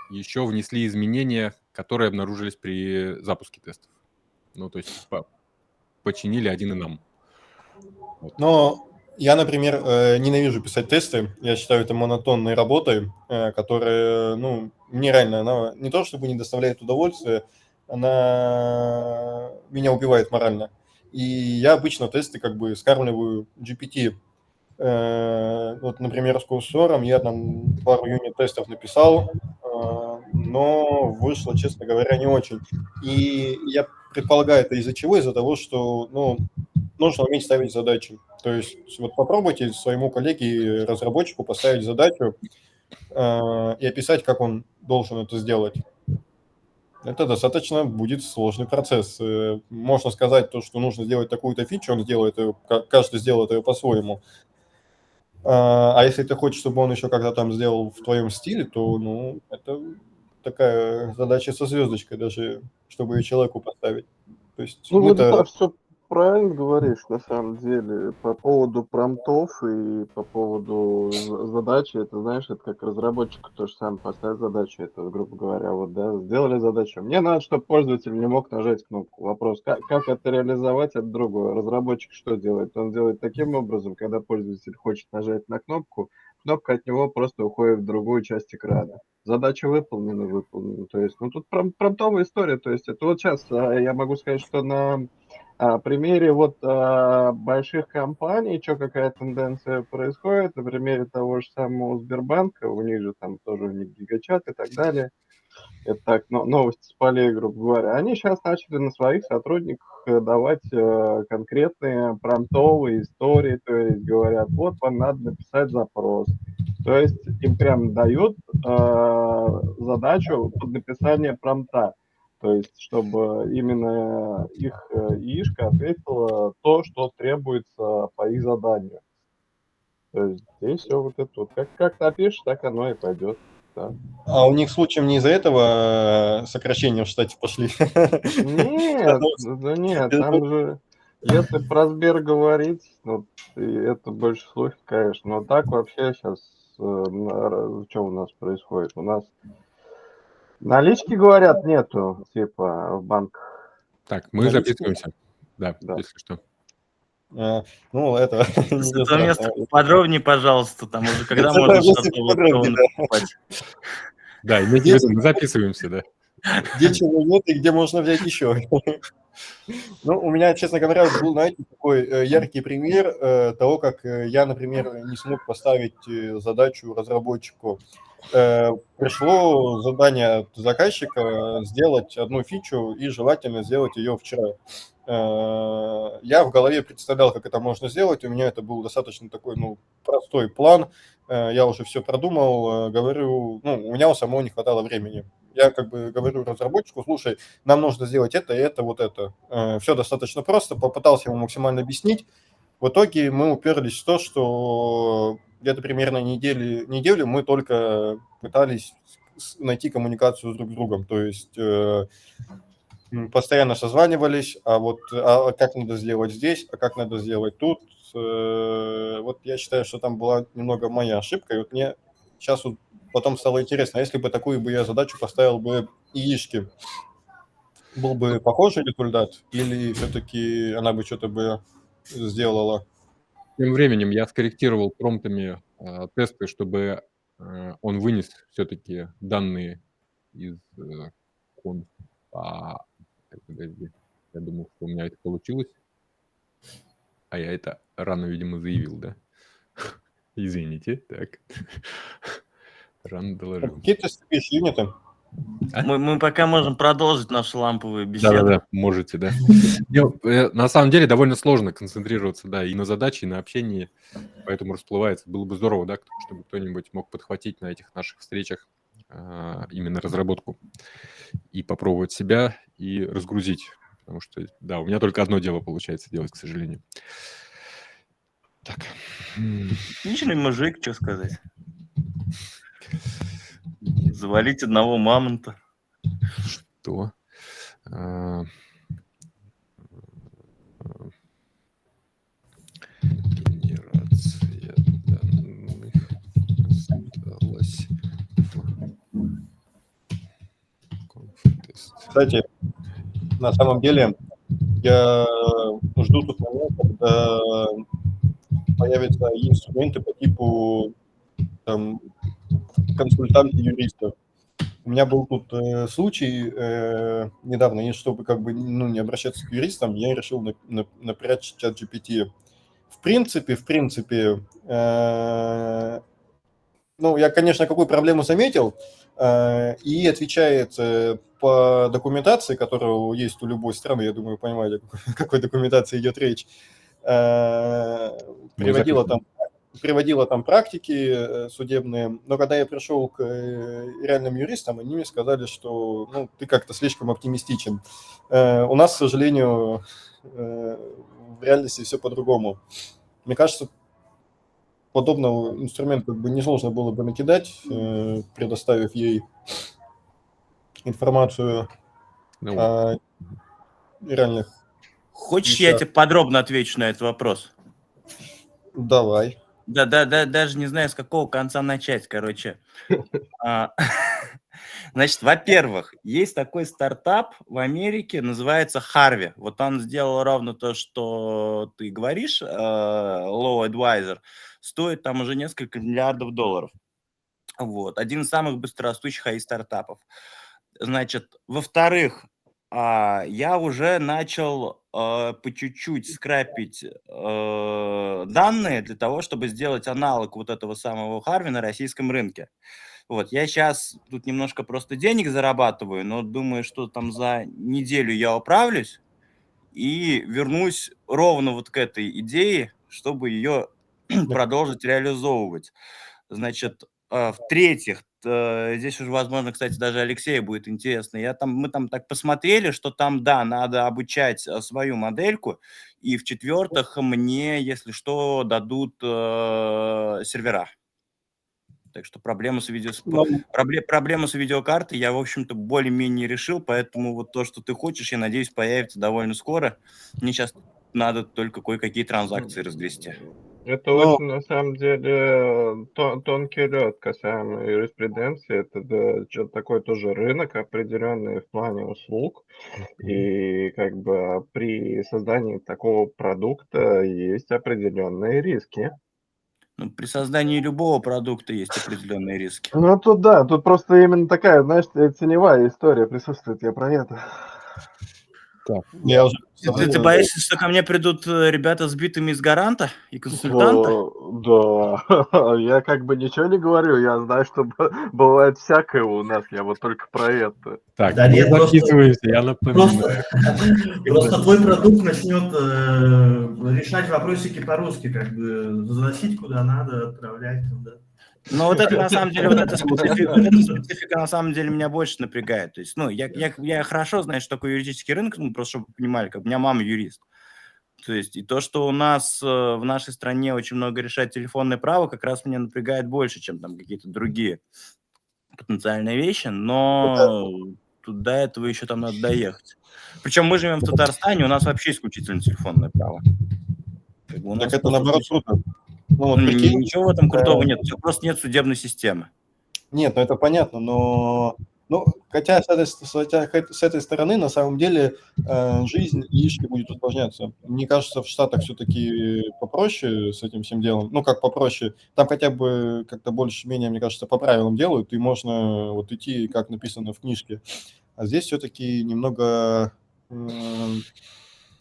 A: еще внесли изменения, которые обнаружились при запуске тестов. Ну, то есть починили один и нам. Вот.
C: но я, например, ненавижу писать тесты. Я считаю это монотонной работой, которая, ну, мне реально, она не то чтобы не доставляет удовольствия, она меня убивает морально. И я обычно тесты как бы скармливаю GPT. Вот, например, с курсором я там пару юнит-тестов написал, но вышло, честно говоря, не очень. И я предполагаю, это из-за чего? Из-за того, что, ну, нужно уметь ставить задачи. То есть вот попробуйте своему коллеге-разработчику поставить задачу и описать, как он должен это сделать. Это достаточно будет сложный процесс. Можно сказать то, что нужно сделать такую-то фичу, он сделает ее, каждый сделает ее по-своему. А если ты хочешь, чтобы он еще когда там сделал в твоем стиле, то, ну, это такая задача со звездочкой даже, чтобы ее человеку поставить. То есть
D: Ну, вот
C: мы-то...
D: да, все правильно говоришь, на самом деле. По поводу промптов и по поводу задачи, это, знаешь, это как разработчику то же самое, поставить задачу, это, грубо говоря, вот, да, сделали задачу. Мне надо, чтобы пользователь не мог нажать кнопку. Вопрос, как это реализовать, это другое. Разработчик что делает? Он делает таким образом, когда пользователь хочет нажать на кнопку, кнопка от него просто уходит в другую часть экрана. Задача выполнена. То есть, ну, тут промптовая история. То есть, это вот сейчас я могу сказать, что на примере вот больших компаний, что какая тенденция происходит, на примере того же самого Сбербанка, у них же там тоже у них гигачат и так далее. Это так, новости с полей, грубо говоря. Они сейчас начали на своих сотрудниках давать конкретные промптовые истории, то есть говорят, вот вам надо написать запрос. То есть им прям дают задачу под написание промпта. То есть, чтобы именно их яишка ответила то, что требуется по их заданию. То есть здесь все вот это вот. Как напишешь, так оно и пойдет. Да.
C: А у них случаем не из-за этого сокращения в штате пошли?
D: Нет, да нет, там же, если про Сбер говорить, ну, это больше слухи, конечно, но так вообще сейчас, что у нас происходит? У нас налички, говорят, нету, типа, в банках.
A: Так, мы записываемся. Да,
D: Да.
A: если что.
C: Ну, это...
B: С этого места подробнее, пожалуйста, там уже когда
C: Это
B: можно
C: если
B: что-то вот
C: подробнее, да.
B: наступать.
A: Да, имейте в виду, мы записываемся, да.
C: Где чего нет и где можно взять еще. Ну, у меня, честно говоря, был, знаете, такой яркий пример того, как я, например, не смог поставить задачу разработчику. Пришло задание от заказчика сделать одну фичу и желательно сделать ее вчера. Я в голове представлял, как это можно сделать. У меня это был достаточно такой, ну, простой план. Я уже все продумал, говорю, ну, у меня у самого не хватало времени. Я как бы говорю разработчику, слушай, нам нужно сделать это и это, вот это. Все достаточно просто, попытался ему максимально объяснить. В итоге мы уперлись в то, что где-то примерно неделю мы только пытались найти коммуникацию друг с другом. То есть постоянно созванивались, а как надо сделать здесь, а как надо сделать тут. Вот я считаю, что там была немного моя ошибка, и вот мне сейчас вот потом стало интересно, если бы такую бы я задачу поставил бы яички, был бы похожий результат, или все-таки она бы что-то бы сделала?
A: Тем временем я скорректировал промптами тесты, чтобы он вынес все-таки данные из конф. Подожди. Я думал, что у меня это получилось. А я это рано, видимо, заявил, да? Извините, так. Рано доложил.
C: Какие тесты есть, юниты?
B: Мы пока можем продолжить нашу ламповую беседу.
A: Да-да-да, можете, да. На самом деле довольно сложно концентрироваться, да, и на задаче, и на общении, поэтому расплывается. Было бы здорово, да, чтобы кто-нибудь мог подхватить на этих наших встречах именно разработку и попробовать себя, и разгрузить. Потому что, да, у меня только одно дело получается делать, к сожалению. Так.
B: Отличный мужик, что сказать. Завалить одного мамонта.
A: Что? Генерация данных осталась в конф-тест.
C: Кстати, на самом деле я жду тот момент, когда появятся инструменты по типу там, консультанта-юриста. У меня был тут случай недавно, и чтобы как бы не обращаться к юристам, я решил напрячь ChatGPT. В принципе, ну, я, конечно, какую проблему заметил, и отвечает по документации, которая есть у любой страны, я думаю, понимаете, о какой документации идет речь, приводила там практики судебные, но когда я пришел к реальным юристам, они мне сказали, что ну, ты как-то слишком оптимистичен. У нас, к сожалению, в реальности все по-другому. Мне кажется, подобного инструмента как бы несложно было бы накидать, предоставив ей информацию о реальных
B: Хочешь,
C: вещах.
B: я тебе подробно отвечу на этот вопрос?
C: Давай.
B: Да, даже не знаю, с какого конца начать, короче. Значит, во-первых, есть такой стартап в Америке, называется Harvey. Вот он сделал ровно то, что ты говоришь, Law Advisor. стоит там уже несколько миллиардов долларов. Вот. Один из самых быстрорастущих AI-стартапов. Значит, во-вторых, я уже начал по чуть-чуть скрапить данные для того, чтобы сделать аналог вот этого самого Харви на российском рынке. Вот, я сейчас тут немножко просто денег зарабатываю, но думаю, что там за неделю я управлюсь и вернусь ровно вот к этой идее, чтобы ее продолжить реализовывать. Значит, в-третьих, здесь уже, возможно, кстати, даже Алексею будет интересно. Мы там так посмотрели, что там, да, надо обучать свою модельку, и в-четвертых, мне, если что, дадут сервера. Так что проблему с видеокартой я, в общем-то, более-менее решил, поэтому вот то, что ты хочешь, я надеюсь, появится довольно скоро. Мне сейчас надо только кое-какие транзакции разгрести.
D: Это очень, на самом деле, тонкий лед касаемо юриспруденции. Это что-то такой тоже рынок определенный в плане услуг. И как бы при создании такого продукта есть определенные риски.
B: Ну, при создании любого продукта есть определенные риски.
D: Ну, тут да, тут просто именно такая, знаешь, теневая история присутствует, я про это.
A: Так,
C: Я уже
B: Ты боишься, что ко мне придут ребята с битами из гаранта и консультанта?
D: Да, я как бы ничего не говорю, я знаю, что бывает всякое у нас, я вот только про это.
A: так,
H: Да
A: мы
H: нет, просто-
A: записываемся, я напоминаю.
H: Просто твой продукт начнет решать вопросики по-русски, как бы заносить куда надо, отправлять туда.
B: Но вот это на самом деле, вот эта специфика на самом деле меня больше напрягает. То есть, ну, я хорошо знаю, что такое юридический рынок, ну, просто чтобы вы понимали, как у меня мама юрист. То есть, и то, что у нас в нашей стране очень много решает телефонное право, как раз меня напрягает больше, чем там какие-то другие потенциальные вещи, но тут до этого еще там надо доехать. Причем мы живем в Татарстане, у нас вообще исключительно телефонное право. Как бы у нас
C: Так это
B: просто
C: наоборот
B: исключительно-
C: круто. Ну вот прикинь,
B: Ничего в этом крутого нет, у тебя просто нет судебной системы.
C: нет, ну это понятно, но хотя с этой стороны на самом деле жизнь яички будет усложняться. Мне кажется, в Штатах все-таки попроще с этим всем делом. Ну, как попроще. Там хотя бы как-то больше-менее, мне кажется, по правилам делают, и можно вот идти, как написано в книжке. А здесь все-таки немного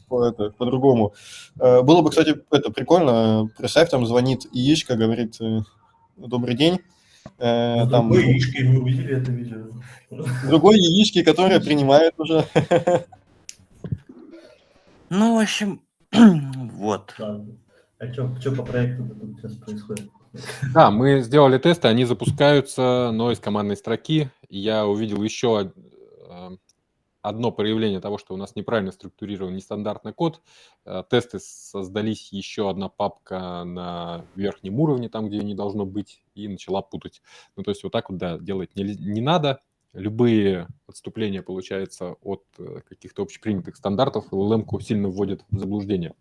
C: по-другому. Было бы, кстати, это прикольно. Представь, там звонит яичко, говорит: «Добрый день». Там
H: Другой яички, мы увидели это видео.
C: другой яички, которое принимает уже.
B: Ну, в общем, вот.
H: Ладно. А что по проекту тут сейчас происходит?
A: Да, мы сделали тесты, они запускаются, но из командной строки. Я увидел еще одно проявление того, что у нас неправильно структурирован нестандартный код. Тесты создались, еще одна папка на верхнем уровне, там, где не должно быть, и начала путать. Ну, то есть вот так вот, да, делать не надо. Любые отступления, получается, от каких-то общепринятых стандартов LLM-ку сильно вводят в заблуждение.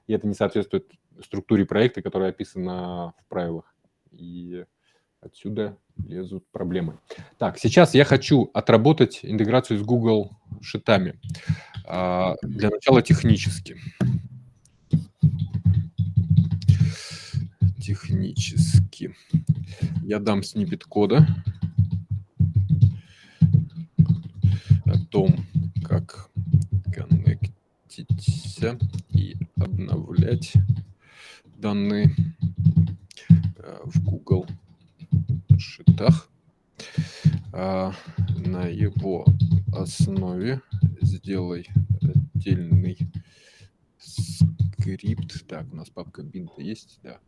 A: И это не соответствует структуре проекта, которая описана в правилах. И отсюда лезут проблемы. Так, сейчас я хочу отработать интеграцию с Google шитами. Для начала технически. Я дам сниппет кода о том, как коннектиться и обновлять данные в Google шитах. На его основе сделай отдельный скрипт. Так, у нас папка бинта есть, да.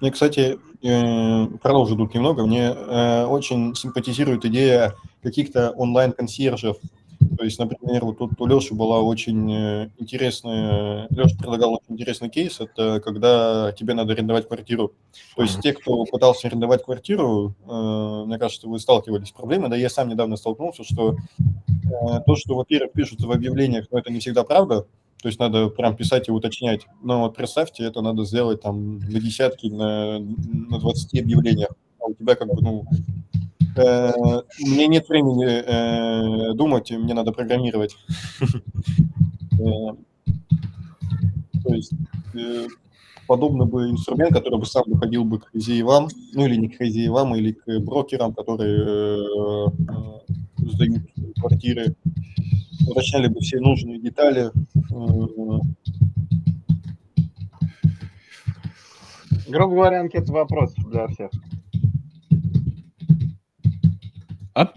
C: Мне, кстати, продолжу тут немного. Мне очень симпатизирует идея каких-то онлайн-консьержев. То есть, например, вот тут у Леши была очень интересная... Леша предлагал очень интересный кейс. Это когда тебе надо арендовать квартиру. То есть те, кто пытался арендовать квартиру, мне кажется, вы сталкивались с проблемой. Да, я сам недавно столкнулся, что то, что, во-первых, пишут в объявлениях, но это не всегда правда. То есть надо прям писать и уточнять. Но вот представьте, это надо сделать там на десятки, на 20 объявлениях. А у тебя как бы, ну... мне нет времени думать, мне надо программировать. То есть подобный бы инструмент, который бы сам выходил бы к хозяевам, ну или не к хозяевам, или к брокерам, которые сдают квартиры, уточняли бы все нужные детали.
D: Грубо говоря, анкета вопросов для всех.
A: А?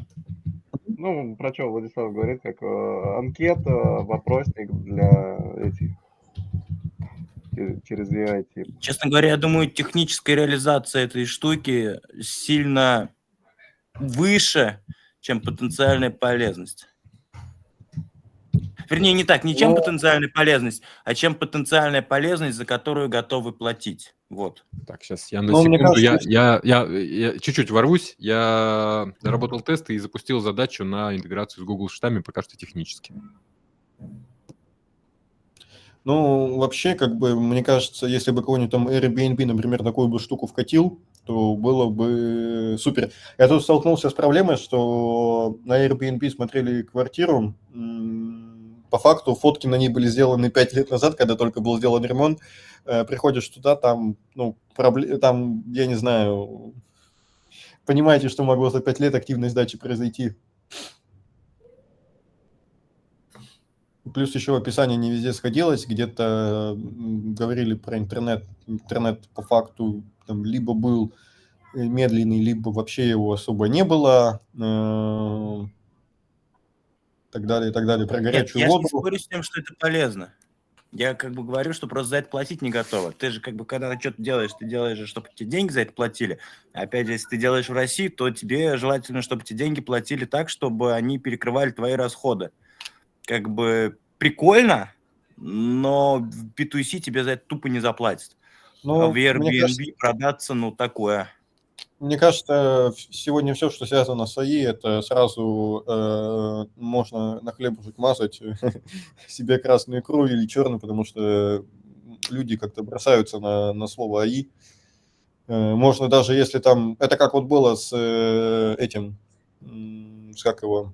D: Ну, про что Владислав говорит, как анкета, вопросник для этих, через VIT.
B: Честно говоря, я думаю, техническая реализация этой штуки сильно выше, чем потенциальная полезность. Вернее, не так, не чем потенциальная полезность, а чем потенциальная полезность, за которую готовы платить. Вот.
A: Так, сейчас я на
C: Ну, мне
A: секунду,
C: кажется,
A: я чуть-чуть ворвусь. Я доработал тесты и запустил задачу на интеграцию с Google Sheet'ами, пока что технически.
C: Ну, вообще, как бы, мне кажется, если бы какой-нибудь там Airbnb, например, такую бы штуку вкатил, то было бы супер. Я тут столкнулся с проблемой, что на Airbnb смотрели квартиру, по факту фотки на ней были сделаны 5 лет назад, когда только был сделан ремонт. Приходишь туда, там, ну, там, я не знаю, понимаете, что могло за 5 лет активной сдачи произойти. Плюс еще описание не везде сходилось, где-то говорили про интернет. Интернет по факту там либо был медленный, либо вообще его особо не было. Так далее, и так далее. Про горячую
B: Я же
C: воду.
B: не спорю с тем, что это полезно. Я как бы говорю, что просто за это платить не готова. Ты же как бы, когда ты что-то делаешь, ты делаешь же, чтобы тебе деньги за это платили. Опять же, если ты делаешь в России, то тебе желательно, чтобы тебе деньги платили так, чтобы они перекрывали твои расходы. Как бы прикольно, но в B2C тебе за это тупо не заплатят.
C: Ну,
B: А в
C: мне
B: Airbnb
C: кажется,
B: продаться, ну, такое.
C: Мне кажется, сегодня все, что связано с АИ, это сразу можно на хлебушек мазать себе красную икру или черную, потому что люди как-то бросаются на слово АИ. Можно даже, если там... Это как вот было с этим... Как его?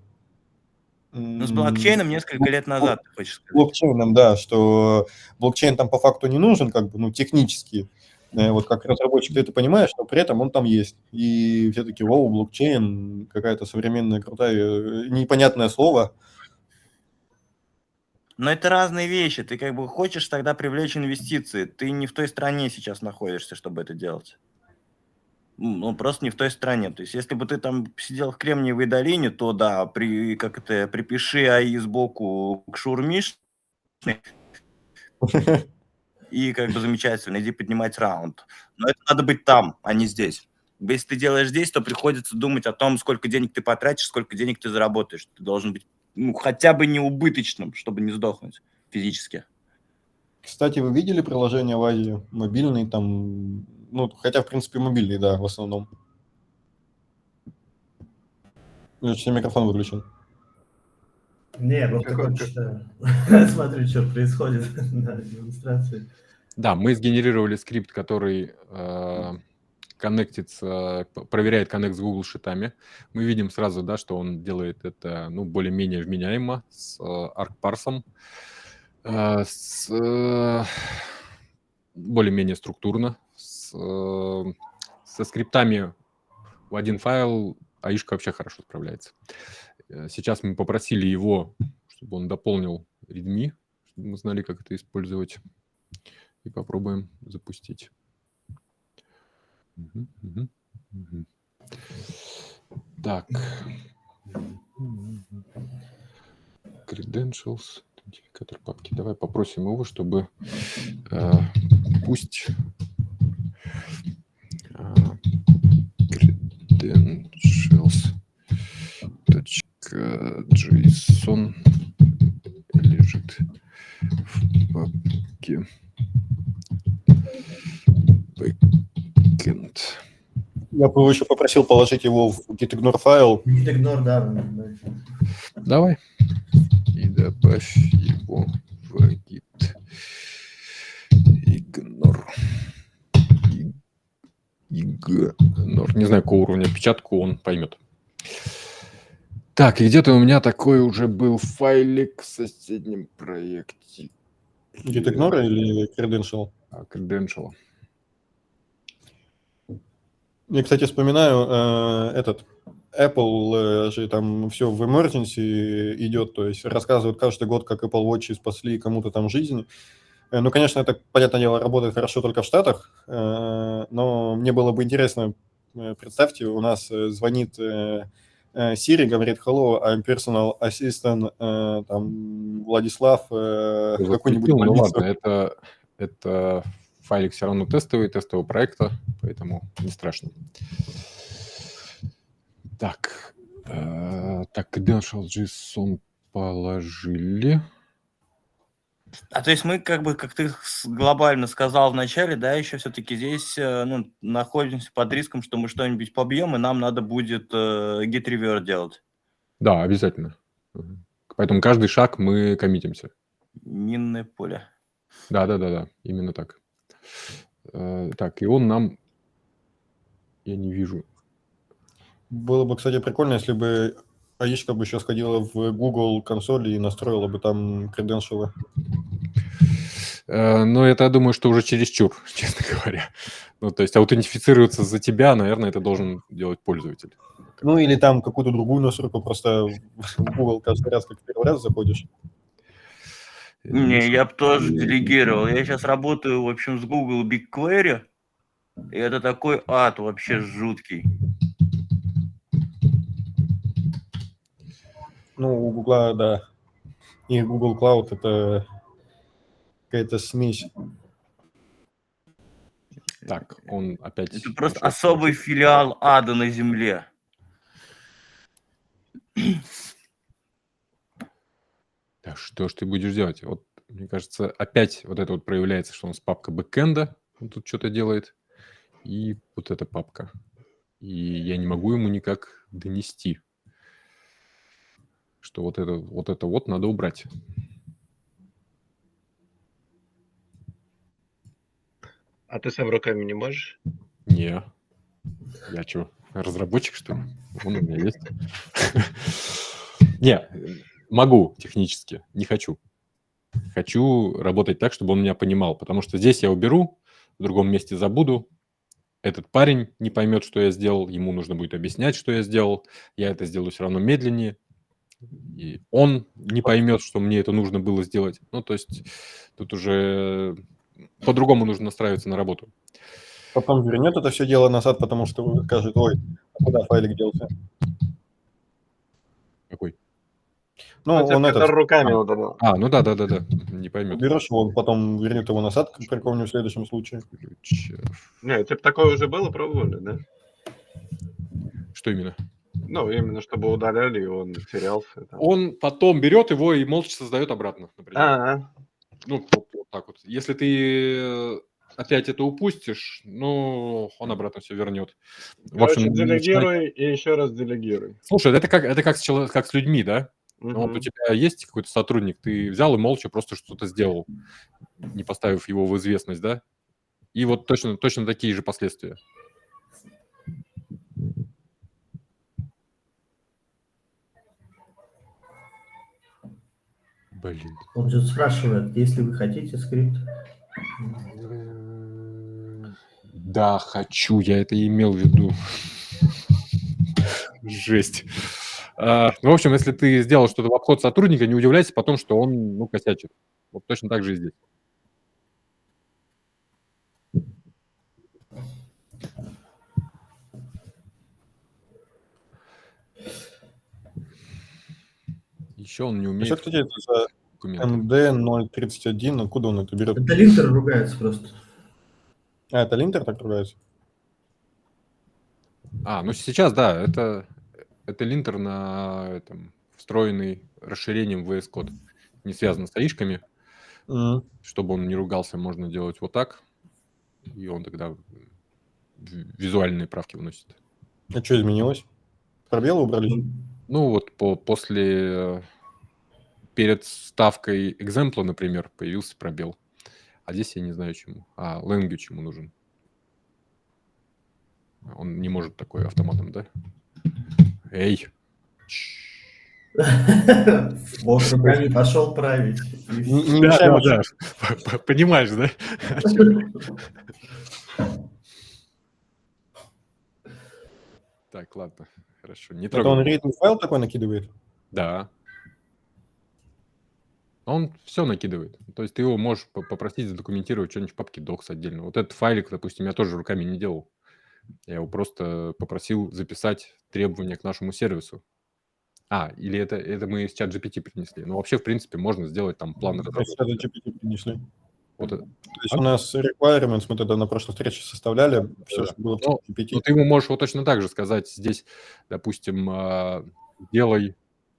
B: Ну, с блокчейном несколько лет назад, ты хочешь сказать.
C: Блокчейном, да, что блокчейн там по факту не нужен, как бы, ну, технически. Вот как разработчик ты это понимаешь, но при этом он там есть. И все таки вау, блокчейн, какая-то современная, крутая, непонятное слово.
B: Но это разные вещи. Ты как бы хочешь тогда привлечь инвестиции. Ты не в той стране сейчас находишься, чтобы это делать. Ну, просто не в той стране. То есть, если бы ты там сидел в Кремниевой долине, то да, припиши АИ сбоку к шаурмишной, и как бы замечательно, иди поднимать раунд. Но это надо быть там, а не здесь. Если ты делаешь здесь, то приходится думать о том, сколько денег ты потратишь, сколько денег ты заработаешь. Ты должен быть хотя бы не убыточным, чтобы не сдохнуть физически.
C: Кстати, вы видели приложение в Азии? Мобильный там, ну, хотя, в принципе, мобильный, да, в основном. У тебя микрофон выключен.
H: Не, я просто только читаю. Смотрю, что происходит на демонстрации.
A: Да, мы сгенерировали скрипт, который коннектится, проверяет коннект с Google Sheet'ами. Мы видим сразу, да, что он делает это, ну, более-менее вменяемо, с ArcPars'ом, более-менее структурно, со скриптами в один файл аишка вообще хорошо справляется. Сейчас мы попросили его, чтобы он дополнил readme, чтобы мы знали, как это использовать. И попробуем запустить. Так. Credentials, идентификатор папки. Давай попросим его, чтобы пусть credentials.json лежит в папке backend.
C: Я бы его еще попросил положить его в gitignore файл.
H: Gitignore, да.
A: Давай. И добавь его в gitignore. Ignore. Не знаю, какого уровня печатку он поймет. Так, и где-то у меня такой уже был файлик в соседнем проекте.
C: Gitignore или Credential?
A: credential.
C: Я, кстати, вспоминаю Apple же там все в emergency идет, то есть рассказывают каждый год, как Apple Watch спасли кому-то там жизнь. Ну, конечно, это, понятное дело, работает хорошо только в Штатах, но мне было бы интересно, представьте, у нас звонит Siri, говорит hello, I'm personal assistant, там, Владислав, в какой-нибудь
A: Ну
C: больнице.
A: ладно, это файлик все равно тестового проекта, поэтому не страшно. Так, credential JSON положили.
B: А то есть мы как ты глобально сказал в начале, да, еще все-таки здесь находимся под риском, что мы что-нибудь побьем, и нам надо будет git revert делать.
A: Да, обязательно. Поэтому каждый шаг мы коммитимся.
B: Минное поле.
A: Да, именно так. Так, и он нам... Я не вижу.
C: Было бы, кстати, прикольно, если бы АИшка бы еще сходила в Google консоль и настроила бы там креденшалы.
A: Но это, я думаю, что уже чересчур, честно говоря. Ну, то есть аутентифицироваться за тебя, наверное, это должен делать пользователь.
C: Ну, или там какую-то другую настройку, просто в Google каждый раз, как первый раз заходишь.
B: Не, я бы тоже делегировал. Я сейчас работаю, в общем, с Google BigQuery, и это такой ад вообще жуткий.
C: Ну, у Google, да. И Google Cloud — это какая-то смесь.
A: Так, он опять...
B: Это просто особый филиал ада на земле.
A: Так, что ж ты будешь делать? Вот, мне кажется, опять вот это вот проявляется, что у нас папка бэкэнда, он тут что-то делает, и вот эта папка. И я не могу ему никак донести, что вот это надо убрать.
I: А ты сам руками не можешь?
A: Не. Я что, разработчик, что ли? Он у меня есть. Не, могу технически, не хочу. Хочу работать так, чтобы он меня понимал, потому что здесь я уберу, в другом месте забуду. Этот парень не поймет, что я сделал, ему нужно будет объяснять, что я сделал. Я это сделаю все равно медленнее. И он не поймет, что мне это нужно было сделать. Ну, то есть тут уже по-другому нужно настраиваться на работу.
C: Потом вернет это все дело назад, потому что скажет: ой, а куда файлик делся?
A: Какой?
C: Ну,
I: Он
C: он
I: это руками удалил.
A: Ну да, не поймет.
C: Уберешь его, он потом вернет его назад при каком-нибудь следующем случае.
I: Не, типа такое уже было, пробовали, да?
A: Что именно?
I: Ну, именно чтобы удаляли, и он терялся. Там.
A: Он потом берет его и молча создает обратно, например. Ну, вот так вот. Если ты опять это упустишь, ну, он обратно все вернет. В общем,
I: делегируй и еще раз делегируй.
A: Слушай, это как с людьми, да? Ну, вот у тебя есть какой-то сотрудник, ты взял и молча просто что-то сделал, не поставив его в известность, да? И вот точно такие же последствия. Блин.
H: Он же спрашивает, если вы хотите скрипт.
A: Да, хочу, я это имел в виду. Жесть. Ну, в общем, если ты сделал что-то в обход сотрудника, не удивляйся потом, что он, косячит. Вот точно так же и здесь. Еще он не умеет...
C: Что, кстати, это за MD031? Откуда он это берет?
H: Это линтер ругается просто.
C: А, это линтер так ругается?
A: Ну сейчас, да, это линтер на этом, встроенный расширением VS Code. Не связано с аишками. Чтобы он не ругался, можно делать вот так. И он тогда визуальные правки вносит.
C: А что изменилось? Пробелы убрались?
A: Ну, вот после... Перед ставкой экземпла, например, появился пробел. А здесь я не знаю, чему. Language ему нужен. Он не может такой автоматом, да? Эй!
H: Вот руками пошел править. И всё.
C: Не
A: Да,
C: мешаем
A: да, да. Понимаешь, да? О чём я? Так, ладно, хорошо. Не
C: Это он
A: трогай.
C: readme файл такой накидывает?
A: Да. Он все накидывает. То есть ты его можешь попросить задокументировать что-нибудь в папке docs отдельно. Вот этот файлик, допустим, я тоже руками не делал. Я его просто попросил записать требования к нашему сервису. Или это мы из ChatGPT принесли. Ну, вообще, в принципе, можно сделать там план
C: То есть
A: разработки.
C: это GPT принесли.
A: Вот это.
C: То есть у нас requirements мы тогда на прошлой встрече составляли, все,
A: Да.
C: что было в
A: Но
C: GPT.
A: ты ему можешь вот точно так же сказать здесь, допустим, делай,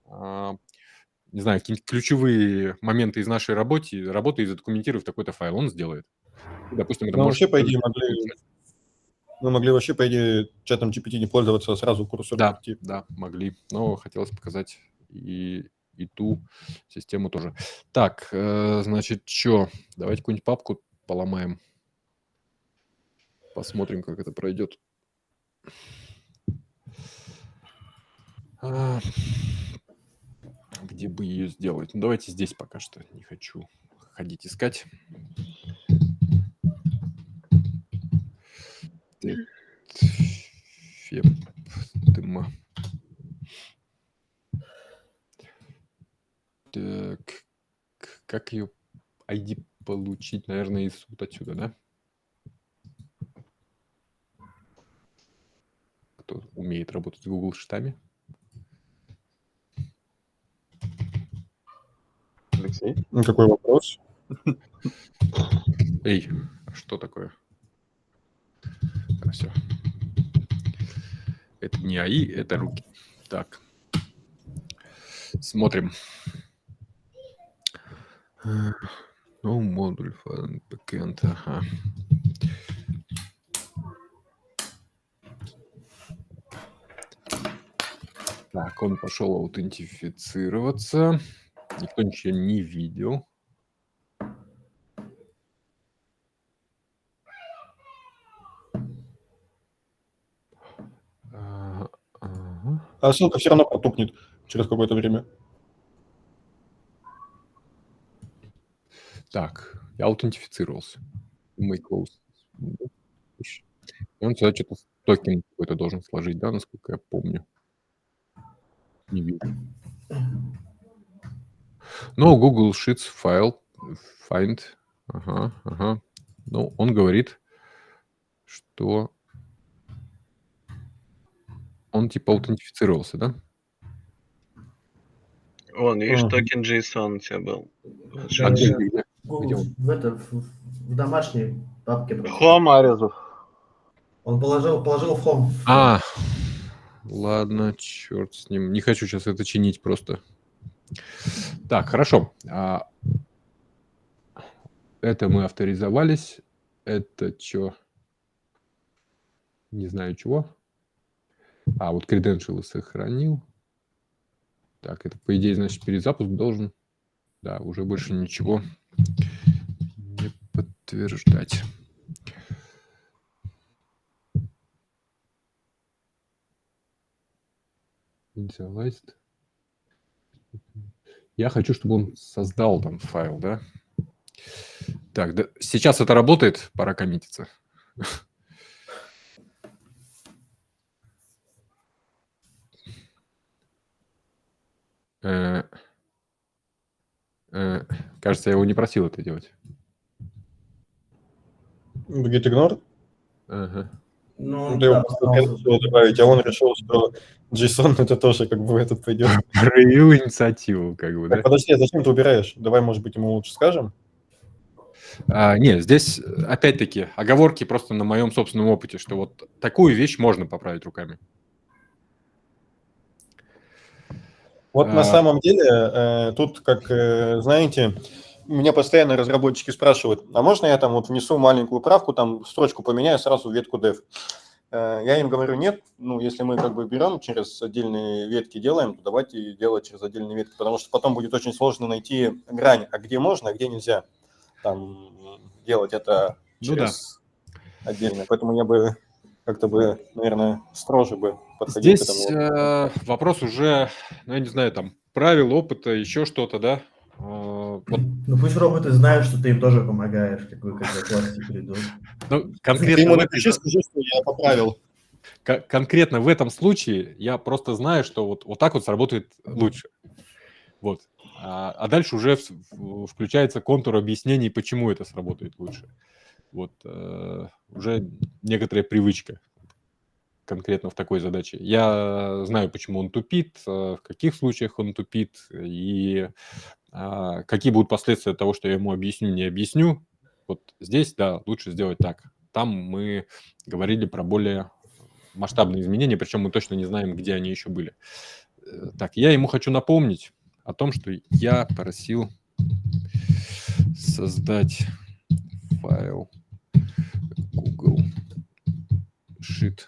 A: не знаю, какие-нибудь ключевые моменты из нашей работы и задокументируй в такой-то файл. Он сделает. И, допустим, это
C: Ну,
A: может...
C: вообще, по идее, мы могли вообще, по идее, чатом GPT не пользоваться, а сразу курсор
A: Да,
C: ввести.
A: да, могли. Но хотелось показать и ту систему тоже. Так, значит, что? Давайте какую-нибудь папку поломаем. Посмотрим, как это пройдет. Где бы ее сделать? Ну, давайте здесь пока что. Не хочу ходить искать. Фептема. Так, как ее ID получить? Наверное, из вот отсюда, да? Кто умеет работать с Google шитами?
I: Алексей?
C: Какой вопрос?
A: Эй, что такое? Все. Это не АИ, это руки. Так. Смотрим. Ну, модуль backend, ага. Так, он пошел аутентифицироваться. Никто ничего не видел. Ага.
C: А ссылка все равно протухнет через какое-то время.
A: Так, я аутентифицировался. Make close. Он сюда что-то токен какой-то должен сложить, да, насколько я помню. Не вижу. No, Google Sheets файл. Find. Ага. Ну, он говорит, что он типа аутентифицировался, да?
I: Вон, видишь, токен JSON у тебя был.
A: А где
H: Google
A: он?
H: в домашней папке просто.
I: Хом Аризов.
H: Он положил в Home.
A: Ладно, черт с ним. Не хочу сейчас это чинить просто. Так, хорошо. Это мы авторизовались. Это что? Не знаю чего. Вот credentials сохранил. Так, это, по идее, значит, перезапуск должен. Да, уже больше ничего не подтверждать. Initialized. Я хочу, чтобы он создал там файл, да? Так, да, сейчас это работает, пора коммититься. Кажется, я его не просил это делать.
C: Get ignore?
A: Ага.
H: Ну,
C: Ты его просто хотел добавить, а он решил, что JSON это тоже как бы этот пойдет.
A: Проявил инициативу, как бы, да?
C: Подожди, а зачем ты убираешь? Давай, может быть, ему лучше скажем.
A: Нет, здесь, опять-таки, оговорки просто на моем собственном опыте, что вот такую вещь можно поправить руками.
C: Вот на самом деле, тут, как знаете, меня постоянно разработчики спрашивают, а можно я там вот внесу маленькую правку, там строчку поменяю сразу в ветку dev? Я им говорю, нет, если мы как бы берем через отдельные ветки делаем, то давайте делать через отдельные ветки, потому что потом будет очень сложно найти грань, а где можно, а где нельзя там делать это через отдельно. Поэтому я бы как-то бы, наверное, строже бы подходил к этому.
A: Здесь вопрос уже, ну, я не знаю, там, правил, опыта, еще что-то, да? Вот,
H: Ну пусть роботы знают, что ты им тоже помогаешь, как вы когда к власти придут.
A: ну,
C: Ты
A: конкретно
C: ему
A: в этой
C: напиши, скажи, что я поправил.
A: конкретно в этом случае я просто знаю, что вот так вот сработает лучше. Вот. А дальше уже включается контур объяснений, почему это сработает лучше. Вот. Уже некоторая привычка конкретно в такой задаче. Я знаю, почему он тупит, в каких случаях он тупит, и какие будут последствия того, что я ему объясню, не объясню. Вот здесь, да, лучше сделать так. Там мы говорили про более масштабные изменения, причем мы точно не знаем, где они еще были. Так, я ему хочу напомнить о том, что я просил создать файл Google Sheet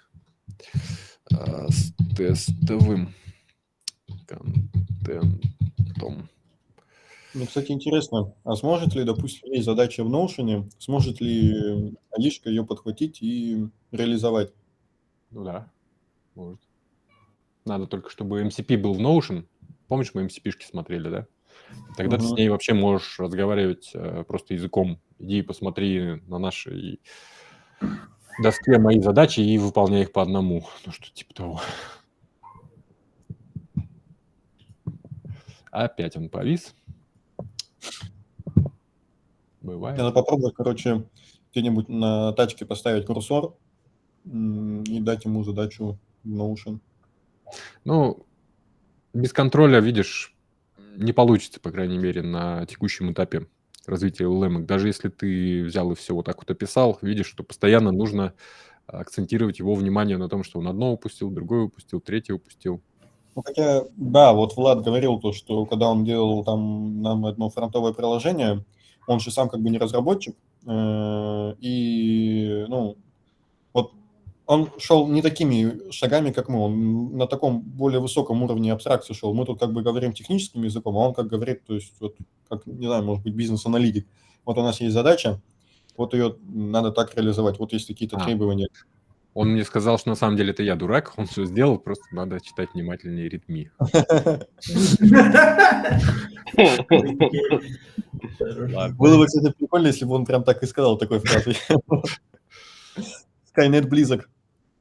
A: с тестовым контентом.
C: Мне, кстати, интересно, а сможет ли, допустим, есть задача в Notion, сможет ли аишка ее подхватить и реализовать?
A: Ну да, может. Надо только, чтобы MCP был в Notion. Помнишь, мы MCP-шки смотрели, да? Тогда ты с ней вообще можешь разговаривать просто языком. Иди и посмотри на нашей доске мои задачи и выполняй их по одному. Ну, что типа того. Опять он повис. Бывает.
C: Надо попробовать, короче, где-нибудь на тачке поставить курсор и дать ему задачу в Notion.
A: Ну, без контроля, видишь, не получится, по крайней мере, на текущем этапе развития LLM. Даже если ты взял и все вот так вот описал, видишь, что постоянно нужно акцентировать его внимание на том, что он одно упустил, другое упустил, третье упустил.
C: Ну, хотя, да, вот Влад говорил то, что когда он делал там нам одно фронтовое приложение, он же сам как бы не разработчик, и, ну, вот он шел не такими шагами, как мы, он на таком более высоком уровне абстракции шел. Мы тут как бы говорим техническим языком, а он как говорит, то есть, вот, как, не знаю, может быть, бизнес-аналитик. Вот у нас есть задача, вот ее надо так реализовать, вот есть какие-то требования.
A: Он мне сказал, что на самом деле это я дурак, он все сделал, просто надо читать внимательнее ритми.
C: Было бы, кстати, прикольно, если бы он прям так и сказал такой фразой. Skynet близок.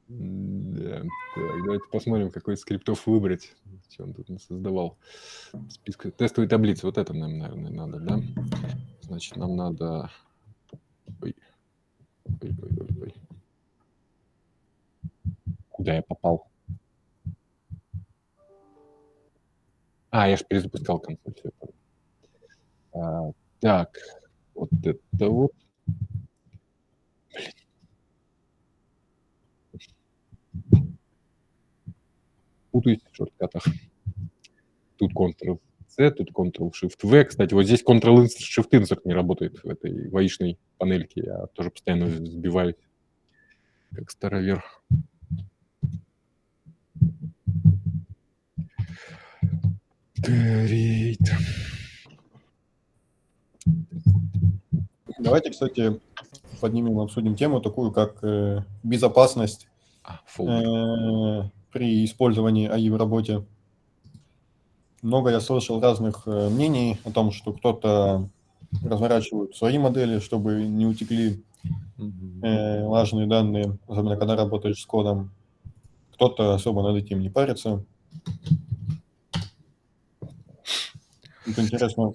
A: Да. Так, давайте посмотрим, какой из скриптов выбрать. Что он тут создавал. Список тестовой таблицы. Вот это нам, наверное, надо, да? Значит, нам надо... Ой. Куда я попал? Я же перезапускал консоль. Всё, понял. Так, вот это вот. Путаюсь в шорткатах. Тут Ctrl-C, тут Ctrl-Shift-V. Кстати, вот здесь Ctrl-Shift-Insert не работает в этой воишной панельке. Я тоже постоянно сбиваюсь, как старовер. Great.
C: Давайте, кстати, поднимем, обсудим тему такую, как безопасность при использовании АИ в работе. Много я слышал разных мнений о том, что кто-то разворачивает свои модели, чтобы не утекли важные данные, особенно когда работаешь с кодом. Кто-то особо над этим не парится. Это интересно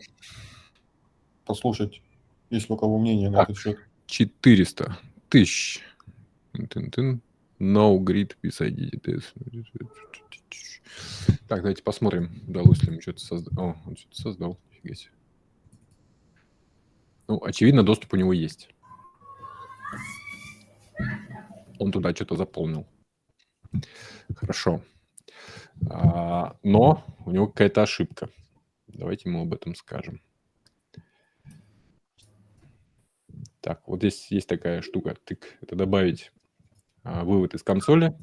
C: послушать, есть ли у кого мнение на этот счет.
A: 400 тысяч. No grid без identity. Так, давайте посмотрим, удалось ли ему что-то создать. О, он что-то создал. Фига себе. Ну, очевидно, доступ у него есть. Он туда что-то заполнил. Хорошо. Но у него какая-то ошибка. Давайте ему об этом скажем. Так, вот здесь есть такая штука. Тык. Это добавить вывод из консоли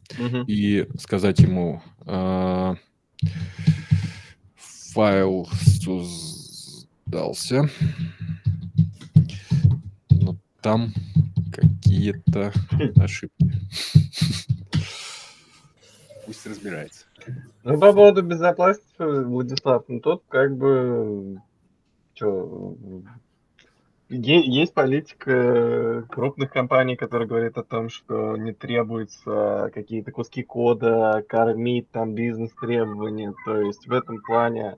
A: и сказать ему файл создался, но там какие какие-то ошибки. Пусть разбирается.
D: Ну, по поводу безопасности, Владислав, ну тут как бы есть политика крупных компаний, которая говорит о том, что не требуется какие-то куски кода кормить, там бизнес-требования. То есть в этом плане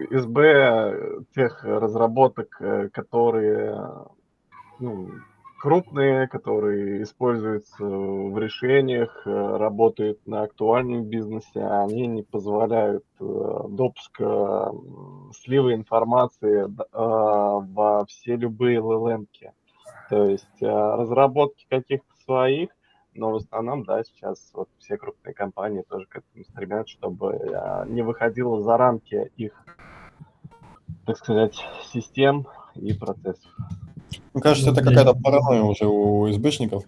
D: СБ тех разработок, которые крупные, которые используются в решениях, работают на актуальном бизнесе, они не позволяют допуска слива информации во все любые LLM-ки. То есть разработки каких-то своих, но в основном, да, сейчас вот все крупные компании тоже к этому стремятся, чтобы не выходило за рамки их, так сказать, систем и процессов.
C: Мне кажется, это какая-то паранойя уже у СБшников.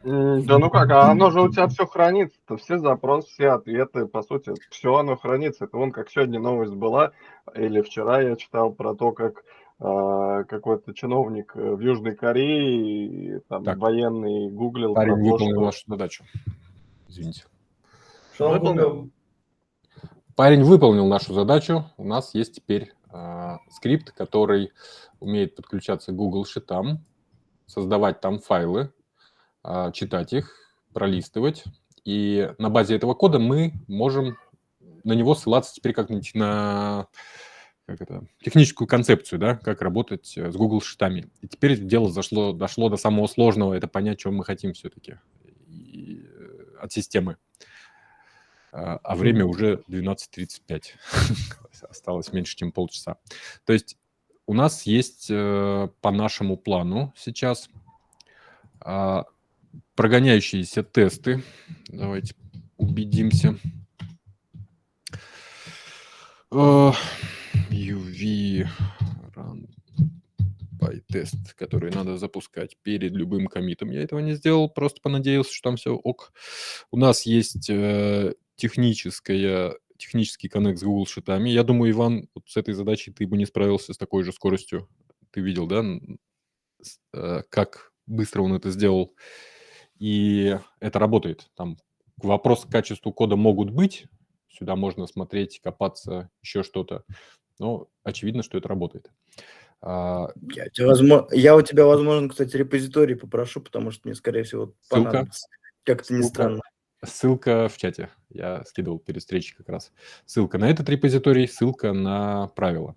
D: Да ну как, а оно же у тебя все хранится, все запросы, все ответы, по сути, все оно хранится. Это вон как сегодня новость была, или вчера я читал про то, как какой-то чиновник в Южной Корее, там
A: Так.
D: военный гуглил
A: Парень
D: про то,
A: выполнил
D: что...
A: нашу задачу. Извините.
H: Что он
D: Выполнил?
H: гуглил?
A: Парень выполнил нашу задачу. У нас есть теперь скрипт, который умеет подключаться к Google Sheet'ам, создавать там файлы, читать их, пролистывать. И на базе этого кода мы можем на него ссылаться теперь как-нибудь на техническую концепцию, да, как работать с Google Sheet'ами. И теперь дело дошло до самого сложного, это понять, чего мы хотим все-таки от системы. А время уже 12:35. Осталось меньше, чем полчаса. То есть у нас есть по нашему плану сейчас прогоняющиеся тесты. Давайте убедимся. UV run by test, который надо запускать перед любым коммитом. Я этого не сделал, просто понадеялся, что там все ок. У нас есть технический коннект с Google Sheet'ами. Я думаю, Иван, вот с этой задачей ты бы не справился с такой же скоростью. Ты видел, да, как быстро он это сделал. И это работает. Там вопросы к качеству кода могут быть. Сюда можно смотреть, копаться, еще что-то. Но очевидно, что это работает.
B: Я у тебя, возможно, кстати, репозиторий попрошу, потому что мне, скорее всего, понадобится. Как-то не странно.
A: Ссылка в чате. Я скидывал перед встречей как раз. Ссылка на этот репозиторий, ссылка на правила.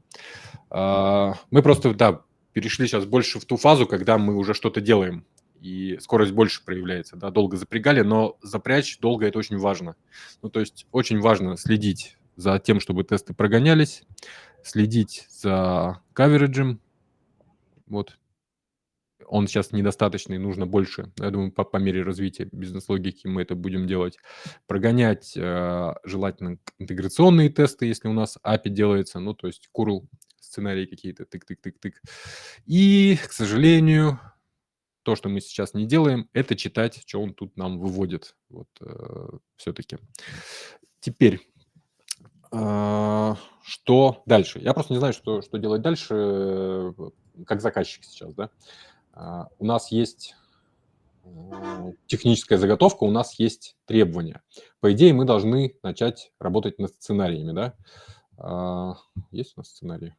A: Мы просто, да, перешли сейчас больше в ту фазу, когда мы уже что-то делаем. И скорость больше проявляется. Да, долго запрягали, но запрячь долго – это очень важно. Ну, то есть очень важно следить за тем, чтобы тесты прогонялись, следить за кавериджем. Вот. Он сейчас недостаточный, нужно больше. Я думаю, по мере развития бизнес-логики мы это будем делать. Прогонять желательно интеграционные тесты, если у нас API делается, ну, то есть curl сценарии какие-то, тык-тык-тык-тык. И, к сожалению, то, что мы сейчас не делаем, это читать, что он тут нам выводит. Вот все-таки. Теперь, что дальше? Я просто не знаю, что делать дальше, как заказчик сейчас, да. У нас есть техническая заготовка, у нас есть требования. По идее, мы должны начать работать над сценариями, да? Есть у нас сценарии?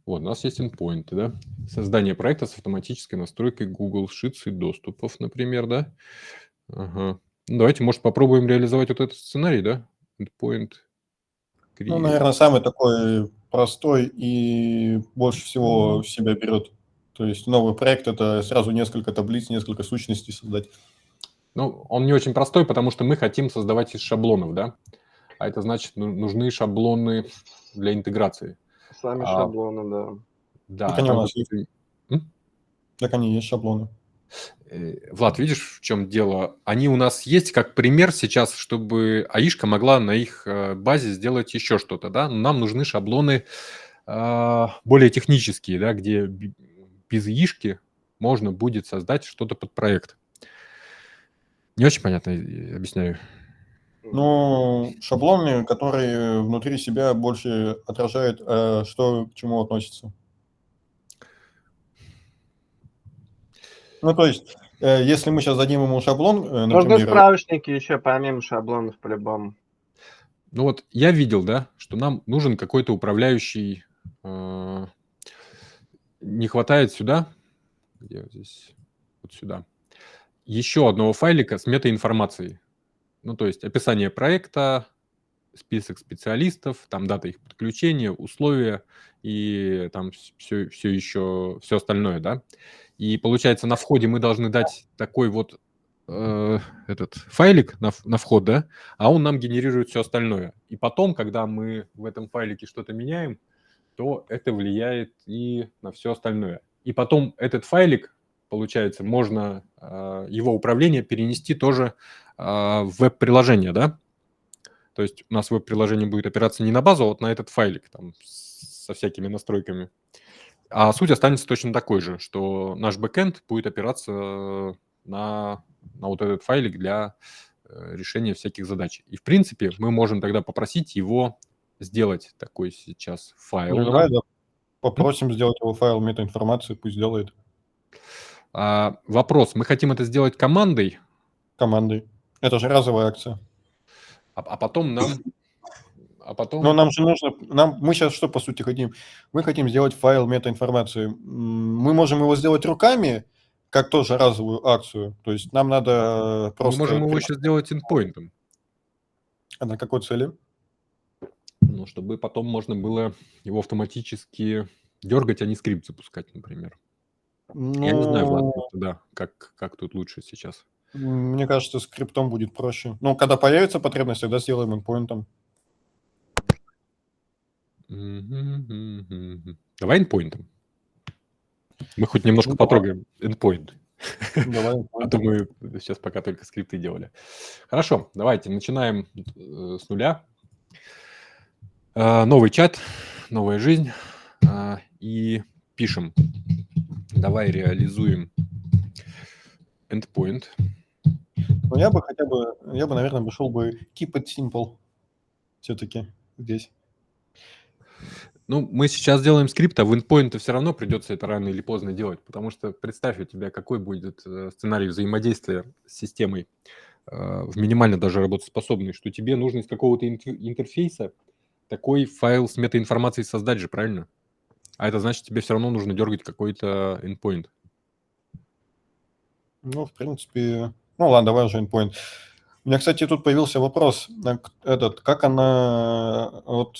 A: Вот, у нас есть endpoint, да? Создание проекта с автоматической настройкой Google Sheets и доступов, например, да? Ага. Ну, давайте, может, попробуем реализовать вот этот сценарий, да? Endpoint.
C: Ну, наверное, самый такой простой и больше всего в себя берет. То есть новый проект – это сразу несколько таблиц, несколько сущностей создать.
A: Ну, он не очень простой, потому что мы хотим создавать из шаблонов, да? А это значит, нужны шаблоны для интеграции.
D: Сами шаблоны, да.
A: Да.
C: Так они у нас есть. Так они есть, шаблоны.
A: Влад, видишь, в чем дело? Они у нас есть как пример сейчас, чтобы АИшка могла на их базе сделать еще что-то, да? Но нам нужны шаблоны более технические, да, где без АИшки можно будет создать что-то под проект. Не очень понятно объясняю.
C: Ну, шаблоны, которые внутри себя больше отражают, что к чему относится. Ну, то есть, если мы сейчас дадим ему шаблон,
D: Нужны
C: например,
D: справочники еще помимо шаблонов по-любому.
A: Ну вот я видел, да, что нам нужен какой-то управляющий. Не хватает сюда. Где вот здесь? Вот сюда. Еще одного файлика с метаинформацией. Ну, то есть описание проекта, список специалистов, там дата их подключения, условия и там все еще, все остальное, да. И получается, на входе мы должны дать такой вот этот файлик на вход, да, а он нам генерирует все остальное. И потом, когда мы в этом файлике что-то меняем, то это влияет и на все остальное. И потом этот файлик, получается, можно его управление перенести тоже в веб-приложение, да. То есть у нас веб-приложение будет опираться не на базу, а вот на этот файлик там со всякими настройками. А суть останется точно такой же, что наш бэкэнд будет опираться на вот этот файлик для решения всяких задач. И, в принципе, мы можем тогда попросить его сделать такой сейчас файл.
C: ну, давай, да, попросим сделать его файл метаинформации, пусть делает
A: Вопрос, мы хотим это сделать командой,
C: командой. Это же разовая акция.
A: а потом нам...
C: Но нам же нужно... Мы сейчас что, по сути, хотим? Мы хотим сделать файл метаинформации. Мы можем его сделать руками, как тоже разовую акцию. То есть нам надо просто...
A: Мы можем его сейчас сделать endpoint'ом.
C: А на какой цели?
A: Ну, чтобы потом можно было его автоматически дергать, а не скрипт запускать, например. Я не знаю, Влад, да, как тут лучше сейчас.
C: Мне кажется, скриптом будет проще. Ну, когда появится потребность, тогда сделаем endpoint'ом.
A: Давай endpoint'ом. Мы хоть немножко потрогаем endpoint.
C: Давай.
A: А то мы сейчас пока только скрипты делали. Хорошо, давайте начинаем с нуля. Новый чат, новая жизнь. И пишем. Давай реализуем endpoint.
C: Ну, я бы, наверное, шел бы keep it simple все-таки здесь.
A: Ну, мы сейчас делаем скрипт, а в endpoint все равно придется это рано или поздно делать, потому что представь у тебя, какой будет сценарий взаимодействия с системой в минимально даже работоспособной, что тебе нужно из какого-то интерфейса такой файл с метаинформацией создать же, правильно? А это значит, тебе все равно нужно дергать какой-то endpoint.
C: Ну, в принципе... Ну, ладно, давай уже endpoint. У меня, кстати, тут появился вопрос. Как она... Вот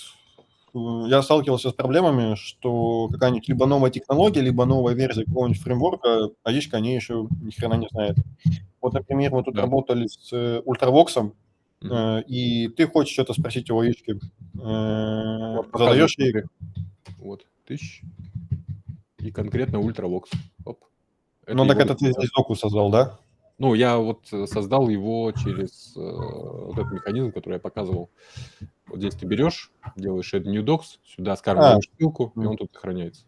C: я сталкивался с проблемами, что какая-нибудь либо новая технология, либо новая версия какого-нибудь фреймворка, аишка, они еще ни хрена не знают. Вот, например, мы тут работали с Ultravox, и ты хочешь что-то спросить у аишки, задаешь ей...
A: Вот, и конкретно Ultravox. Оп.
C: Ну, так это ты здесь доку создал, да?
A: Ну, я вот создал его через вот этот механизм, который я показывал. Вот здесь ты берешь, делаешь add new docs, сюда скармливаешь ссылку, и он тут сохраняется.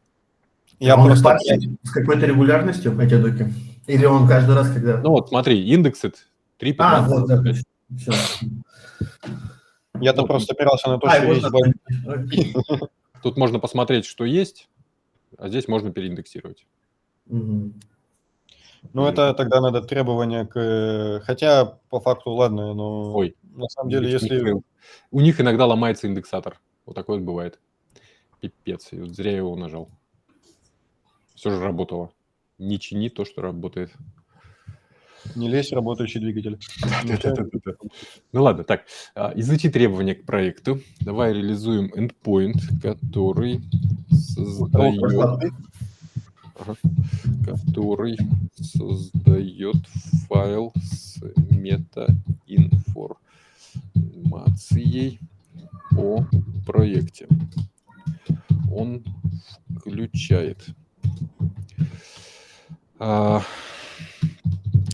H: Я просто... С какой-то регулярностью эти доки? Или он каждый раз, когда...
A: Ну вот, смотри, indexed 3.15.
H: Вот, да, все.
C: Я-то просто опирался на то, что есть...
A: Тут можно посмотреть, что есть, а здесь можно переиндексировать.
C: Ну, это тогда надо требования к... Хотя, по факту, ладно, но...
A: Ой,
C: на самом деле, если...
A: У них иногда ломается индексатор. Вот такой вот бывает. Пипец. И вот зря я его нажал. Все же работало. Не чини то, что работает.
C: Не лезь, работающий двигатель.
A: Ну ладно, так. Изучи требования к проекту. Давай реализуем endpoint, который создает файл с метаинформацией о проекте. Он включает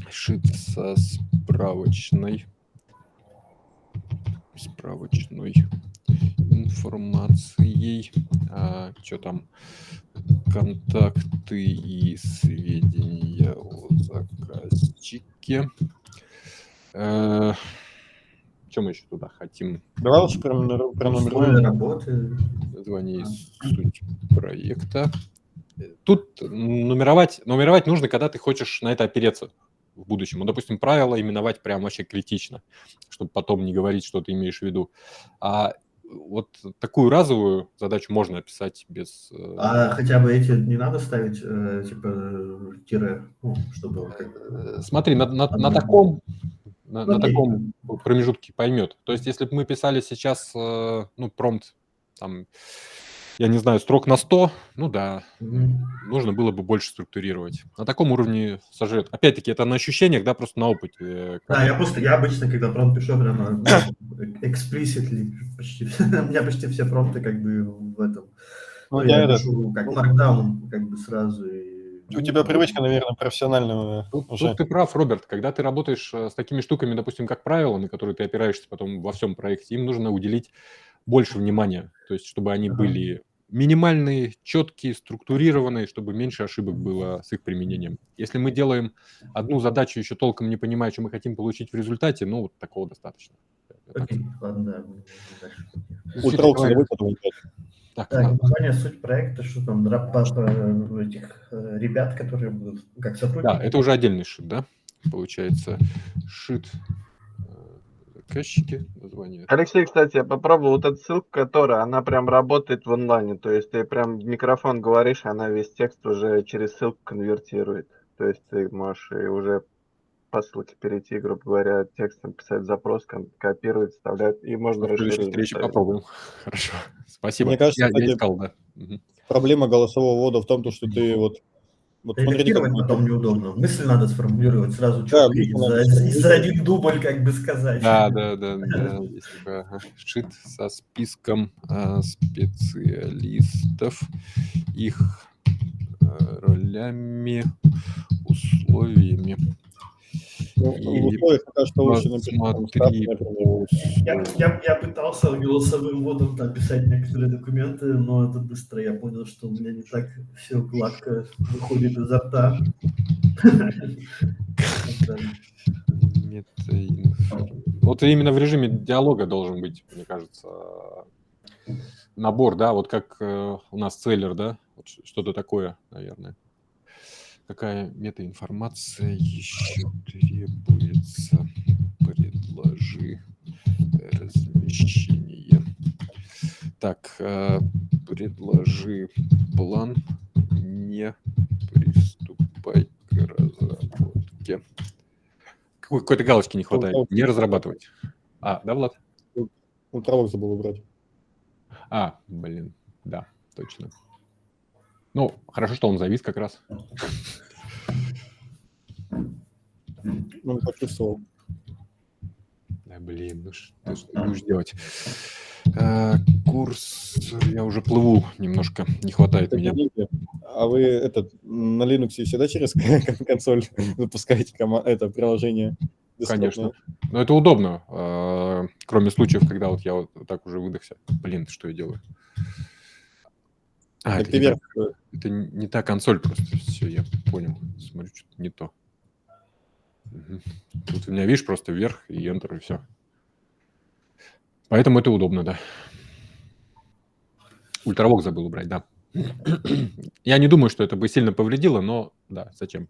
A: шит со справочной информацией, что там, контакты и сведения о заказчике, Что мы еще туда хотим?
C: Давай лучше прям
H: Условия
C: пронумеруем.
H: работы.
A: Название и суть проекта. Тут нумеровать нужно, когда ты хочешь на это опереться в будущем. Ну, допустим, правила именовать прям вообще критично, чтобы потом не говорить, что ты имеешь в виду. А вот такую разовую задачу можно описать без...
H: А хотя бы эти не надо ставить, типа, тире, ну, чтобы он как бы...
A: Смотри, на
H: Одно.
A: таком на
H: Окей.
A: таком промежутке поймет. То есть, если бы мы писали сейчас, промпт, там, я не знаю, строк на 100, ну да,
H: Мгм.
A: нужно было бы больше структурировать. На таком уровне сожрет. Опять-таки, это на ощущениях, да, просто на опыте.
H: Да, я обычно, когда промпт пишу, прямо explicitly, почти, у меня почти все промпты как бы в этом.
C: Ну,
H: Ну,
C: у тебя
H: я
C: это-
H: пишу как Markdown, как бы сразу. И...
C: У тебя привычка, наверное, профессионального
A: Тут
C: уже.
A: ты прав, Роберт. Когда ты работаешь с такими штуками, допустим, как правила, на которые ты опираешься потом во всем проекте, им нужно уделить больше внимания. То есть, чтобы они
H: Ага.
A: были минимальные, четкие, структурированные, чтобы меньше ошибок было с их применением. Если мы делаем одну задачу, еще толком не понимая, что мы хотим получить в результате, ну, вот такого достаточно.
H: Окей, ладно, да. будем дальше.
C: Ультраокс забудь потом.
A: Так,
H: Так, название, суть проекта, что там, этих ребят, которые будут как сотрудники.
A: да, это уже отдельный шит, да? Получается, шит заказчики, название.
D: Алексей, кстати, я попробовал вот эту ссылку, которая, она прям работает в онлайне. То есть ты прям в микрофон говоришь, она весь текст уже через ссылку конвертирует. То есть ты можешь и уже по ссылке перейти, грубо говоря, текстом писать запрос, копировать, вставлять, и можно
A: На следующей
D: расширение
A: встрече
D: ставить.
A: попробуем. Хорошо, спасибо.
C: Мне кажется,
A: я
C: кстати,
A: искал, да. Мгм.
C: Проблема голосового ввода в том, что ты вот смотрите, как
H: Редактировать потом неудобно. Мысль надо сформулировать сразу
C: Да,
H: четко и
C: мысль надо
H: за один дубль как бы сказать.
A: Да, если бы шит со списком специалистов, их ролями, условиями.
C: Ну, в условиях пока что лучше написать. там,
A: Посмотри.
C: например.
H: Я пытался голосовым вводом там писать некоторые документы, но это быстро. Я понял, что у меня не так все гладко выходит изо рта.
A: Вот именно в режиме диалога должен быть, мне кажется, набор, да, вот как у нас целлер, да, вот что-то такое, наверное. Какая метаинформация еще требуется? Предложи размещение. Так, предложи план, не приступай к разработке. Какой-то галочки не хватает. Не разрабатывать. Да, Влад?
C: Ультраокс забыл убрать.
A: Блин, да, точно. Ну, хорошо, что он завис как раз.
C: Ну, почувствовал.
A: Да, блин, ну что ты будешь делать? Курсор, я уже плыву немножко, не хватает меня.
C: А вы на Linux всегда через консоль запускаете это приложение?
A: Конечно. Но это удобно, кроме случаев, когда вот я вот так уже выдохся. Блин, что я делаю? Это не та консоль просто. Все, я понял. Смотрю, что-то не то. Угу. Тут у меня, видишь, просто вверх и Enter, и все. Поэтому это удобно, да. Ультравок забыл убрать, да. Я не думаю, что это бы сильно повредило, но да, зачем?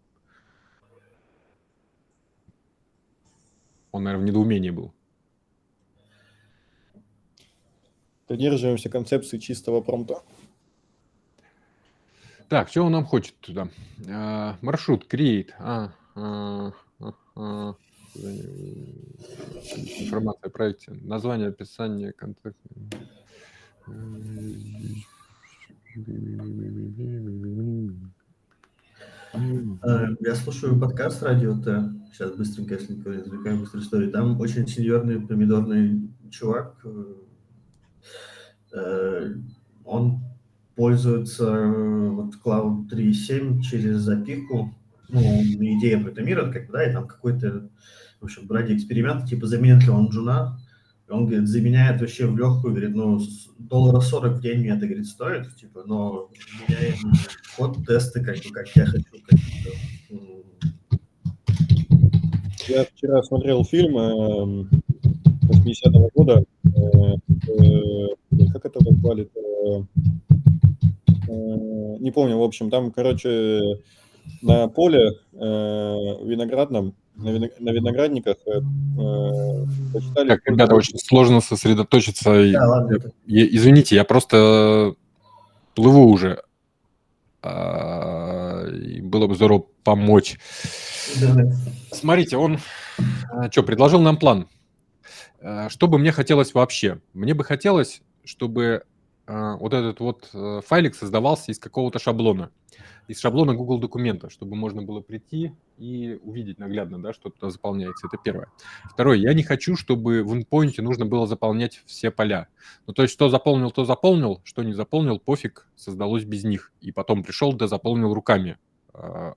A: Он, наверное, в недоумении был.
C: Придерживаемся концепции чистого промпта.
A: Так, что он нам хочет туда? Маршрут, create. Информация о проекте. Название, описание, контакт.
H: Я слушаю подкаст Радио Т. Сейчас быстренько, если никого не отвлекаю, быструю историю. Там очень сеньорный помидорный чувак. Он пользуется вот Cloud 3.7 через запику. Ну, идея программирует, как бы, да, и там какой-то, в общем, ради эксперимента, типа, заменит ли он джуна. И он, говорит, заменяет вообще в легкую, говорит, ну, $40 в день мне это, говорит, стоит, типа, но меняем код, тесты, как бы, как я хочу.
C: Я вчера смотрел фильм, 2010 года. Как это назвали? Не помню, в общем, там, короче, на поле виноградном, на виноградниках посчитали,
A: Так,
C: сколько
A: ребята,
C: будет.
A: очень сложно сосредоточиться.
H: Да, ладно.
A: Извините, я просто плыву уже. И было бы здорово помочь.
H: Давай.
A: Смотрите, он предложил нам план. Что бы мне хотелось вообще? Мне бы хотелось, чтобы вот этот вот файлик создавался из какого-то шаблона. Из шаблона Google документа, чтобы можно было прийти и увидеть наглядно, да, что туда заполняется. Это первое. Второе, я не хочу, чтобы в endpoint нужно было заполнять все поля. Ну, то есть, что заполнил, то заполнил, что не заполнил, пофиг, создалось без них. И потом пришел, да заполнил руками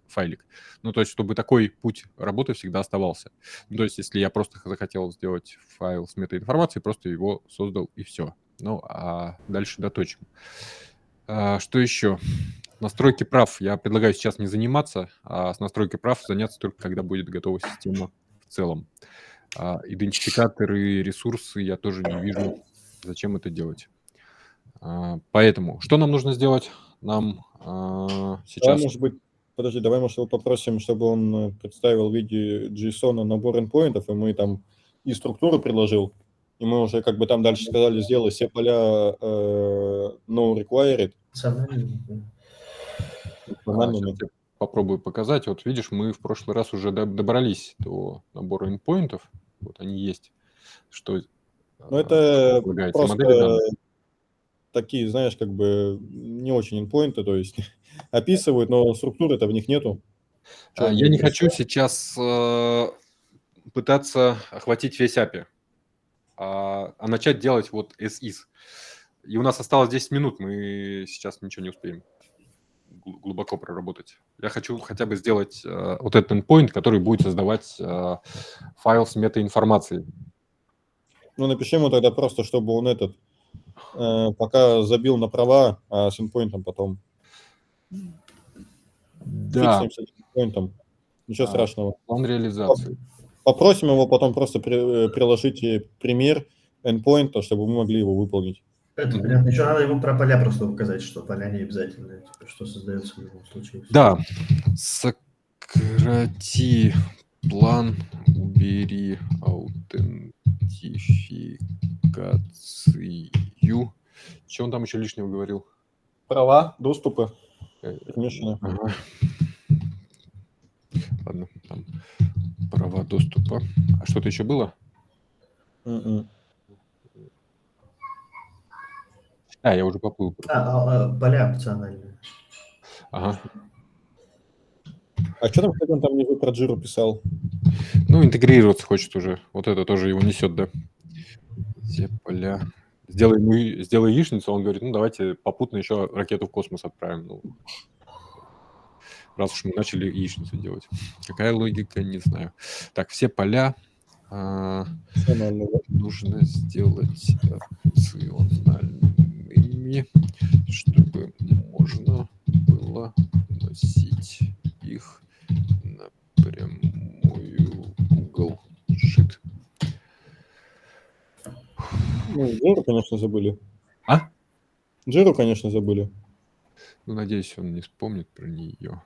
A: файлик. Ну, то есть, чтобы такой путь работы всегда оставался. Ну, то есть, если я просто захотел сделать файл с метаинформацией, просто его создал и все. Ну, а дальше доточим. Что еще? Настройки прав я предлагаю сейчас не заниматься, а с настройкой прав заняться только когда будет готова система в целом. Идентификаторы, ресурсы я тоже не вижу, зачем это делать. Поэтому, что нам нужно сделать? Нам
C: Давай,
A: сейчас...
C: может быть, подожди, давай, может, его попросим, чтобы он представил в виде JSON набор endpoint'ов, и мы там и структуру предложил, и мы уже как бы там дальше сказали, сделай все поля no required национальными.
A: Сейчас я попробую показать. Вот видишь, мы в прошлый раз уже добрались до набора endpoint'ов. Вот они есть. Что
C: Ну, это
A: предлагается? Модели
C: просто
A: данных.
C: такие, знаешь, как бы не очень endpoint'ы, то есть описывают, но структуры-то в них нету. Чё
A: Я
C: они
A: не хочу
C: представляют?
A: сейчас пытаться охватить весь API, а начать делать вот as is. И у нас осталось 10 минут, мы сейчас ничего не успеем глубоко проработать. Я хочу хотя бы сделать вот этот endpoint, который будет создавать файл с метаинформацией.
C: Ну, напиши ему тогда просто, чтобы он этот пока забил на права, а с endpoint'ом потом.
A: Да,
C: Фиксимся с endpoint'ом. Ничего страшного.
A: план реализации.
C: Попросим его потом просто приложить пример endpoint'а, чтобы мы могли его выполнить.
H: Это понятно. Еще надо ему про поля просто указать, что поля не обязательно, типа, что создается в любом случае.
A: Да, сократи план, убери аутентификацию. Что он там еще лишнего говорил?
C: Права, доступы, пермишины.
A: Ага. Ладно, там права доступа. А что-то еще было? Я уже поплыл.
H: Поля опциональные.
A: Ага.
C: А что там, кстати, он там внизу про Jira писал?
A: Ну, интегрироваться хочет уже. Вот это тоже его несет, да. Все поля. Сделай яичницу, он говорит, ну, давайте попутно еще ракету в космос отправим. Ну, раз уж мы начали яичницу делать. Какая логика, не знаю. Так, все поля нужно сделать опциональными, чтобы можно было носить их напрямую Google Sheet.
C: Ну, Jira, конечно, забыли.
A: А?
C: Jira, конечно, забыли.
A: Ну, надеюсь, он не вспомнит про нее.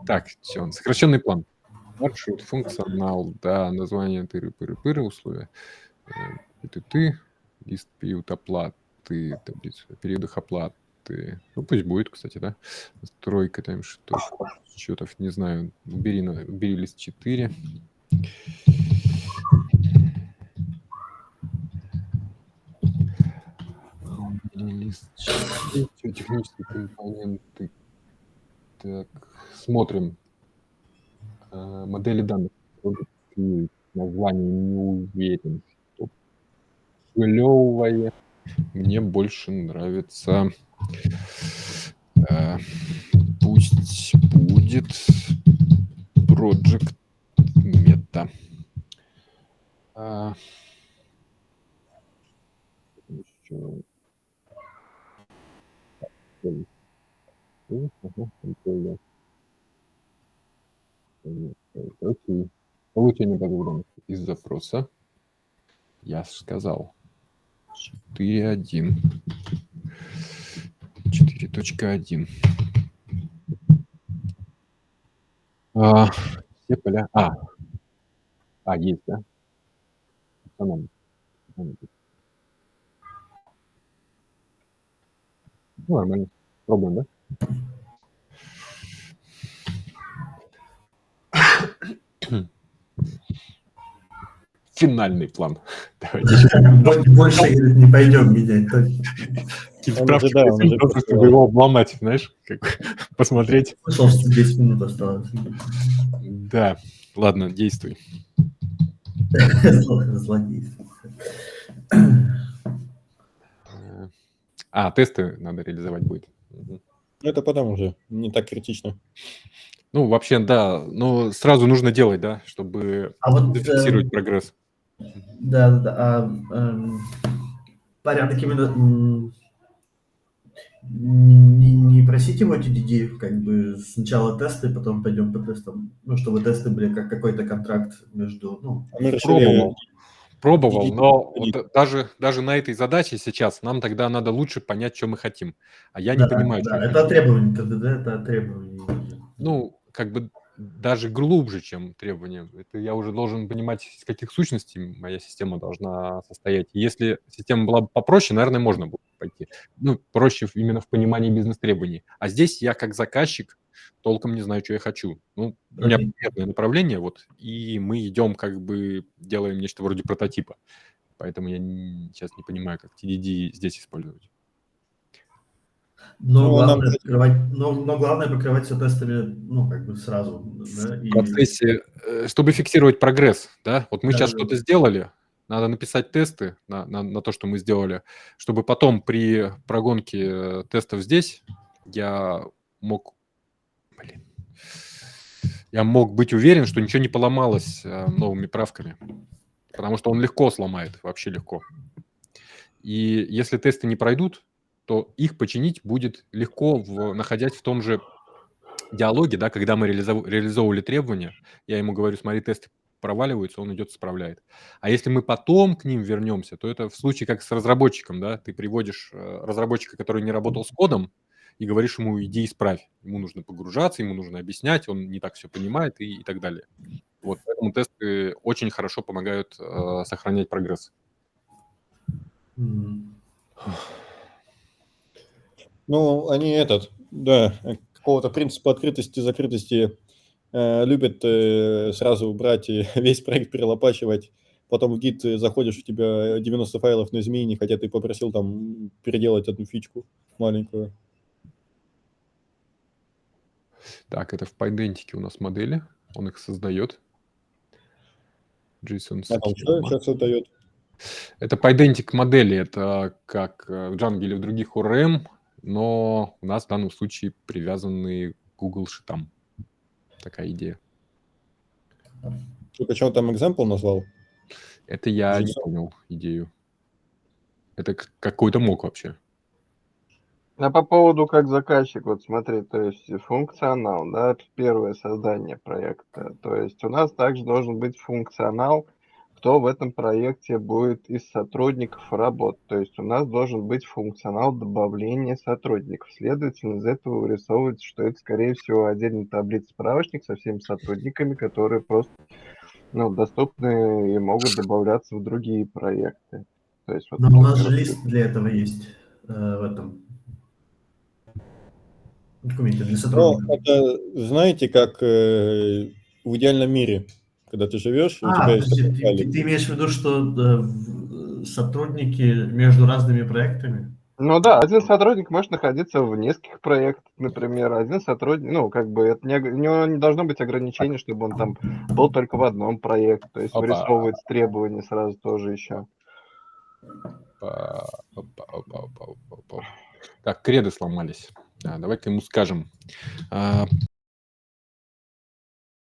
A: Так, все, сокращенный план. Маршрут, функционал, да, название тыры-пыры-пыры, условия. Ты, лист период оплаты, таблицу периодах оплаты. Ну, пусть будет, кстати, да. Настройка там счетов, не знаю. Убери лист 4. Лист 4, технические компоненты. Так, смотрим. Модели данных. Название не уверен, что клевое. Мне больше нравится. Пусть будет Project Meta. Окей. Получение подводных из запроса. Я сказал. 4.1. 4.1. Все поля. Есть, да? Ну, нормально. Пробуем, да? Финальный план. Давайте еще
H: Больше, говорит, не пойдем менять. Точно.
A: какие-то
C: Он
A: правки
C: уже, да, он
A: внесем,
C: уже
A: просто
C: просто-
A: чтобы его обломать, знаешь, как посмотреть.
H: Слышал, что 10 минут осталось.
A: Да, ладно, действуй.
H: Злодейство.
A: Тесты надо реализовать будет. Мгм.
C: Ну, это потом уже, не так критично.
A: Ну, вообще, да, но сразу нужно делать, да, чтобы
H: А вот
A: зафиксировать прогресс.
H: да. Порядок именно не просить его TDD, как бы сначала тесты, потом пойдем по тестам. Ну, чтобы тесты были как какой-то контракт между, ну,
C: А мы решили...
A: Пробовал,
C: DD.
A: но вот даже на этой задаче сейчас нам тогда надо лучше понять, что мы хотим. А я не понимаю, что я
H: это
A: хочу.
H: требование ТДД, это требование.
A: Ну, как бы даже глубже, чем требования. Это я уже должен понимать, из каких сущностей моя система должна состоять. Если система была бы попроще, наверное, можно было бы пойти. Ну, проще именно в понимании бизнес-требований. А здесь я как заказчик толком не знаю, что я хочу. Ну, у меня понятное направление, вот, и мы идем, как бы делаем нечто вроде прототипа. Поэтому я сейчас не понимаю, как TDD здесь использовать.
H: Но
C: Ну, нам,
H: главное,
C: кстати,
H: главное покрывать все тестами, ну, как бы сразу. Да,
A: В процессе, чтобы фиксировать прогресс, да, вот мы сейчас
H: Да.
A: что-то сделали, надо написать тесты на то, что мы сделали, чтобы потом при прогонке тестов здесь я мог быть уверен, что ничего не поломалось новыми правками, потому что он легко сломает, вообще легко. И если тесты не пройдут, то их починить будет легко, находясь в том же диалоге, да, когда мы реализовывали требования, я ему говорю, смотри, тесты проваливаются, он идет, исправляет. А если мы потом к ним вернемся, то это в случае как с разработчиком, да, ты приводишь разработчика, который не работал с кодом, и говоришь ему, иди исправь. Ему нужно погружаться, ему нужно объяснять, он не так все понимает и так далее. Вот, поэтому тесты очень хорошо помогают сохранять прогресс.
C: ну, они какого-то принципа открытости, закрытости любят сразу брать и весь проект перелопачивать. Потом в гид заходишь, у тебя 90 файлов на изменении, хотя ты попросил там переделать одну фичку маленькую.
A: Так, это в Pydantic у нас модели, он их создает. JSON
C: А там что
A: схема.
C: сейчас создает?
A: Это Pydantic модели, это как в Django или в других ORM, но у нас в данном случае привязаны к Google Sheet'ам. Такая идея.
C: Ты почему там example назвал?
A: Это я не
C: JSON.
A: понял идею. Это какой-то мок вообще.
D: А по поводу как заказчик, вот смотри, то есть функционал, да, это первое создание проекта. То есть у нас также должен быть функционал, кто в этом проекте будет из сотрудников работать. То есть у нас должен быть функционал добавления сотрудников. Следовательно, из этого вырисовывается, что это, скорее всего, отдельный таблица-справочник со всеми сотрудниками, которые просто доступны и могут добавляться в другие проекты. То есть, вот,
H: Но у нас же
D: например,
H: лист для этого есть в этом документе для
C: Ну,
H: сотрудников.
C: это знаете, как в идеальном мире, когда ты живешь, у тебя есть...
H: подожди, ты имеешь в виду, что сотрудники между разными проектами?
D: Ну да, один сотрудник может находиться в нескольких проектах, например. Один сотрудник, это у него не должно быть ограничений, чтобы он там был только в одном проекте. То есть
A: Опа.
D: вырисовывается требования сразу тоже еще.
A: Так, креды сломались. Давай-ка ему скажем.